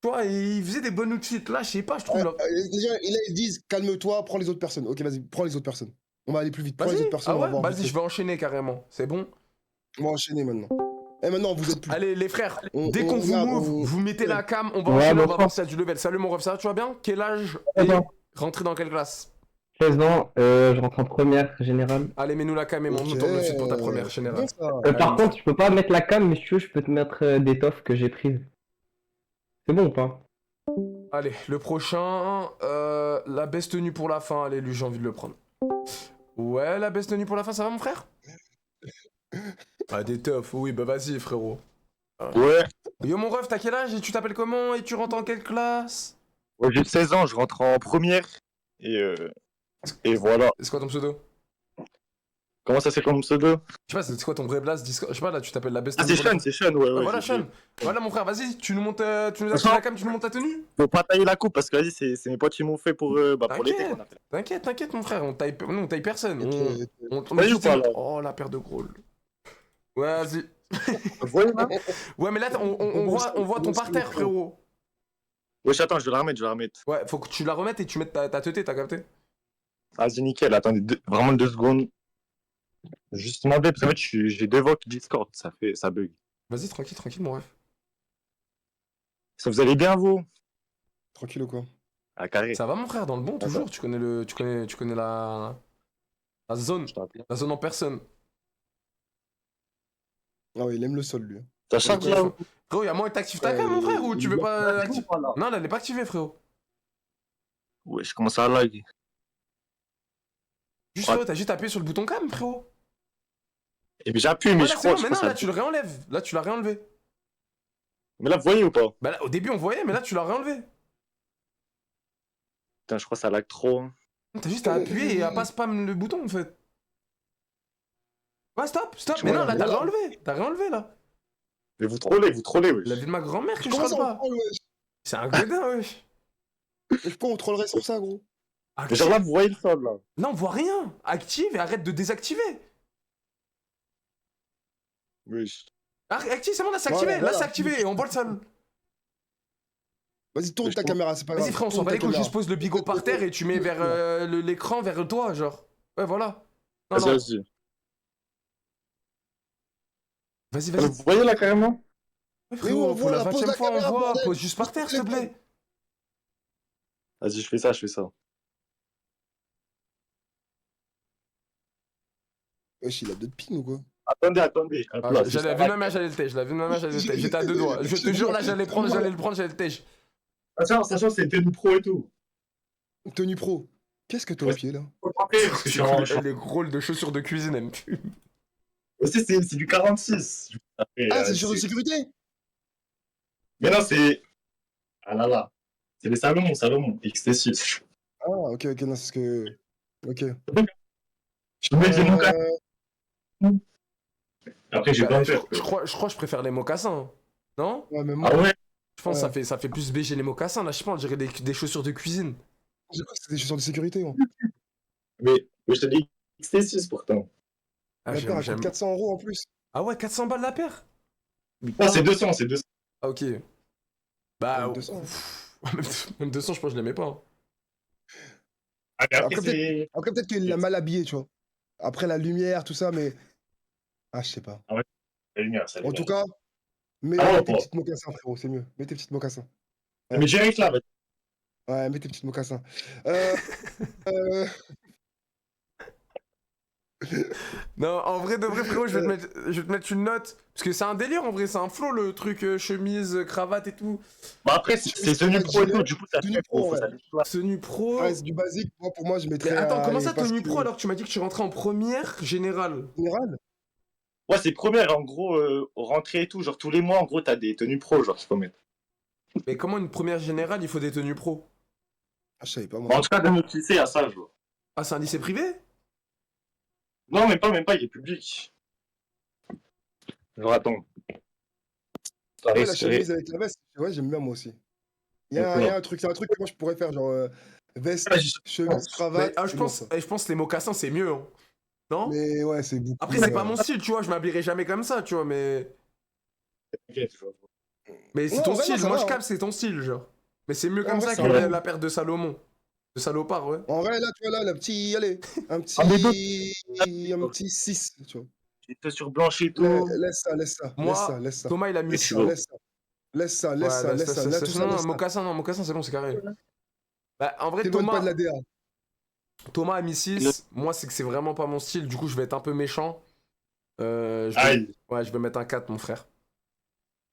Tu vois, ils faisaient des bonnes outfits. Là, je sais pas, je trouve. leur- Déjà, là, ils disent calme-toi, prends les autres personnes. Ok, vas-y, prends les autres personnes. On va aller plus vite. Prends les Vas-y, autres personnes, ah on va ouais? voir. Vas-y, vite je vais enchaîner carrément. C'est bon? fait. On va enchaîner maintenant. Et maintenant, vous êtes plus. Allez, les frères, On- dès on qu'on vous regarde, move, on- vous mettez la cam, on va Ouais, enchaîner, on va bonsoir. voir s'il y a du level. Salut mon ref, ça va, tu vas bien? Quel âge et Attends. rentré dans quelle classe? 16 ans, je rentre en première générale. Allez, mets-nous la cam et montre-nous Ok. ton outfit pour ta première générale. Bien, ça. Par contre, je peux pas mettre la cam, mais si tu veux, je peux te mettre des toffes que j'ai prises. C'est bon ou pas? Allez, le prochain, la baisse tenue pour la fin. Allez, lui, j'ai envie de le prendre. Ouais, la baisse tenue pour la fin, ça va, mon frère? Ah, des teufs, oui, bah vas-y, frérot. Ouais, Yo, mon ref, t'as quel âge et tu t'appelles comment et tu rentres en quelle classe? ouais, j'ai 16 ans, je rentre en première. Et voilà. C'est quoi ton pseudo? Comment ça c'est comme pseudo? Je sais pas, c'est quoi ton vrai blast Discord? Je sais pas, là, tu t'appelles la baisse Ah, tenue c'est pour la Sean, fin. ouais, Ah, ouais. voilà, j'ai- Sean. Voilà, mon frère, vas-y, tu nous as fait la cam, tu nous montes ta tenue? Faut pas tailler la coupe parce que vas-y, c'est mes potes qui m'ont fait pour l'été qu'on a fait. T'inquiète, mon frère, on taille personne. On Vas-y est ou juste pas, dit- là Oh, la paire de gros. Ouais, vas-y. Vous voyez là? Ouais, mais là, on voit ton parterre, frérot. Wesh, attends, je vais la remettre. Ouais, faut que tu la remettes et tu mettes ta teuté, t'as capté? Vas-y, nickel, attendez, vraiment 2 secondes. Juste demander, parce qu'en fait, j'ai deux votes Discord, ça bug. Vas-y, tranquille, mon ref. Ça vous allez bien, vous? Tranquille ou quoi? À carré. Ça va, mon frère, dans le bon, toujours. Tu connais la zone. Je t'en prie. La zone en personne. Ah ouais, il aime le sol, lui. T'as chargé là ou Frérot, y'a moyen que t'actives ta cam, mon frère, ou tu veux pas activer? là? Non, là, elle est pas activée, frérot. Ouais, je commence à lag. Juste, frérot, t'as juste appuyé sur le bouton cam, frérot. Et puis j'appuie, mais Ouais, je là, c'est crois, bon, je mais crois non, ça. là, tu le réenlèves. Là, tu l'as réenlevé. Mais là, vous voyez ou pas? Bah, là, au début, on voyait, mais là, tu l'as réenlevé. Putain, je crois que ça lag trop. Hein. T'as juste à appuyer et à pas spam le bouton, en fait. Ouais, stop. Mais non, là, t'as réenlevé. T'as réenlevé, là. Mais vous trollez, wesh. La vie de ma grand-mère que je Comment troll ça, on pas. troll, wesh? C'est un godin, wesh. Pourquoi on trollerait sur ça, gros? Mais genre là, vous voyez le sol, là. Non, on voit rien. Active et arrête de désactiver. Wesh. Active, c'est bon, là, c'est activé. Voilà, Là, c'est activé et on voit le sol. Vas-y, tourne Mais ta je caméra, c'est pas grave. Vas-y, frère, on s'en Tourne bat ta les couilles. caméra. Juste pose le bigot par terre et tu mets vers l'écran, vers toi, genre. Ouais, voilà. Non, Vas-y, non. vas-y. Vas-y, Mais vas-y. vous voyez là, carrément? Ouais, Mais frérot, on pour voit la là, pose 20ème la fois, on caméra, voit. bordel. Pose juste par terre, s'il te plaît. Vas-y, je fais ça. Wesh, il a 2 ping ou quoi? Attendez. Ah, Là, j'allais vu ma mère, j'allais le tèche. J'avais vu ma mère, j'allais le tèche. J'étais à 2 doigts. Je te jure, là, j'allais le prendre, j'allais le tèche. Sachant, c'est tenue pro et tout. Tenue pro. Qu'est-ce que t'as au pied là? Après, parce que je suis en... Les rôles de chaussures de cuisine, elle me fume. Aussi, c'est du 46. Après, Ah, c'est sur de sécurité? Mais non, c'est... Ah là. C'est les Salomon, XT6. Ah, ok, non, c'est ce que. Ok. Je peux mettre les mocassins. Après, j'ai pas peur. Je crois que je préfère les mocassins. Hein. Non? Ouais, mais moi, Ah ouais? Je pense que ça fait plus BG les mocassins. Là, je pense, on dirait des chaussures de cuisine. j'ai cru que c'était des chaussures de sécurité, moi. Mais je te dis XT6 pourtant. Ah, La paire, elle coûte 400 € en plus. Ah ouais, 400 balles la paire? Non, c'est 200. Ah, ok. Bah, Même 200. Même 200, je pense que je l'aimais pas. Hein. Ah, mais Après, après, c'est... Après, peut-être qu'il l'a mal habillé, tu vois. Après la lumière, tout ça, mais. Ah, je sais pas. La lumière, ça En tout cas, mets Ah ouais, tes bon. petites mocassins, frérot, c'est mieux. Mets tes petites mocassins. Mais direct là, Ouais, mets tes petites mocassins. Non, en vrai de vrai, frérot, je vais te mettre une note. Parce que c'est un délire, en vrai, c'est un flow, le truc chemise, cravate et tout. Bah après, c'est tenue pro et tout, du coup, ça Tenue pro, ouais. Tenue pro. Ouais, c'est du basique. Moi, pour moi, je mettrais. Mais attends, comment allez, ça, parce tenue que- pro, alors que tu m'as dit que tu rentrais en première générale? Général? Ouais, c'est première, en gros, rentrée et tout. Genre, tous les mois, en gros, t'as des tenues pro, genre, qu'il faut mettre. Mais comment une première générale, il faut des tenues pro? Ah, je savais pas, moi. Bah, en tout cas, dans notre lycée, à ça, genre. Ah, c'est un lycée privé? Non, même pas, il est public. Genre, attends. Ouais, la chemise avec la veste, ouais, j'aime bien, moi aussi. Il y a un truc, c'est un truc que moi, je pourrais faire, genre veste, chemise, cravate. Mais, je c'est bon, ça. pense que les mocassins, c'est mieux. Hein. Non? Mais ouais, c'est beaucoup. Après, c'est pas mon style, tu vois, je m'habillerai jamais comme ça, tu vois, mais. Mais c'est Non, ton en vrai, style, non, ça moi va, je hein. capte, c'est ton style, genre. Mais c'est mieux En comme vrai, ça ça que va. la paire de Salomon. De salopard, ouais. En vrai, là, tu vois, là, le petit, allez, un petit. Ah, mais Un petit 6, tu vois. J'ai sur blanche et tout. Laisse ça. Moi, Laisse ça. Thomas, il a mis Et ça. tu vois. Laisse ça. Laisse ça. Ouais, Laisse ça. Là, tout ça, non, laisse ça. mocassin, c'est bon, c'est carré. Bah, en vrai, T'éloigne pas de la DA. Thomas a mis 6. Moi, c'est que c'est vraiment pas mon style, du coup, je vais être un peu méchant. Aïe. Ouais, je vais mettre un 4, mon frère.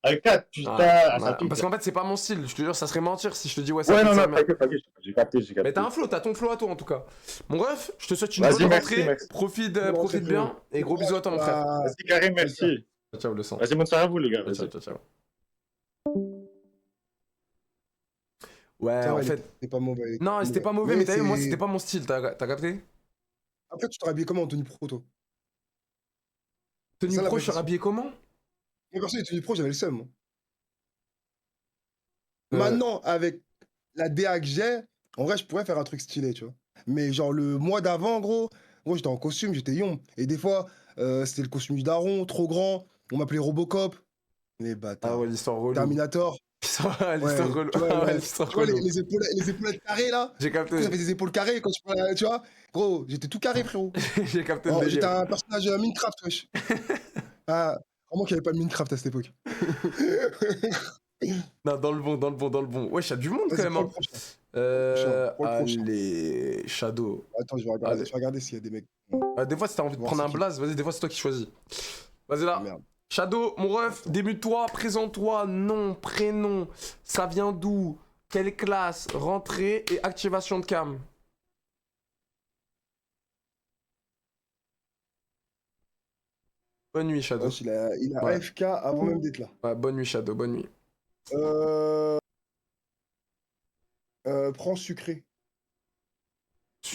Un 4, putain. Ah, ça pique. parce qu'en fait, c'est pas mon style, je te jure, ça serait mentir si je te dis, ouais, ça Ouais, pique, non, ça non, merde. t'inquiète, j'ai capté. Mais t'as un flow, t'as ton flow à toi en tout cas. Mon ref, je te souhaite une Vas-y, bonne merci, rentrée. merci. Profite Bonne rentrée, bien frérot. et gros bisous à toi, mon frère. Vas-y, Karim, merci. Ciao, le sang. Vas-y, bonne soirée à vous, les gars. Ciao, Vas-y. ciao. Ouais, en fait. C'était pas mauvais. Non, c'était pas mauvais, mais t'as vu, moi, c'est- c'était pas mon style, t'as capté? Après, tu t'aurais habillé comment en tenue pro, toi? Tenue Ça, la pro, vraie je suis question. habillé comment? Moi, perso, les tenues pro, j'avais le seum. Moi. Euh. Maintenant, avec la DA que j'ai, en vrai, je pourrais faire un truc stylé, tu vois. Mais genre, le mois d'avant, gros, j'étais en costume, j'étais young. Et des fois, c'était le costume du daron, trop grand. On m'appelait Robocop. Les bâtards. Ah ouais, l'histoire relou. Terminator. L'histoire Ouais, relou. tu vois, Ah ouais, ouais. l'histoire Tu vois, relou. les épaulettes carrées, là. J'ai Du coup, capté. j'avais des épaules carrées quand je parlais, tu vois. Gros, j'étais tout carré, frérot. J'ai capté le Oh, j'étais délire. un personnage Minecraft, wesh. Ah, vraiment qu'il n'y avait pas de Minecraft à cette époque. Non, dans le bon. Wesh, y'a du monde quand Vas-y, même. prends Hein. le prochain. Prends le prochain. Allez, Shadow. Attends, je vais regarder s'il y a des mecs. Des fois, si t'as envie de Voir prendre c'est un qui. blaze, vas-y, des fois, c'est toi qui choisis. Vas-y là. Merde. Shadow, mon ref, débute-toi, présente-toi, nom, prénom, ça vient d'où, quelle classe, rentrée et activation de cam. Bonne nuit, Shadow. Wesh, il a Ouais. AFK avant même d'être là. Ouais, bonne nuit, Shadow, bonne nuit. Prends sucré.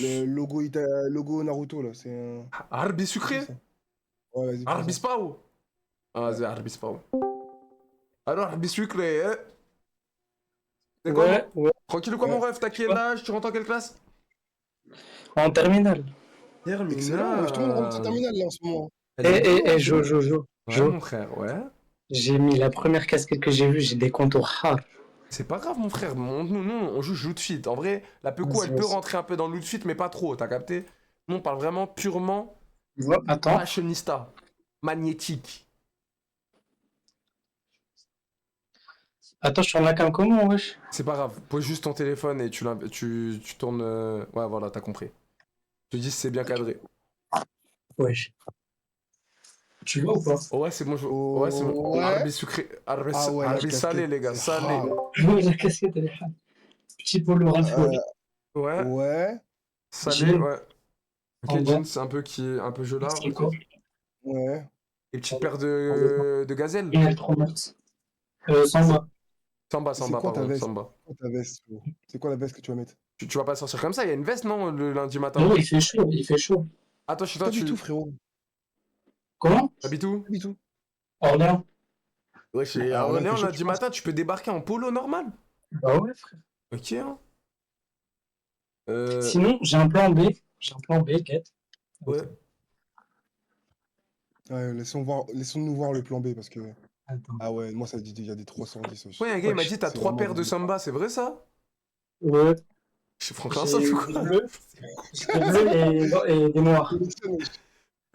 Le logo, logo Naruto, là, c'est un... Arbi sucré? Ouais, vas-y. prends Arbi ça. spao? Ah, vas-y, Arbi spao. Alors, Arbi sucré, hein? C'est quoi, Ouais, ouais. Tranquille ou quoi, Ouais. mon ref? T'as quel âge? Tu rentres en quelle classe? En terminale. Excellent, je te montre en terminale, là, en ce moment. Jo, Ouais, mon frère, ouais. j'ai mis la première casquette que j'ai vue, j'ai des contours hard. C'est pas grave, mon frère. Nous, on joue loot fit. En vrai, la Peco, elle peut rentrer un peu dans le loot fit, mais pas trop, t'as capté? Nous, on parle vraiment purement Attends, fashionista. Magnétique. attends, je tourne la cam comment, wesh? C'est pas grave. Pose juste ton téléphone et tu tournes. Ouais, voilà, t'as compris. Je te dis si c'est bien cadré. Wesh. Tu vois ou pas? Oh, ouais, c'est bon. Ouais, c'est bon. Ouais. Arbi sucré. Arbi, Ah ouais, la Arbi casquette, salé, les gars, c'est salé. hard. La casquette, elle est hard. Petit polo Ralph Lauren. Ouais, Ouais, salé, Jean. ouais. En Ok, bas. jeans, c'est un peu un peu gelard. C'est quoi? ouais. Et petite paire de gazelles. Une L3 Max. Samba. Samba, C'est quoi pardon, ta veste? Samba. C'est quoi ta veste, frérot? C'est quoi la veste que tu vas mettre? Tu vas pas sortir comme ça, il y a une veste, non, le lundi matin? Non, il fait chaud, il fait chaud. Attends, chez toi, Pas du tout, frérot. Comment? T'habites où? Pas du tout. Orléans. Ouais, chez Alors là, Orléans, il fait chaud, lundi tu penses? matin, tu peux débarquer en polo normal. Bah ouais, frère. Ok, hein. Sinon, j'ai un plan B. J'ai un plan B, quête. Ouais. Ouais, laissons-nous voir le plan B parce que. Attends. Ah ouais, moi ça dit il y a des 310 aussi. Ouais, un gars, il m'a dit, t'as C'est 3 vraiment paires de bon. Samba, c'est vrai ça? Ouais. C'est Franklin Saint ou quoi? bleu. J'ai bleu et des noirs.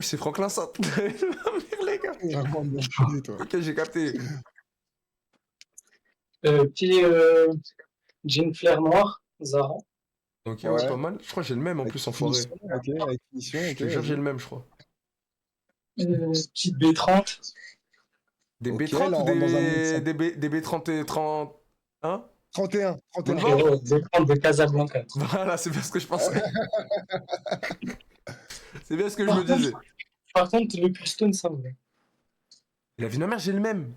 C'est Franklin Saint. Merde, les gars. Il raconte bien chier, toi. Ok, j'ai capté. Petit jean flair noir, Zara. Ok, ouais, Ouais. pas mal. Je crois que j'ai le même en Avec plus en forêt. finition, ok, avec finition, Je ok. te jure, j'ai vas-y. le même, je crois. Petite B30. Des Ok, B30 là, on ou rentre dans un mood, ça. des B30 et 30. Hein? 31, 31. Bon. Frérot, B30 de Casablanca. Voilà, c'est bien ce que je pensais. C'est bien ce que je me disais. Par contre, le custom, ça me va. La vie de ma mère, j'ai le même.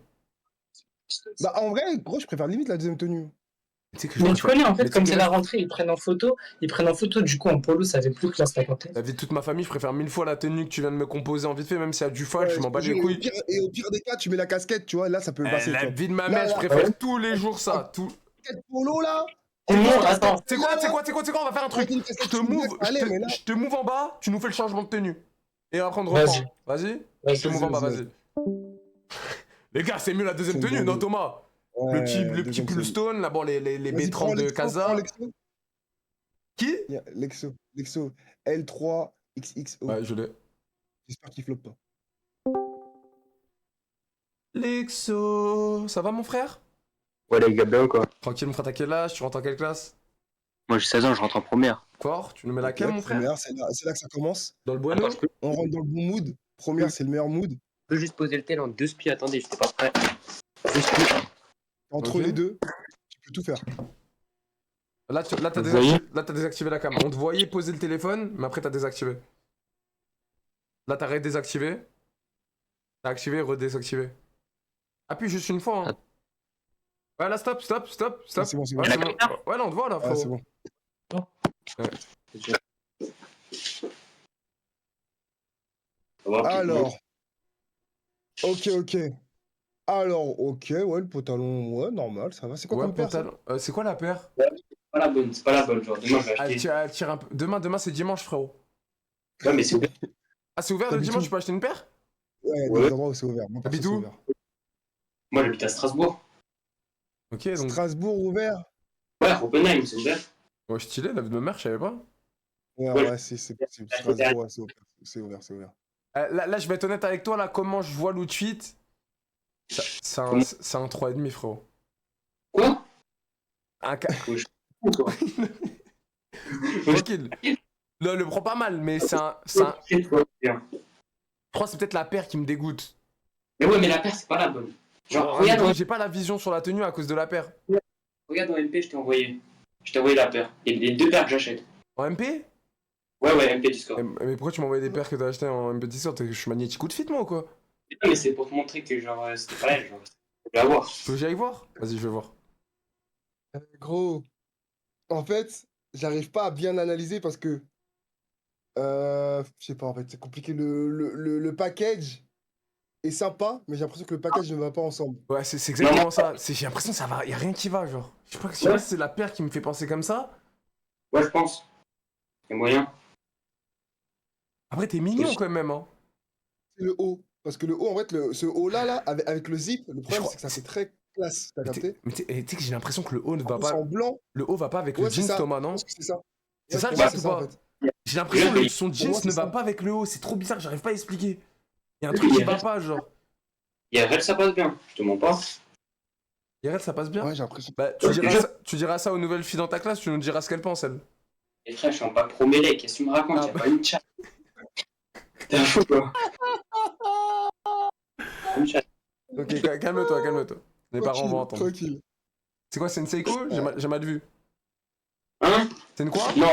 Bah en vrai, gros, je préfère limite la deuxième tenue. Tu sais que Mais tu connais, en Mais fait, tu comme sais c'est que- la rentrée, ils prennent en photo, du coup, en polo, ça fait plus classe, t'as capté? La vie de toute ma famille, je préfère 1000 fois la tenue que tu viens de me composer en vite fait, même s'il y a du fal, Ouais, je m'en bats te jure, les couilles. Et au pire des cas, tu mets la casquette, tu vois, là ça peut passer. La tu vois. vie de ma Là, mère, je là, préfère ouais. tous les jours ça. Tout... Casquette polo là. C'est bon, attends. C'est quoi, on va faire un truc. Une Je casquette te sous move, black, allez, mais là. je te move en bas, tu nous fais le changement de tenue. Et après on te Vas-y. reprend. Vas-y. Vas-y, Je te move en bas, vas-y. vas-y. Les gars, c'est mieux la deuxième C'est une tenue, bonne non idée. Thomas? Ouais, Le petit deuxième pull tenue. stone, là, bon, les Vas-y, prends B30 de Lexo, Casa. prends Lexo. Qui? Yeah, Lexo. L3 XXO. Ouais, je l'ai. J'espère qu'il floppe pas. Lexo, ça va mon frère? Ouais, les gars, bien ou quoi? Tranquille, mon frère, t'as quel âge? Tu rentres en quelle classe? Moi, j'ai 16 ans, je rentre en première. Fort, tu nous mets la cam, mon frère? Première, c'est là que ça commence. Dans le bueno? On rentre dans le bon mood. Première, c'est le meilleur mood. Je peux juste poser le tel en 2 spies. Attendez, j'étais pas prêt. 2 spies. Entre Ok. les deux, tu peux tout faire. Là, t'as Vous voyez t'as désactivé la cam. On te voyait poser le téléphone, mais après t'as désactivé. Là, t'as redésactivé. T'as activé, redésactivé. Appuie juste une fois. Hein. Ouais, là, stop. Ah, c'est bon, c'est bon. Ouais, c'est bon. Ouais, là, on te voit, là, Ah, frérot. c'est bon. Alors. Ok. Alors, ok, ouais, le pantalon, ouais, normal, ça va. C'est quoi Ouais, comme paire, ça? pantalon. C'est quoi la paire? C'est pas la bonne, c'est pas la bonne, genre. Demain, je vais acheter. Elle tire un peu. Demain, c'est dimanche, frérot. Ouais, mais c'est ouvert. Ah, c'est ouvert le T'habites dimanche, où? tu peux acheter une paire? Ouais, il y a Ouais. des endroits où c'est ouvert. Moi, perso, T'habites c'est où? ouvert. Moi, j'habite à Strasbourg. Ok, donc. Strasbourg ouvert? Ouais, Oppenheim, c'est ouvert. Ouais, stylé, la vie de ma mère, je savais pas. Ouais, Ouais. ouais, c'est possible. Strasbourg, ouais, c'est ouvert, c'est ouvert. Là, je vais être honnête avec toi, là, comment je vois l'outfit. C'est un 3,5, frérot. Quoi? Un ca- Quoi? Tranquille. Le prend pas mal, mais c'est un. C'est toi, bien. Je crois que c'est peut-être la paire qui me dégoûte. Mais ouais, mais la paire, c'est pas la bonne. Genre, Oh, regarde, moi, j'ai pas la vision sur la tenue à cause de la paire. regarde en MP, je t'ai envoyé. Je t'ai envoyé la paire. Et les deux paires que j'achète. En MP? Ouais, MP Discord. Mais pourquoi tu m'as envoyé des paires que t'as achetées en MP Discord? Je suis magnétique ou de fit, moi, ou quoi? Non, mais c'est pour te montrer que, genre, c'était pas elle, genre. Je vais la voir. Tu veux que j'aille voir? Vas-y, je vais voir. Gros, en fait, j'arrive pas à bien analyser parce que. Je sais pas, en fait, c'est compliqué. Le package est sympa, mais j'ai l'impression que le package ne va pas ensemble. Ouais, c'est exactement ça. J'ai l'impression que ça va. Y'a rien qui va, genre. Je sais pas si c'est la paire qui me fait penser comme ça. Ouais, je pense. Y'a moyen. Après, t'es mignon quand même, hein. C'est le haut. Parce que le haut, en fait, ce haut-là, là, avec le zip, le problème, crois- c'est que ça fait très classe. T'as capté? Mais tu sais que j'ai l'impression que le haut ne va En pas. plus, en blanc. Le haut va pas avec Ouais, le c'est jeans, ça. Thomas, Je non? pense que c'est ça. C'est Ouais, ça le pour moi, truc c'est ou ça, en pas? fait. J'ai l'impression que son Pour jeans moi, c'est ne va ça. pas avec le haut. C'est trop bizarre, j'arrive pas à expliquer. Y'a un truc qui va pas, genre. IRL, ça passe bien. Je te mens pas. Yarel, ça passe bien? Ouais, j'ai l'impression. Bah, tu diras ça aux nouvelles filles dans ta classe, tu nous diras ce qu'elles pensent, elles. Et frère, je suis en pas pro mêlée. Qu'est-ce que tu me racontes? Y'a pas une chat. T'es un fou, quoi. Une chat. Ok, calme-toi, calme-toi. Les parents vont entendre. Tranquille. C'est quoi, c'est une Seiko? J'ai mal vu. Hein? C'est une quoi? Non.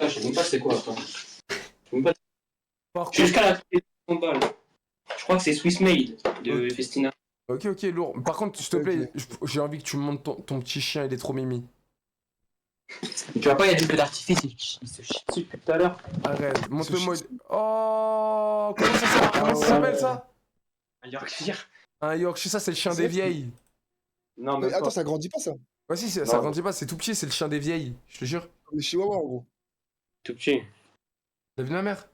Je sais même pas c'est quoi, attends. Je sais même pas. Par Jusqu'à la 30 balles. Je crois que c'est Swiss Made de Festina. Ok, lourd. Par contre, s'il te plaît, j'ai envie que tu me montres ton petit chien, il est trop mimi. Tu vois pas, il y a du feu d'artifice, il se chie dessus depuis tout à l'heure. Arrête, montre-moi. Oh, comment ça s'appelle ça? Un Yorkshire. Un Yorkshire, ça c'est le chien des vieilles. Non, Mais mais attends, ça grandit pas, ça. Ouais, si, ça grandit pas, c'est tout petit, c'est le chien des vieilles, je te jure. Les chihuahuas, en gros. tout petit. T'as vu ma mère?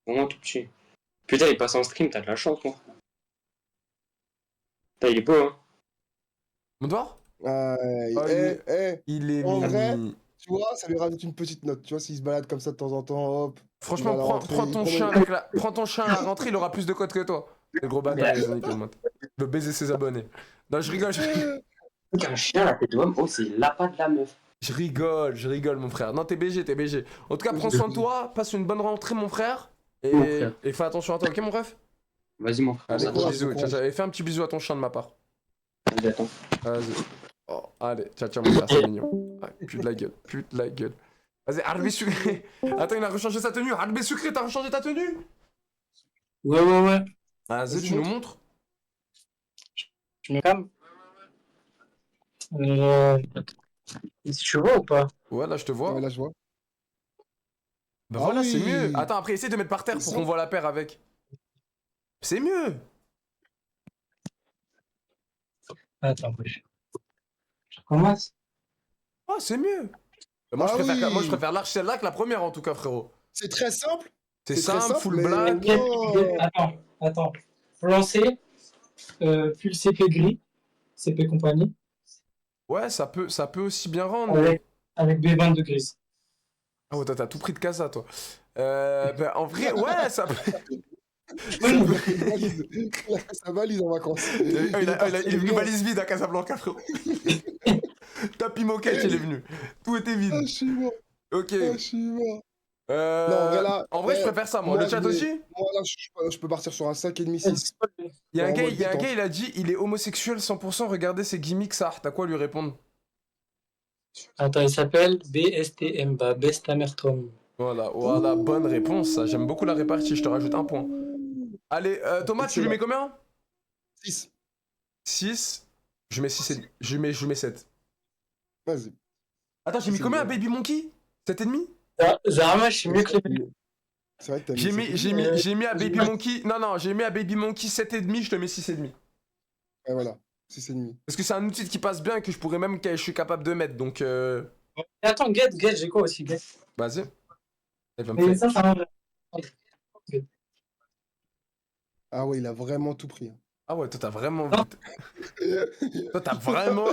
Vraiment tout petit. Putain, il passe en stream, t'as de la chance, moi. Putain, il est beau, hein. Mon doigt? Il est en vrai, mimi. tu vois, ça lui rajoute une petite note. Tu vois, s'il se balade comme ça de temps en temps, hop. Franchement, il va à la rentrée, prends il ton prend chien même- avec prends ton chien à la rentrée, il aura plus de codes que toi. Le gros bâtard, il veut baiser ses abonnés. Non, je rigole, Un chien, la tête d'homme, oh, c'est l'appât de la meuf. Je rigole, mon frère. Non, t'es BG. En tout cas, prends soin de toi, passe une bonne rentrée, mon frère. Mon frère. Et fais attention à toi, ok, mon ref? Vas-y, mon frère. Allez, ça gros va. bisous. Ciao, ciao. Et fais un petit bisou à ton chien de ma part. Vas-y, attends. Vas-y. Oh, allez, ciao, mon frère, c'est mignon. Ah, pute la gueule. Vas-y, Harbé sucré. Attends, il a rechangé sa tenue. Harbé sucré, t'as rechangé ta tenue? Ouais. Vas-y, tu nous montres. Je me calme. Tu vois ou pas? Ouais, là, je te vois. Ouais, là, je vois. Bah Ah voilà, oui. c'est mieux. Attends, après, essaye de mettre par terre C'est pour ça. qu'on voit la paire avec. C'est mieux. Attends, je commence. Ah, c'est mieux. Moi, Ah oui. je préfère l'arche celle-là que la première, en tout cas, frérot. C'est très simple. C'est C'est très simple, simple, full mais- black. Oh. Attends. Lancer, pull CP gris, CP compagnie, Ouais, ça peut aussi bien rendre. avec B20 de grise. Ah ouais, t'as tout pris de casa, toi. Bah, en vrai, ouais, ça. Ça valise en vacances. Il est venu valise vide à Casablanca, frérot. Tapi moquette, il est venu. Tout était vide. Ah, je suis mort. Ok. Ah, je suis mort. Non, en vrai, là, en vrai, je préfère ça, moi. Le chat je vais- aussi? Moi, là, je peux partir sur un 5,5, 6. Il y a un en gars, mode il détente. a dit il est homosexuel 100%, regardez ses gimmicks, ça. T'as quoi à lui répondre? Attends, il s'appelle BSTM, Best Amerton. Voilà, bonne réponse, ça. J'aime beaucoup la répartie, je te rajoute un point. Allez, Thomas, tu lui mets combien? 6. 6. Je mets 6 et... Je mets 7. Vas-y. Attends, j'ai mis C'est combien à bien. Baby Monkey? 7,5? Zarama, je suis mieux que les. C'est vrai que t'as J'ai mis, mis. j'ai mis à Baby Monkey... Non, j'ai mis à Baby Monkey 7,5, je te mets 6,5. Ouais, voilà. 6,5. Parce que c'est un outil qui passe bien et que je pourrais même... que je suis capable de mettre, donc... Attends, get, j'ai quoi aussi, get? Vas-y. Elle va me Mais faire... ça va. Ah ouais, il a vraiment tout pris. Ah ouais, toi, t'as vraiment... Toi,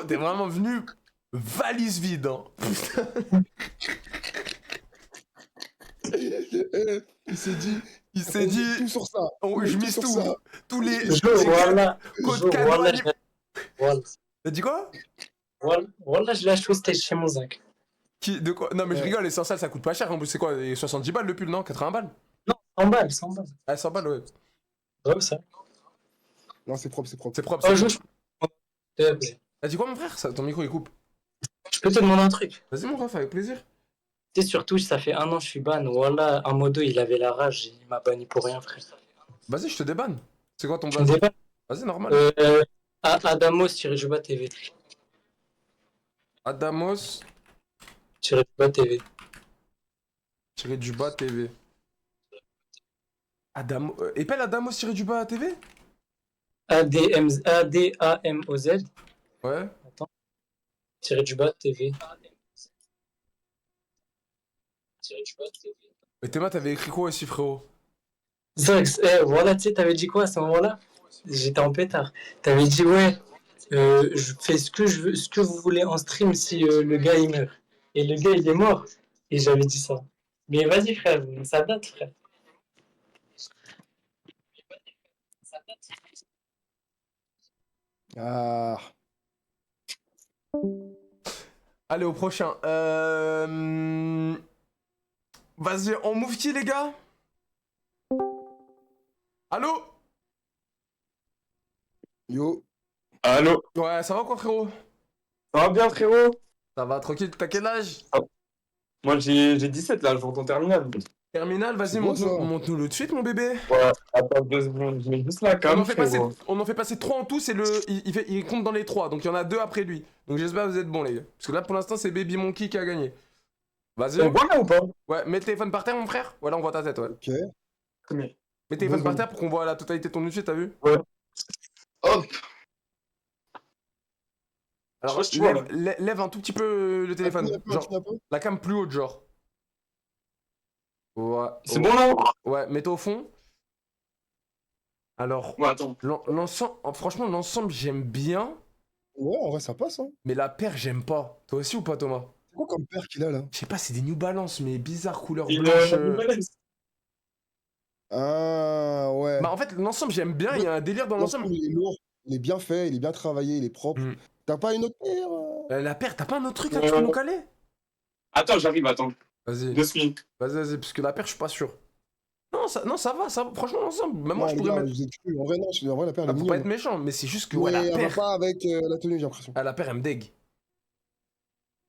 t'es vraiment venu valise vide, hein. Il s'est dit. Il s'est dit... Tout sur ça. je mise sur tout. ça. Tous les... Voilà. Code cadeau. Voilà. T'as dit quoi? Voilà, je l'ai acheté, c'était chez mon Zach. De quoi? Non, mais je rigole, l'essentiel, ça coûte pas cher. En plus, c'est quoi? 70 balles le pull, non? 80 balles? Non, 100 balles, 100 balles. Ah, 100 balles, ouais. Ouais, ça. Non, c'est propre, c'est propre. C'est propre. Oh, c'est je... bon. S'il te plaît. T'as dit quoi, mon frère? Ton micro, il coupe. Je peux te demander un truc? Vas-y, mon ref, avec plaisir. Tu sais, sur Twitch, ça fait 1 an que je suis ban. Voilà, un modo, il avait la rage. Il m'a banni pour rien, frère. Vas-y, je te débanne. C'est quoi ton Tu me blaze? débannes? Vas-y, normal. Adamos-du-bas TV. Adamos-du-bas TV. TV. Épelle Adamos-du-bas TV? A-D-A-M-O-Z. Ouais. Attends. -du-bas TV. Mais Théma, t'avais écrit quoi aussi, frérot? Zax, voilà, tu sais, t'avais dit quoi à ce moment-là? J'étais en pétard. T'avais dit, ouais, je fais ce que je veux, ce que vous voulez en stream si le gars il meurt. Et le gars il est mort. Et j'avais dit ça. Mais vas-y, frère, ça date, frère. Ah. Allez, au prochain. Vas-y, on move qui, les gars? Allô? Yo. Allô? Ouais, ça va quoi, frérot? Ça va bien, frérot? Ça va, tranquille, t'as quel âge? Moi, j'ai 17 là, je rentre en terminale. Terminal, vas-y, C'est beau, ça. montre-nous-le de suite, mon bébé. Ouais, attends 2 secondes, je mets juste la cam, On en fait passer 3 en tout, il compte dans les 3, donc il y en a 2 après lui. Donc j'espère que vous êtes bons, les gars. Parce que là, pour l'instant, c'est Baby Monkey qui a gagné. Vas-y. On voit là ou pas? Ouais, mets le téléphone par terre, mon frère. Ouais, là, on voit ta tête, ouais. Ok. Mets le téléphone par terre pour qu'on voit la totalité de ton outfit, t'as vu? Ouais. Hop. Alors, Je vois, là. lève un tout petit peu le téléphone. Un peu, Genre, un peu. la cam plus haute, genre. Ouais. C'est bon là? Ouais, mets-toi au fond. Alors, Ouais, attends. l'ensemble, franchement, l'ensemble, j'aime bien. Ouais, en vrai, ça passe, hein. Mais la paire, j'aime pas. Toi aussi ou pas, Thomas? C'est quoi comme paire qu'il a, là? Je sais pas, c'est des New Balance, mais bizarre couleur Il blanche. Ah, ouais. Bah, en fait, l'ensemble, j'aime bien. Il y a un délire dans l'ensemble. Il est lourd, il est bien fait, il est bien travaillé, il est propre. T'as pas une autre paire? La paire, t'as pas un autre truc là, tu peux nous caler? Attends, j'arrive, attends. Vas-y. 2 secondes. Vas-y, parce que la paire, je suis pas sûr. Non, ça va, franchement, l'ensemble. Même moi, Non, je les pourrais gars, mettre. vous êtes cul. En vrai, non, en vrai, la paire, elle est Faut pas mignonne. être méchant, mais c'est juste que Mais ouais, la elle va paire. pas avec la tenue, j'ai l'impression. Ah, la paire, elle me dégue.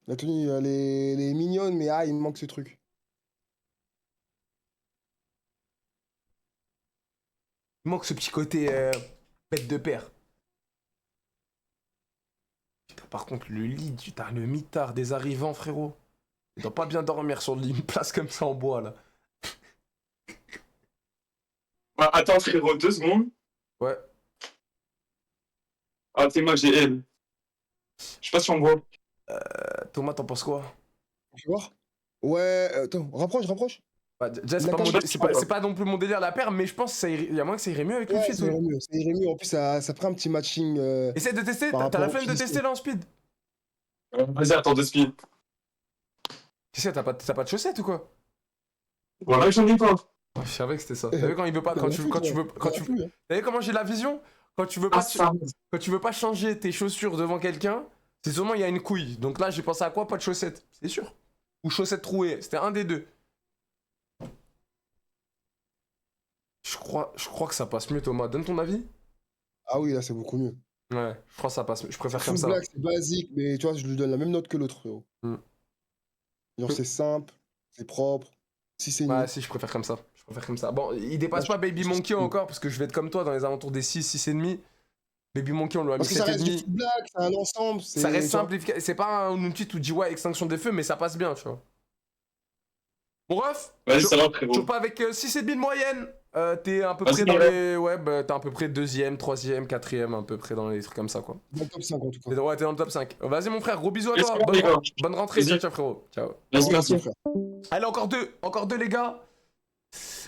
La tenue, elle est mignonne, mais il me manque ce truc. Il manque ce petit côté bête de paire. Putain, par contre, le lit, t'as le mitard des arrivants, frérot. Il doit pas bien dormir sur le lit, une place comme ça en bois, là. Ouais, attends, frérot, 2 secondes. Ouais. Ah, Théma, j'ai elle. Je sais pas si on voit. Thomas, t'en penses quoi? Tu vois? Ouais, attends, rapproche. Bah, déjà, La cam- c'est pas non plus mon délire la paire, mais je pense qu'il y a moyen que ça irait mieux avec le Ouais, feed. ça irait mieux, ça irait mieux. En plus, ça ferait un petit matching. Essaye de tester, par t'as la rapport au flemme de fils. tester là en speed? Vas-y, attends 2 secondes. Qu'est-ce que t'as pas de chaussettes ou quoi? Voilà, j'en ai pas. Oh, je savais que c'était ça. T'as vu quand il veut pas, quand tu veux. T'as vu comment j'ai la vision? Quand tu veux pas, quand tu veux pas changer tes chaussures devant quelqu'un, c'est sûrement il y a une couille. Donc là, j'ai pensé à quoi? Pas de chaussettes, c'est sûr. Ou chaussettes trouées, c'était un des deux. Je crois que ça passe mieux, Thomas. Donne ton avis? Ah oui, là, c'est beaucoup mieux. Ouais, je crois que ça passe mieux. Je préfère comme Full ça. black, c'est basique, mais tu vois, je lui donne la même note que l'autre, frérot. Genre, c'est simple, c'est propre. Si c'est Ouais, si, je préfère comme ça. Bon, il dépasse pas Baby Monkey encore, parce que je vais être comme toi dans les alentours des 6,5. Baby Monkey, on lui a mis Parce que ça reste du 7,5. full black, c'est un ensemble. Ça reste simple, efficace. C'est pas un outil où tu dis ouais, extinction des feux, mais ça passe bien, tu vois. Bon, ref, Vas-y, ça va, frérot. toujours pas avec 6,5 de moyenne. T'es à peu Vas-y, près dans ouais. les. Ouais, bah, t'es à peu près 2ème, 3ème, 4ème, à peu près dans les trucs comme ça, quoi. Dans le top 5, en tout cas. Ouais, t'es dans le top 5. Vas-y, mon frère, gros bisous à Let's toi. go, les gars. Bonne rentrée, Vas-y. ciao, frérot. Ciao. Vas-y, merci. frère. Allez, encore deux, les gars.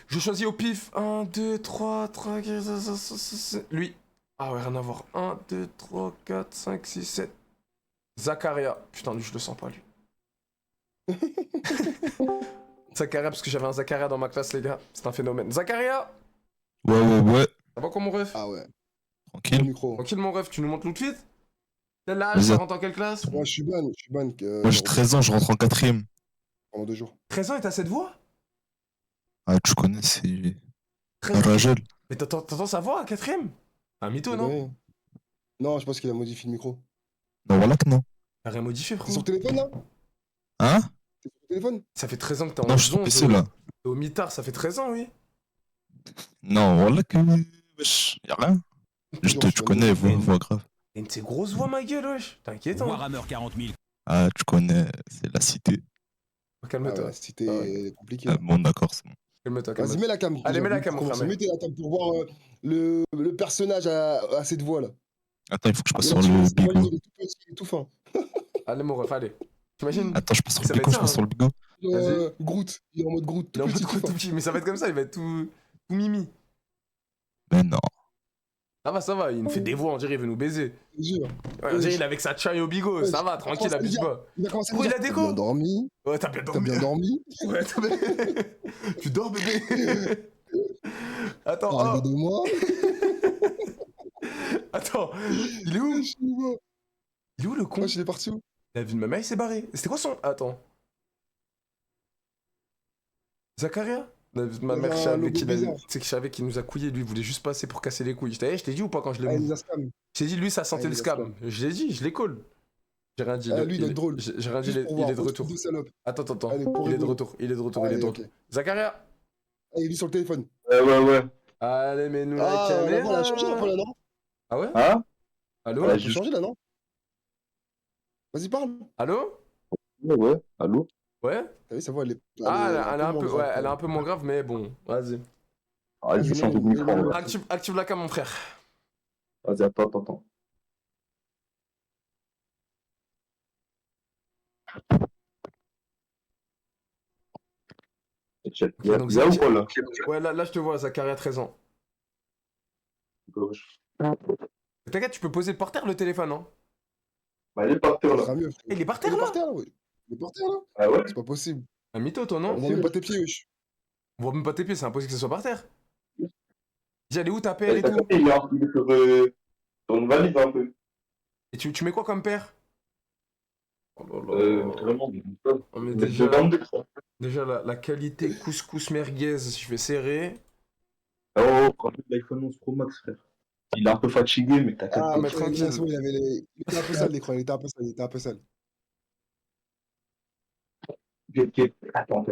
Je choisis au pif. 1, 2, 3, 4, 5, lui. Ah ouais, rien à voir. 1, 2, 3, 4, 5, 6, 7. Zakaria. Putain, lui, je le sens pas, lui. Zakaria, parce que j'avais un Zakaria dans ma classe, les gars. C'est un phénomène. Zakaria! Ouais. Ça va quoi, mon ref? Ah ouais, le Tranquille. micro. Tranquille, mon ref, tu nous montres l'outfit? Quel âge? Vas-y. Ça rentre en quelle classe? Moi, je suis ban. Moi j'ai 13 ans, je rentre en 4ème. Pendant 2 jours. 13 ans et t'as cette voix? Ah, tu connais, c'est 13 ans. Rajel. Mais t'entends sa voix à 4ème? Un mytho, non? Ouais. Non, je pense qu'il a modifié le micro. Non, voilà que non. T'as rien modifié, C'est frérot. sur téléphone là? Hein? C'est sur téléphone? Ça fait 13 ans que t'es en Non, je suis sur zonze, PC là. Au mitard, ça fait 13 ans, oui. Non, voilà que. Wesh, y'a rien. Juste, tu connais, voix grave. Et une de ces grosses voix, ma gueule, wesh. T'es inquiétant. Warhammer 40 000. Ah, tu connais, c'est la cité. Calme-toi. Ah ouais, c'était compliqué. Bon, d'accord, c'est bon. Calme-toi, Vas-y, calme-toi. mets la cam. Allez, mets la cam, mon frère. Mettez la cam pour voir le personnage à cette voix là. Attends, il faut que je passe Et sur là, tu vois, le c'est pas lui, bigot. il est tout petit, il est tout fin. Allez, mon ref, allez. T'imagines? Attends, je passe sur Ça le va bigot, être je ça, passe sur le bigot. Vas-y. Groot, il est en mode Groot, Il est en tout mode petit, tout tout fin. petit, mais ça va être comme ça, il va être tout mimi. Mais non. Ça va, il nous fait des voix, on dirait il veut nous baiser. Je te jure. Ouais, on dirait il est avec sa chaille au bigot, ça va, tranquille, abuse pas. Il a commencé à Oh, me il dire, a t'as déco. bien dormi. Ouais, t'as bien T'as dormi. bien dormi. Ouais, t'as bien... Tu dors, bébé. Attends, Arrête oh. de moi. Attends, il est où? Il est où le con? Wesh, il est parti où? La vie de ma mère, il s'est barré. C'était quoi son... Attends. Zacharia? La vie de ma Il y mère, avait je un savais logo qu'il bizarre. tu sais que je savais qu'il nous a couillé, lui, il voulait juste passer pour casser les couilles. Je t'ai dit ou pas quand je l'ai Ah, il vu? nous a scam. Je t'ai dit, lui, ça sentait il le nous a scam. Je l'ai dit, je l'ai call. J'ai rien dit. Ah, lui, il est drôle. J'ai rien dit, Juste il est, pour il voir, est de autre retour. de salope. Attends. Allez, pour Il est de rigoler. retour, il est de retour, il est Allez, de retour. ok. Zacharia? Ah, il est sur le téléphone. Ouais. Allez, mets-nous la Ah, la caméra. voix, elle a changé un peu là, non? Ah ouais? Hein? Allô? Elle a un peu changé là, non? Vas-y, parle. Allô? Ouais, allô? Ouais? T'as vu, sa voix, elle est. Ah, elle est un moins peu, grave, ouais, elle est quoi. un peu moins grave, mais bon, vas-y. Ah, je vais changer de micro. là. Active la cam, mon frère. Vas-y, attends. Il y a donc bien ou pas là? Ouais, là, je te vois, Zacharia, 13 ans. T'inquiète, tu peux poser par terre le téléphone, hein? Bah, il est par terre Ça là. sera mieux, frère. Il est par Il terre, est là? par terre là, oui. Il est par terre là. Ah ouais? C'est pas possible. Un mytho, toi, non? On voit même pas tes pieds, wesh. On voit même pas tes pieds, c'est impossible que ce soit par terre. Dis, elle est où ta paire Ouais, et t'as tout? capté, il est sur une valise un peu. Et tu mets quoi comme paire? Oh là là. Vraiment, On met de déjà, 22, quoi. déjà la qualité couscous merguez, je vais serrer. Oh, prends l'iPhone 11 Pro Max, frère. Il est un peu fatigué, mais t'as Ah, capté. mais tranquille. c'est bon, il était un peu sale l'écran, il était un peu sale. Attends.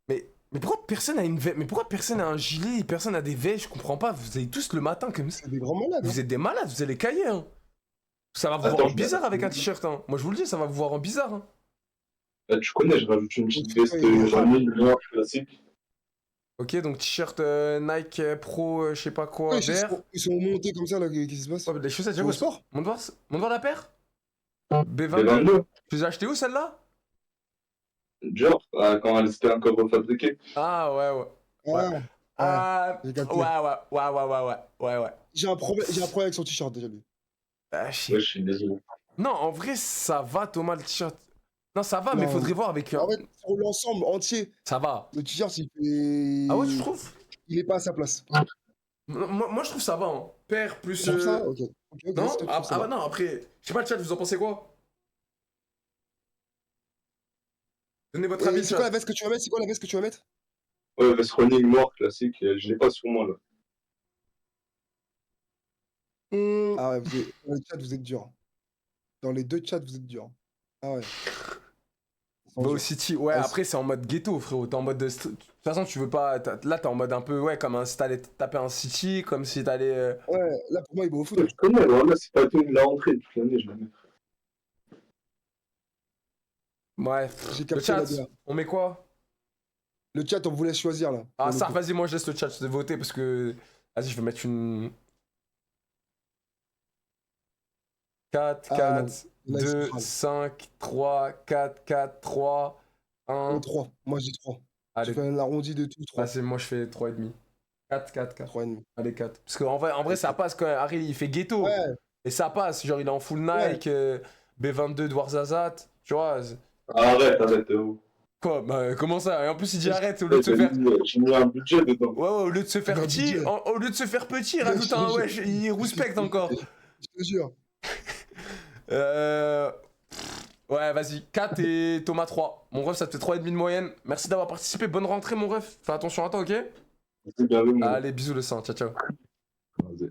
Mais pourquoi personne a une veste? Mais pourquoi personne a un gilet et personne a des vestes? Je comprends pas. Vous avez tous le matin comme ça. C'est des grands malades. Vous êtes des malades, vous allez cailler, hein. Ça va vous Attends, voir en je bizarre vais- avec un t-shirt, hein. Moi je vous le dis, ça va vous voir en bizarre, hein. Tu connais, je rajoute une petite veste Ouais, vanille, noire, classique. Ok, donc t-shirt Nike Pro, je sais pas quoi, Ouais, vert. ils sont montés comme ça là, qu'est-ce qui se passe? Oh, les chaussettes, Ils vont j'avoue. au sport? Montre voir la paire. B22. B22. Tu les as achetées où celle-là? Genre, quand elle était encore refabriquée. Ah ouais. Ah, Ah, j'ai capté. ouais. J'ai un problème avec son t-shirt déjà lui. Ah, Ouais, je suis désolé. Non, en vrai, ça va, Thomas, le t-shirt. Non, ça va, mais Non. faudrait voir avec. En fait, sur l'ensemble entier, Ça va. le t-shirt il fait. Ah ouais, tu trouves? Il est pas à sa place. Moi, je trouve ça va, hein. Paire plus. Tu trouves ça? Ok. Non, c'est toi qui trouves ça. non, après. Je sais pas, le chat, vous en pensez quoi? Donnez votre avis, C'est quoi la chat. veste que tu vas mettre? C'est quoi la veste que tu vas mettre? Ouais, veste running noire, classique, je l'ai pas sur moi là. Ah ouais, dans le chat vous êtes dur. Dans les deux chats vous êtes dur. Ah ouais. Ils sont Bow durs. City, ouais, Ouais, après c'est en mode ghetto, frérot. T'es en mode. De toute façon, tu veux pas. Là, t'es en mode un peu, ouais, comme si t'allais taper un City, comme si t'allais. Ouais, là pour moi il va au foot. Je connais, voilà, c'est pas tout la rentrée toute l'année, je la mets. Ouais. J'ai Le capté chat, la DA. on met quoi? Le chat on vous laisse choisir là. Ah, pour le ça, coup. vas-y, moi je laisse le chat de voter parce que. Vas-y, je vais mettre une. 4, Ah, 4, non. Là, ils sont 2, crades. 5, 3, 4, 4, 3, 1. 3. Moi je dis 3. Allez, Je fais un arrondi de tout 3. vas-y, moi je fais 3,5. 4, 4, 4. 3,5. Allez, 4. Parce qu'en vrai, ça passe quand Harry il fait ghetto. Ouais. Et ça passe. Genre, il est en full Ouais. Nike, B22 de Warzazat. Tu vois. Arrête, oh. Quoi? Bah, comment ça? Et en plus, il dit arrête au lieu de se faire. J'ai mis un budget dedans. Ouais, au lieu de se faire Un petit, budget. au lieu de se faire petit, il rajoute un wesh, il respecte encore. Je te jure. Ouais, vas-y, 4 et Thomas 3. Mon ref, ça te fait 3,5 de moyenne. Merci d'avoir participé. Bonne rentrée, mon ref. Fais attention à toi, ok? C'est bien vu, moi. Allez, bisous le sang. Ciao, ciao. Vas-y.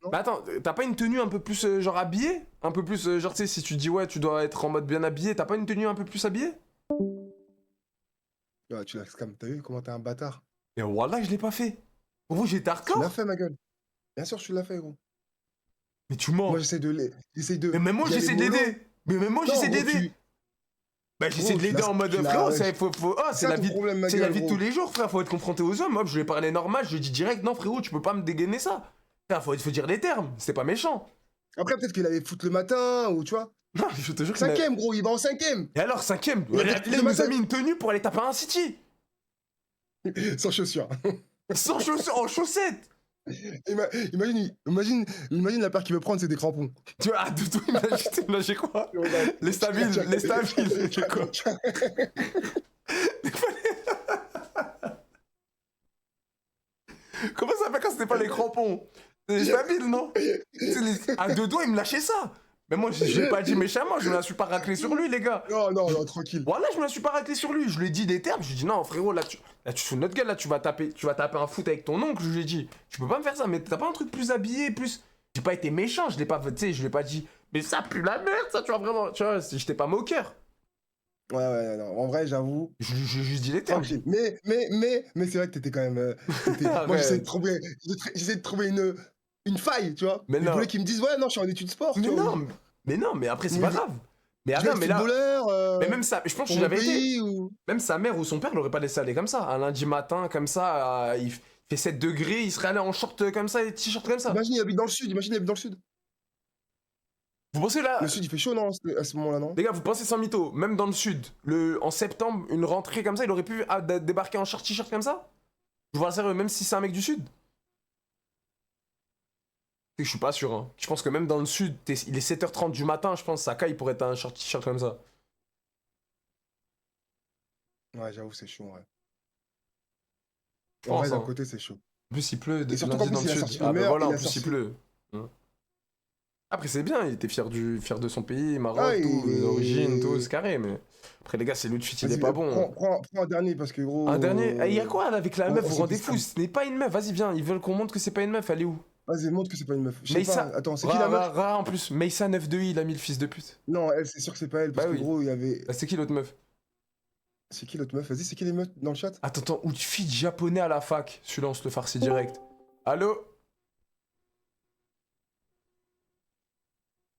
Mais attends, t'as pas une tenue un peu plus genre habillée? Un peu plus genre tu sais si tu dis ouais tu dois être en mode bien habillé, t'as pas une tenue un peu plus habillée? Ouais, tu l'as scam, t'as vu comment t'es un bâtard? Et voilà, je l'ai pas fait. Gros, j'étais Tu hardcore. l'as fait, ma gueule. Bien sûr, tu l'as fait, gros. Mais tu mens. Moi, j'essaie de Mais même moi, d'y aller j'essaie mollo. d'aider. Mais même moi, Non, j'essaie gros, d'aider. Bah, j'essaie Gros, de l'aider en mode tu l'as- frérot, c'est c'est ça la ton vie, problème, ma c'est la gueule, vie de gros. tous les jours, frère. Faut être confronté aux hommes. Hop, je lui ai parlé normal, je lui ai dit direct, non, frérot, tu peux pas me dégainer ça. Frère, faut dire les termes. C'était pas méchant. Après, peut-être qu'il avait foot le matin, ou tu vois. Non, je te jure qu'il a- Cinquième, gros, il va en cinquième. Et alors, cinquième, Il a là, fait il le nous matin. a mis une tenue pour aller taper un City. Sans chaussures. Sans chaussures, en chaussettes. Imagine la paire qu'il veut prendre, c'est des crampons. Tu vois, de tout, il a quoi? Les stabiles, c'est quoi? Comment ça fait quand c'était pas les crampons? C'est les stabiles, non? À deux doigts, il me lâchait ça. Mais moi, je l'ai pas dit méchamment, je me la suis pas raclé sur lui, les gars. Non, tranquille. Voilà, je me la suis pas raclé sur lui. Je lui ai dit des termes. Je lui ai dit, non, frérot, là, tu fous notre gueule, là, tu vas taper un foot avec ton oncle. Je lui ai dit, tu peux pas me faire ça, mais t'as pas un truc plus habillé, plus. J'ai pas été méchant, je l'ai pas, tu sais, je lui ai pas dit, mais ça pue la merde, ça, tu vois, vraiment. Tu vois, j'étais pas moqueur. Ouais, non, en vrai, j'avoue. J'ai juste dit les termes. Tranquille. Mais c'est vrai que t'étais quand même. Moi, j'essaie de trouver une faille, tu vois. Mais il non. voulait qu'ils me disent, ouais, non, je suis en études sport. Mais tu vois. non, mais après, c'est pas grave. Mais Je attends, vais mais être là. footballeur, Mais même ça, je pense que pour j'avais mon été. pays, ou- Même sa mère ou son père l'aurait pas laissé aller comme ça. Un lundi matin, comme ça, il fait 7 degrés, il serait allé en short comme ça et t-shirt comme ça. Imagine, il habite dans le sud. Vous pensez là. Le sud, il fait chaud, non, à ce moment-là, non? Les gars, vous pensez sans mytho, même dans le sud, en septembre, une rentrée comme ça, il aurait pu débarquer en short t-shirt comme ça? Je vous parle sérieux, même si c'est un mec du sud. Je suis pas sûr, hein. Je pense que même dans le sud, il est 7h30 du matin, je pense, Saka, il pourrait être un short t-shirt comme ça. Ouais, j'avoue, c'est chaud, ouais. Je En pense, vrai, d'un hein. côté, c'est chaud. En plus, il pleut Et surtout qu'en lundi plus, il a dans le sorti sud. le Ah, bah meilleur, voilà, en il a plus, il sorti- pleut. Après, c'est bien, il était fier de son pays, Maroc, Ah, tout, et- les origines, tout, c'est carré, mais. Après, les gars, c'est l'autre fit, il est Vas-y, pas bon. Prends un dernier, parce que gros. Un dernier. Il y a quoi là, avec la on- meuf? on Vous s'est rendez fait fou, ce n'est pas une meuf. Vas-y, viens, ils veulent qu'on montre que c'est pas une meuf, elle est où? Vas-y, montre que c'est pas une meuf. Je sais Meissa. pas. Attends, c'est qui la meuf? Ra, en plus. Meissa 92i, il a mis le fils de pute. Non, elle, c'est sûr que c'est pas elle, parce Bah que oui. gros, il y avait. Bah, c'est qui l'autre meuf? C'est qui l'autre meuf? Vas-y, c'est qui les meufs dans le chat? Attends, outfit japonais à la fac. Celui-là, on se le farcit direct. Allô?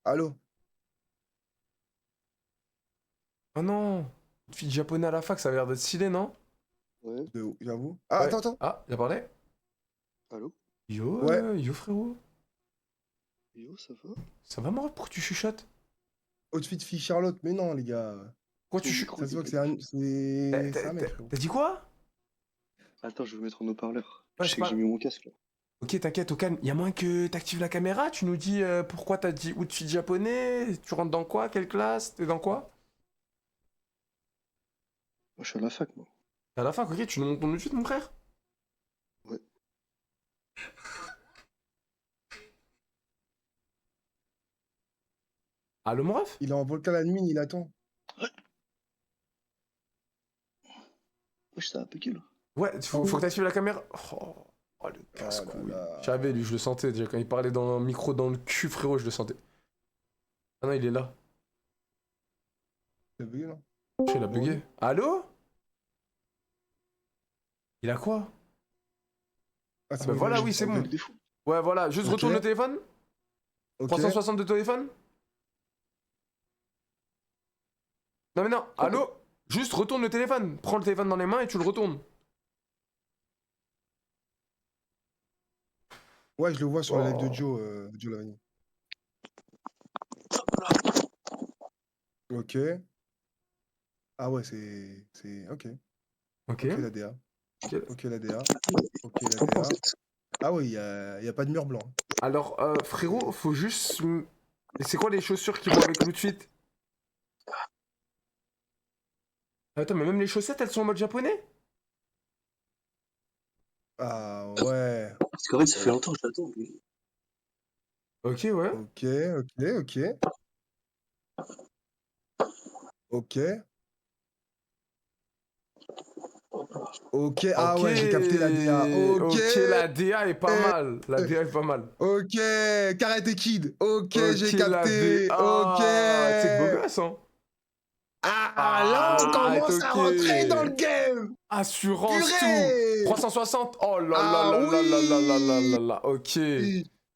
Allô? Oh non! Outfit japonais à la fac, ça a l'air d'être stylé, non? Ouais. J'avoue. Ah, Ouais. attends. Ah, il a parlé? Allô? Yo, Ouais. yo frérot. Yo, ça va? Ça va, moi, pourquoi tu chuchotes? Outfit fille Charlotte, mais non, les gars. Pourquoi tu Ça se voit que c'est un. C'est un mec, frérot. T'as dit quoi? Attends, je vais mettre en haut-parleur. Ouais, Je c'est sais pas- que j'ai mis mon casque là. Ok, t'inquiète, au calme. Y'a moyen que t'actives la caméra, tu nous dis pourquoi t'as dit outfit japonais, tu rentres dans quoi, quelle classe, t'es dans quoi? Moi, je suis à la fac, moi. T'es à la fac, ok, tu nous montres ton outfit, mon frère? Ouais. Allô, mon ref? Il est en volcan admin, il attend. Wesh, ça a bugué là. Ouais, faut que t'actives la caméra. Oh, le casse-couille. Je savais, lui, je le sentais déjà. Quand il parlait dans un micro dans le cul, frérot, je le sentais. Ah non, il est là. Il a bugué, non? Je sais, il a bugué. Allô? Il a quoi? Ah, Ah bah voilà, oui, c'est bon. Ouais, voilà, juste Ok. retourne le téléphone. Ok. 360 de téléphone. Non mais non, allô? Juste retourne le téléphone. Prends le téléphone dans les mains et tu le retournes. Ouais, je le vois sur le live Oh. de Joe Lavani. Ok. Ah ouais, c'est... Ok. Ok. Ok, la DA. Ok, la DA. Ok, la DA. Ah ouais, y a pas de mur blanc. Alors, frérot, faut juste... Et c'est quoi les chaussures qui vont avec l'outfit? Attends, mais même les chaussettes, elles sont en mode japonais? Ah ouais. Parce qu'en fait, ça fait longtemps que j'attends. Mais... Ok, ouais. Ok. Ok, ah ouais, j'ai capté la DA. Ok, la DA est pas mal. La DA est pas mal. Ok, Karate Kid. Ok, j'ai la capté. DA. Ok. C'est beau gosse, hein. Ah, là, on commence à rentrer dans le game. Assurance Purée. tout. 360. Oh là Ah là là oui. là là là là là là. Ok.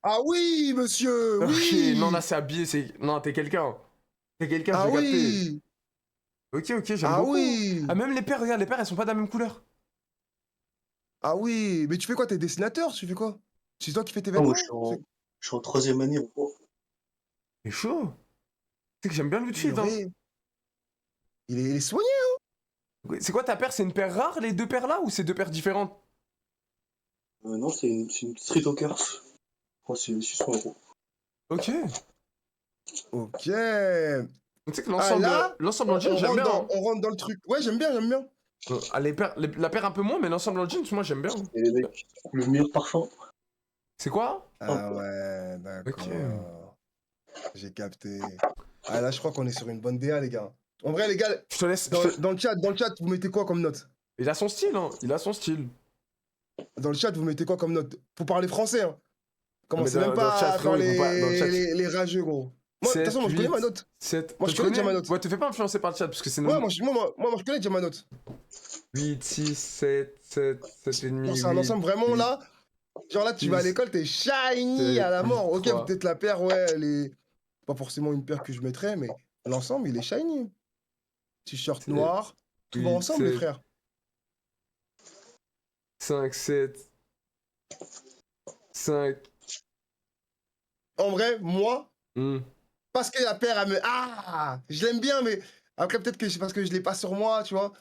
Ah oui, monsieur. Ok, Oui. non, là, c'est habillé. Non, t'es quelqu'un. T'es quelqu'un, Ah j'ai capté. oui. Ok, j'aime Ah beaucoup. oui. Ah, même les paires, regarde, les paires, elles sont pas de la même couleur. Ah oui, mais tu fais quoi? T'es dessinateur? Tu fais quoi? C'est toi qui fais tes Non, moi, vêtements? je suis en 3e année, en gros. C'est chaud. C'est que j'aime bien l'outfit, hein. Purée. Il est soigné, hein? C'est quoi ta paire? C'est une paire rare, les deux paires là, ou c'est deux paires différentes? Non, c'est une Street Hawkers. Oh, c'est 600 €. Ok. Ok. Tu sais que Ah, là, l'ensemble en jean, j'aime bien. Hein. on rentre dans le truc. Ouais, j'aime bien. Ah, la paire un peu moins, mais l'ensemble en jeans, moi j'aime bien. Et les mecs, le meilleur parfum. C'est quoi? Ah ouais, d'accord. J'ai capté. Ah là, je crois qu'on est sur une bonne DA, les gars. En vrai, les gars, je te laisse. Dans le chat, vous mettez quoi comme note? Il a son style, hein. Il a son style. Dans le chat, vous mettez quoi comme note? Faut parler français, hein. Commencez dans même pas le chat, à frérot, faire les rageux, gros. Moi, de toute façon, moi, je connais ma note. 7. Moi, je connais déjà ma note. Ouais, te fais pas influencer par le chat, parce que c'est Ouais, moi, je connais déjà ma note. 8, 6, 7, 7,5. C'est un ensemble vraiment là. Genre là, tu vas à l'école, t'es shiny à la mort. Ok, peut-être la paire, ouais, elle est pas forcément une paire que je mettrais, mais l'ensemble, il est shiny. T-shirt noir, tout va ensemble, les frères. 5, 7, 5. En vrai, moi, parce que la paire, elle me. Ah, je l'aime bien, mais après, peut-être que c'est parce que je l'ai pas sur moi, tu vois.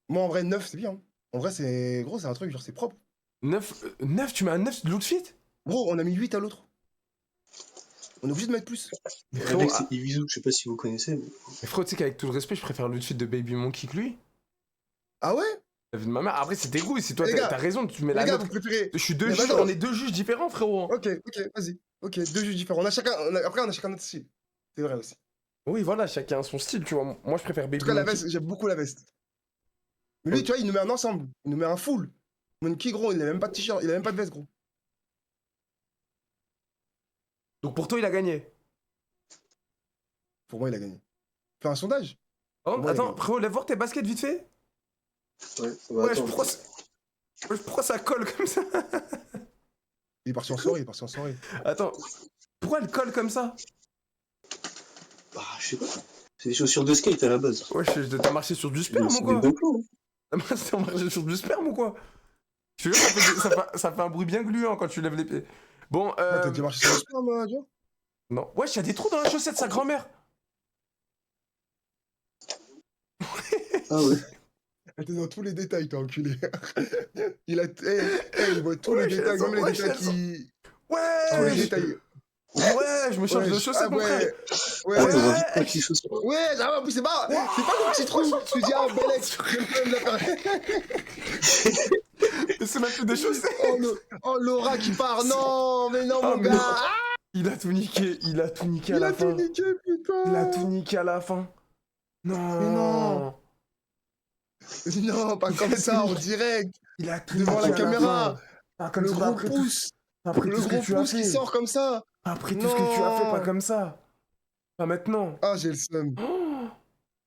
Moi, en vrai, 9, c'est bien. En vrai, c'est gros, c'est un truc, genre, c'est propre. 9, tu mets un 9 de l'outfit? Gros, on a mis 8 à l'autre. On est obligé de mettre plus. Le mec, c'est Ibizu, je sais pas si vous connaissez. Mais frérot, tu sais qu'avec tout le respect, je préfère l'outfit de Baby Monkey que lui. Ah ouais? La vie de ma mère. Après, c'est tes goûts. Si toi, Les gars, t'as raison, tu mets la les gars, note. vous préférez. Je suis deux Mais juges, attends. on est deux juges différents, frérot. Ok, vas-y. Ok, deux juges différents. Après, on a chacun notre style. C'est vrai aussi. Oui, voilà, chacun a son style, tu vois. Moi, je préfère Baby En tout cas, la Monkey. veste, j'aime beaucoup la veste. Mais lui, tu vois, il nous met un ensemble. Il nous met un full. Monkey, gros, il a même pas de t-shirt, il a même pas de veste, gros. Donc pour toi, il a gagné. Pour moi, il a gagné. Fais un sondage. Oh, attends, frérot, lève voir tes baskets vite fait. Ouais, pourquoi ça colle comme ça? Il est parti en soirée, Attends, pourquoi elle colle comme ça? Bah, je sais pas. C'est des chaussures de skate à la base. Ouais, t'as marché sur du sperme ou quoi? T'as marché sur du sperme ou quoi? Je te jure, ça fait un bruit bien gluant quand tu lèves les pieds. Bon, T'as déjà marché sur le sperme, tu vois? Non. Wesh, y'a des trous dans la chaussette, sa grand-mère. Ah ouais. T'es dans tous les détails, toi, enculé. Il voit tous les détails, même les détails qui. Ouais! Tous les détails. Ouais, je me change de chaussettes, mon frère. Ouais, en plus, c'est pas le petit trou. Tu dis, ah, Belek, je peux me la faire. C'est même plus des chaussettes. Oh, Laura qui part. Non, mais non, mon mais gars. non. Il a tout niqué à la fin. Putain. Il a tout niqué à la fin. Non. Mais non. Non, pas comme ça, en direct. Il a tout devant la caméra. Comme le ça, gros pouce. Après Le tout ce gros que tu as pouce qui fait. sort comme ça. Après tout ce que tu as fait, pas comme ça. Pas maintenant. Ah, j'ai le seum.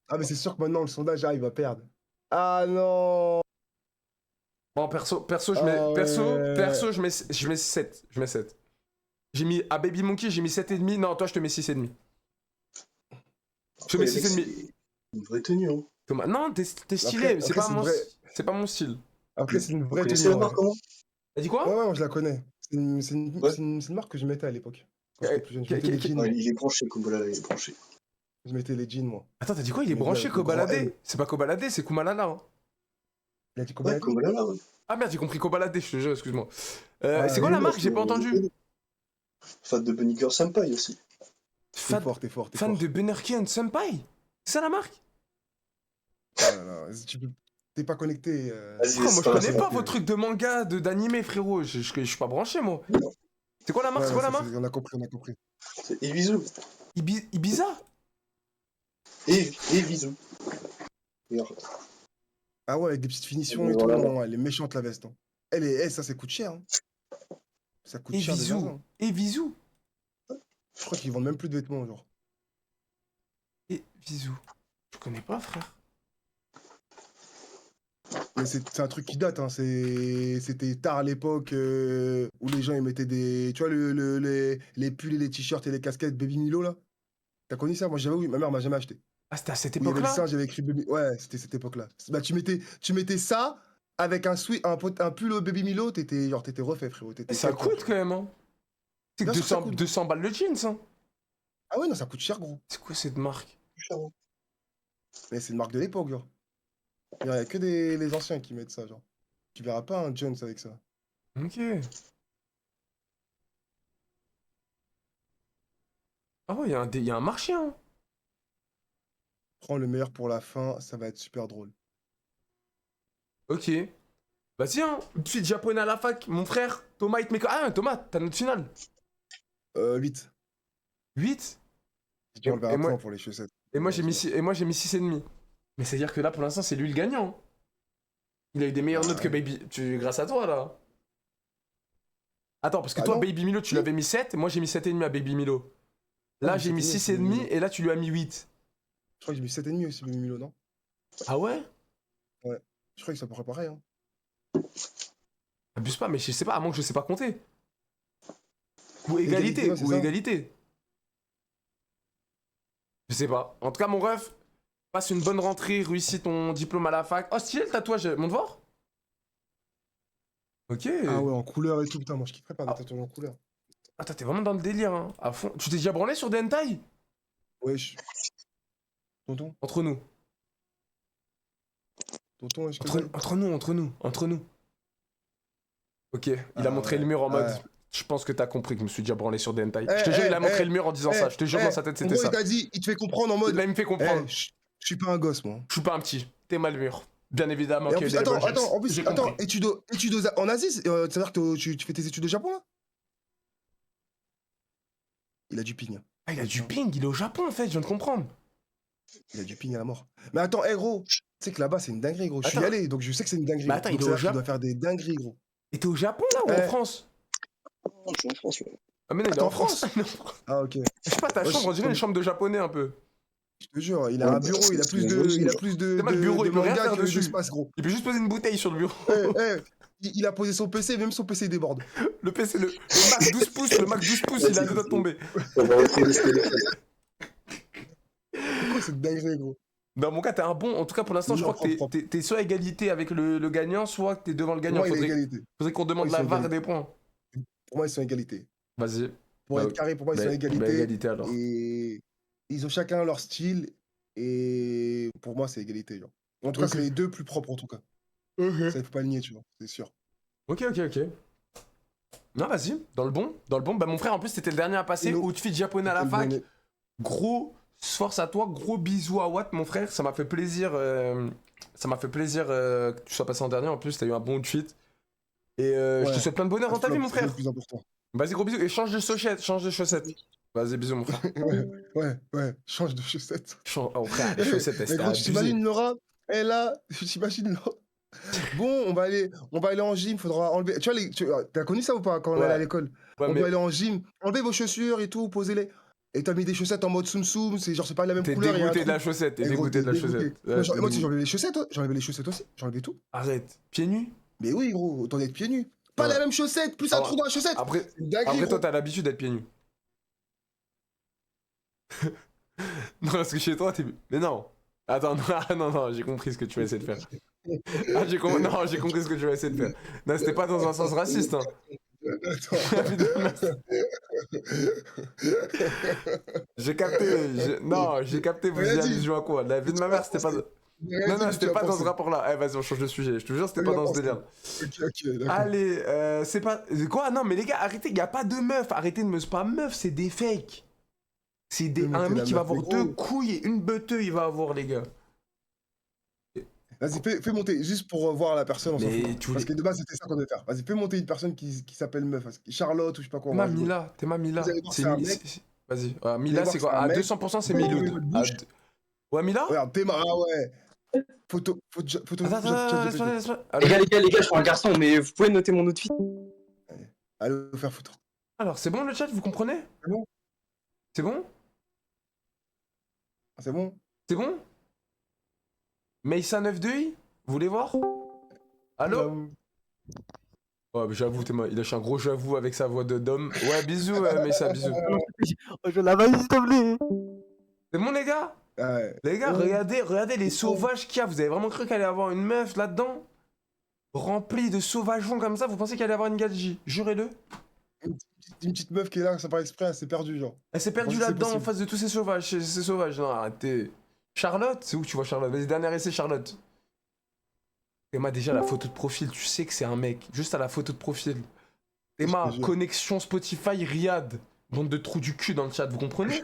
Ah, mais c'est sûr que maintenant, le sondage, il va perdre. Ah non. Bon, perso, je mets 7. Je mets 7. J'ai mis à Baby Monkey, j'ai mis 7,5. Non, toi, je te mets 6,5. Je te mets 6,5. Une vraie tenue, hein. Thomas, non, t'es stylé, Après, c'est pas mon style. Après, c'est une vraie Vous connaissez tenue. la marque, comment? T'as dit quoi? Ouais, moi, je la connais. C'est une marque que je mettais à l'époque. Quand j'étais plus jeune. Je mettais les jeans. Il est branché, Kumbalala, il est branché. Je mettais les jeans, moi. Attends, t'as dit quoi? Il est branché Kobalade? C'est pas Kobalade, c'est Kumalala. Hein. Il a dit Ouais, Kumbalala, ouais. Ah merde, j'ai compris Kobalade, je te jure, excuse-moi. C'est quoi la marque? J'ai pas entendu. Fan de Bunny Girl Senpai aussi. T'es fort. Fan de Benerken Senpai? C'est ça la marque? T'es pas connecté. Frérot, moi je connais pas vos trucs de manga, d'animé, frérot. Je suis pas branché, moi. C'est quoi la marque? C'est quoi la marque? On a compris. C'est Ibizu. Ibiza? Et Ibizu. Regarde. Ah ouais, avec des petites finitions et tout. Voilà. Non, elle est méchante la veste. Hein. Ça coûte cher. Hein. Ça coûte Et cher déjà. Visou. Ça, hein. Et Visou. Je crois qu'ils vendent même plus de vêtements, genre. Et Visou. Je connais pas, frère. Mais c'est un truc qui date, hein. C'était tard à l'époque où les gens ils mettaient des. Tu vois, les pulls et les t-shirts et les casquettes Baby Milo là. T'as connu ça? Moi j'avais, oui, ma mère m'a jamais acheté. Ah, c'était à cette Où il y avait le époque-là? singe, j'avais écrit Baby. Ouais, c'était cette époque-là. Bah, tu mettais ça avec un pull au Baby Milo, t'étais refait, frérot. Et ça coûte quand même, hein. C'est que Bien sûr que ça coûte. 200 balles le jeans, hein. Ah ouais, non, ça coûte cher, gros. C'est quoi cette marque? Mais c'est une marque de l'époque, genre. Il y a que les anciens qui mettent ça, genre. Tu verras pas un Jones avec ça. Ok. Ah ouais, il y a un marché, hein. Prends le meilleur pour la fin, ça va être super drôle. Ok. Vas-y, hein. Une suite japonais à la fac. Mon frère, Thomas, il te met quoi? Ah, Thomas, t'as notre finale. 8. 8? J'ai dû enlever un moi- point pour les chaussettes. Et moi, j'ai mis 6,5. Mais c'est-à-dire que là, pour l'instant, c'est lui le gagnant. Il a eu des meilleures notes que Baby. Grâce à toi, là. Attends, parce que Ah toi, non. Baby Milo, tu l'avais mis 7. Moi, j'ai mis 7,5 à Baby Milo. Là, mais j'ai mis 6,5 et là, tu lui as mis 8. Je crois que j'ai mis 7,5 aussi, Baby Milo, non? Ah ouais? Ouais. Je crois que ça pourrait pareil, hein. Abuse pas, mais je sais pas, à moins que je sais pas compter. Ou Égalité, égalité, ouais, c'est ou ça. égalité. Je sais pas. En tout cas, mon ref, passe une bonne rentrée, réussis ton diplôme à la fac. Oh, stylé le tatouage, monte voir. Ok. Ah ouais, en couleur et tout, putain, moi je kifferais pas des tatouages en couleur. Attends, t'es vraiment dans le délire, hein, à fond. Tu t'es déjà branlé sur des hentai? Wesh. Tonton, Entre nous. wesh, que Entre nous. Ok, il a montré le mur en mode. Je pense que t'as compris que je me suis déjà branlé sur des hentai. Je te jure, il a montré le mur en disant ça. Je te jure, dans sa tête, c'était ça. Il t'a dit, il te fait comprendre en mode. Là, il me fait comprendre. Je suis pas un gosse, moi. Je suis pas un petit. T'es mal mur. Bien évidemment Et en qu'il y plus, a des attends, Lebron en plus, James. attends, études en Asie, c'est-à-dire que tu fais tes études au Japon, là? Il a du ping. Hein. Ah, il a du ping, il est au Japon en fait, je viens de comprendre. Il a du ping à la mort. Mais attends, gros, tu sais que là-bas, c'est une dinguerie, gros. Je suis allé, donc je sais que c'est une dinguerie. Mais attends, donc il est au tu Japon. dois faire des dingueries, gros. Et t'es au Japon là ou en France? Je suis en France, ouais. Ah, mais non, il est en France. Ah, ok. Je sais pas, ta chambre, on dirait une chambre de japonais un peu. Je te jure, il a un bureau, il a plus de. C'est mal, le bureau, il peut rien manga faire que dessus. d'espace, gros. Il peut juste poser une bouteille sur le bureau. Il a posé son PC, même son PC déborde. Le PC, le Mac 12 pouces, il a deux doigts de tomber. On va retrouver ce téléphone. C'est quoi cette dinguerie, gros? Dans mon cas, t'es un bon. En tout cas, pour l'instant, je crois que t'es soit à égalité avec le gagnant, soit que t'es devant le gagnant. Pour moi, il est égalité. Faudrait qu'on demande la VAR des points. Pour moi, ils sont égalité. Vas-y. Pour être carré, pour moi, ils sont égalité. Égalité alors. Et ils ont chacun leur style. Et pour moi, c'est égalité. Genre. En tout cas, c'est les deux plus propres, en tout cas. Ça, il faut pas aligner, tu vois, c'est sûr. Ok. Non, vas-y, dans le bon. Bah, mon frère, en plus, c'était le dernier à passer. Outfit japonais à la fac. Gros force à toi, gros bisous à Watt, mon frère. Ça m'a fait plaisir. Que tu sois passé en dernier. En plus, t'as eu un bon outfit. Et je te souhaite plein de bonheur dans ta vie, mon frère. C'est le plus important. Vas-y, gros bisous. Et change de chaussettes. Vas-y, bisous, mon frère. Ouais, change de chaussettes. Oh, frère, les chaussettes, elles Mais gros, tu t'imagines Laura? Elle là, tu t'imagines Laura? Bon, on va aller en gym, faudra enlever. Tu vois, t'as connu ça ou pas quand on allait à l'école? On doit aller en gym, enlevez vos chaussures et tout, posez-les. Et t'as mis des chaussettes en mode soum soum, c'est genre c'est pas la même couleur. T'es dégoûté de la chaussette, Moi, tu sais, j'enlevais les chaussettes, j'enlevais les chaussettes aussi, j'enlevais tout. Arrête, pieds nus? Mais oui, gros, autant d'être pieds nus. Pas la même chaussette, plus un trou dans la chaussette. Après, toi, t'as l'habitude d'être pieds nus. Non, parce que chez toi, t'es. Mais non! Attends, non, j'ai compris ce que tu vas essayer de faire. Non, j'ai compris ce que tu vas essayer de faire. Non, c'était pas dans un sens raciste, hein. J'ai capté, j'ai capté, vous y allusion à quoi? La vie de ma mère, c'était pas. Non, c'était pas dans ce rapport-là. Eh, vas-y, on change de sujet. Je te jure, c'était pas dans ce délire. Allez, c'est pas. Quoi? Non, mais les gars, arrêtez, y a pas de meuf. Arrêtez de me spam meuf, c'est des fakes. C'est un mec qui va avoir 2 couilles et une beuteux, il va avoir, les gars. Vas-y, fais monter, juste pour voir la personne, on s'en fout. Parce que de base, c'était ça qu'on devait faire. Vas-y, fais monter une personne qui s'appelle meuf. Charlotte ou je sais pas quoi. T'es ma Mila. Vas-y. Mila, c'est quoi? À 200%, c'est Miloud. Miloud. Ouais, Mila? Regarde, ouais. Photo Photo Attends, laisse-moi. Les gars, je suis un garçon, mais vous pouvez noter mon outfit. Allez vous faire foutre. Alors, c'est bon le chat, vous comprenez? C'est bon? C'est bon? C'est bon? C'est bon? Meissa 92i? Vous voulez voir? Allô? Ouais, mais j'avoue, il lâche un gros j'avoue avec sa voix de d'homme. Ouais, bisous, Meissa, bisous. Je la valide, s'il te plaît. C'est bon, les gars? Ouais. Les gars, regardez les sauvages qu'il y a. Vous avez vraiment cru qu'il allait y avoir une meuf là-dedans? Remplie de sauvageons comme ça, vous pensez qu'il allait y avoir une Gadji? Jurez-le. Une petite meuf qui est là, ça paraît exprès, elle s'est perdue, genre. Elle s'est perdue là-dedans en face de tous ces sauvages. Non, arrêtez. Charlotte? C'est où que tu vois Charlotte? Vas-y, dernier essai, Charlotte. Emma, déjà, la photo de profil, tu sais que c'est un mec. Juste à la photo de profil. Emma, connexion Spotify, Riyad. Bande de trous du cul dans le chat, vous comprenez?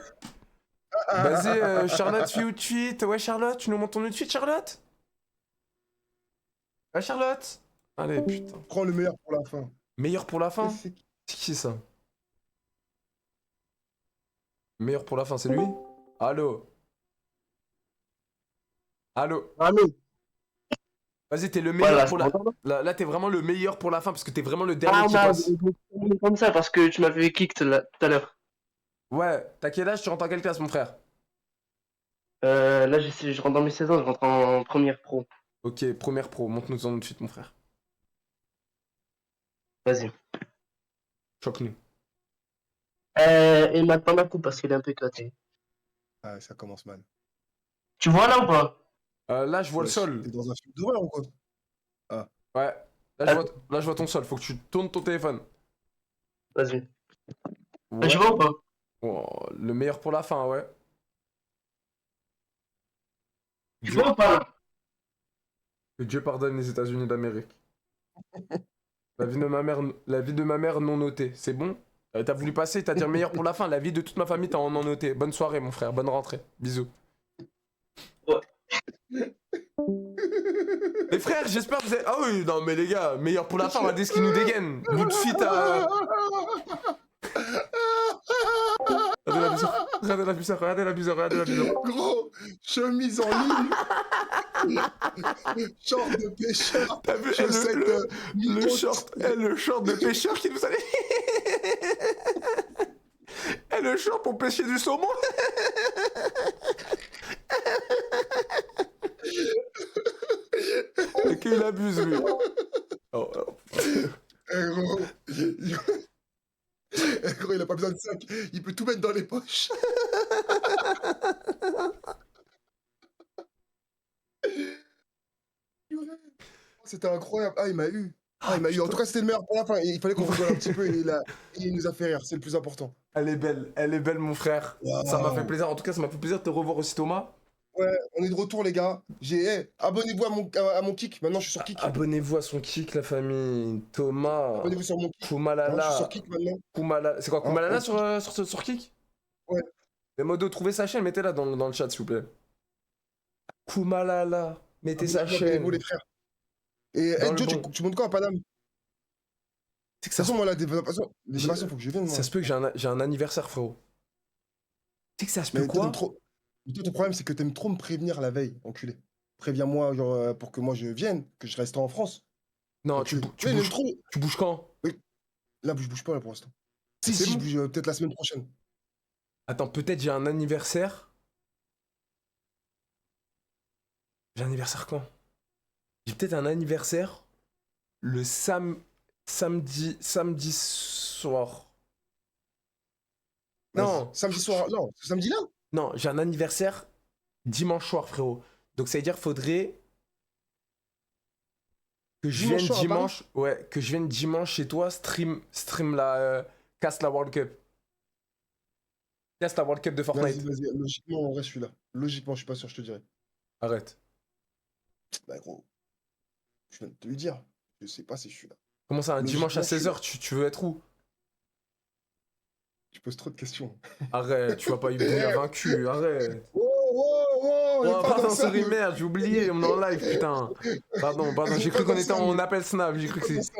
Vas-y, Charlotte, fais outfit. Ouais, Charlotte, tu nous montres ton outfit, Charlotte? Ouais, Charlotte? Allez, putain. Prends le meilleur pour la fin. Meilleur pour la fin? C'est qui ça? Meilleur pour la fin, c'est lui? Allô? Allô? Vas-y, t'es le meilleur pour la... Là, t'es vraiment le meilleur pour la fin, parce que t'es vraiment le dernier qui passe. Comme ça, parce que tu m'avais kick tout à l'heure. Ouais, t'as quel âge? Tu rentres en quelle classe, mon frère? Là, je rentre dans mes 16 ans, je rentre en première pro. Ok, première pro, montre-nous ton tout de suite, mon frère. Vas-y. Choque-nous. Il m'a pas ma coupe parce qu'il est un peu éclaté. Ah, ça commence mal. Tu vois là ou pas? Là, je vois le sol. T'es dans un film d'horreur ou quoi? Ah. Ouais. Là, je vois ton sol. Faut que tu tournes ton téléphone. Vas-y. Ouais. Je vois ou pas? Oh, le meilleur pour la fin, ouais. Tu vois ou pas? Que Dieu pardonne les États-Unis d'Amérique. La vie de ma mère non notée. C'est bon? T'as voulu passer, t'as dit meilleur pour la fin. La vie de toute ma famille, t'as en noté. Bonne soirée, mon frère. Bonne rentrée. Bisous. Ouais. Les frères, j'espère que vous avez... Ah oui, non mais les gars, meilleur pour la fin, regardez ce qui nous dégaine. L'outfit à... Regardez l'abuseur. Gros, chemise en ligne. Short de pêcheur. T'as vu le short de pêcheur qui nous allait... Et le short pour pêcher du saumon. Ok, il abuse, lui. Gros, il a pas besoin de sac. Il peut tout mettre dans les poches. C'était incroyable. Ah, il m'a eu. En tout cas, c'était le meilleur pour la fin. Il fallait qu'on rigole un petit peu et il nous a fait rire. C'est le plus important. Elle est belle, mon frère. Wow. Ça m'a fait plaisir. En tout cas, ça m'a fait plaisir de te revoir aussi, Thomas. Ouais, on est de retour, les gars. Abonnez-vous à mon kick. Maintenant, je suis sur kick. Abonnez-vous à son kick, la famille. Thomas. Abonnez-vous sur mon kick. Kumalala. Non, je suis sur kick maintenant. C'est quoi, Kumalala sur kick? Ouais. Les modos, trouvez sa chaîne, mettez-la dans le chat, s'il vous plaît. Kumalala. Mettez sa chaîne. Les frères. Et Joe, tu montes quoi à Paname? De toute façon, moi, là, des dévastations, faut que je vienne. Moi. Ça se peut que j'ai un anniversaire, frérot. Tu sais que ça se peut quoi? Ton problème, c'est que t'aimes trop me prévenir la veille, enculé. Préviens-moi, genre, pour que moi je vienne, que je reste en France. Non, tu bouges quand? Oui. Là, je bouge pas, là, pour l'instant. Si, je bouge peut-être la semaine prochaine. Attends, peut-être j'ai un anniversaire. J'ai un anniversaire quand? J'ai peut-être un anniversaire le samedi soir. Non. Samedi soir, non, ce samedi-là? Non, j'ai un anniversaire dimanche soir, frérot. Donc ça veut dire faudrait que je vienne dimanche. Ouais, que je vienne dimanche chez toi, stream la casse la World Cup. Casse la World Cup de Fortnite. Vas-y, logiquement, en vrai, je suis là. Logiquement, je suis pas sûr, je te dirais. Arrête. Bah gros, je viens de te le dire. Je sais pas si je suis là. Comment ça, un dimanche à 16h, tu veux être où? Tu poses trop de questions. Arrête, tu vas pas y venir vaincu, arrête. Oh, pardon, sorry, merde, j'ai oublié, on est en live, putain. Pardon, j'ai cru qu'on était en appel Snap, j'ai cru que c'est...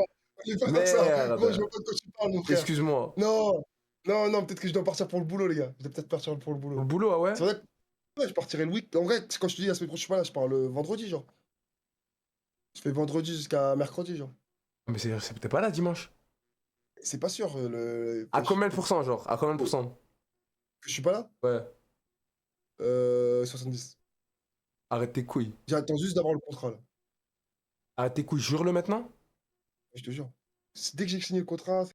Merde. Moi, je vois pas de quoi tu parles, mon frère. Excuse-moi. Non, peut-être que je dois partir pour le boulot, les gars. Je dois peut-être partir pour le boulot. Le boulot, ah ouais? C'est vrai que je partirai le week. En vrai, quand je te dis la semaine prochaine, je suis pas là, je pars le vendredi, genre. Je fais vendredi jusqu'à mercredi, genre. Mais c'est peut-être pas là dimanche. C'est pas sûr. À combien de pourcents, genre? À combien de pourcents? Que je suis pas là? Ouais. 70. Arrête tes couilles. J'attends juste d'avoir le contrat, là. Arrête tes couilles, jure-le maintenant? Je te jure. Dès que j'ai signé le contrat,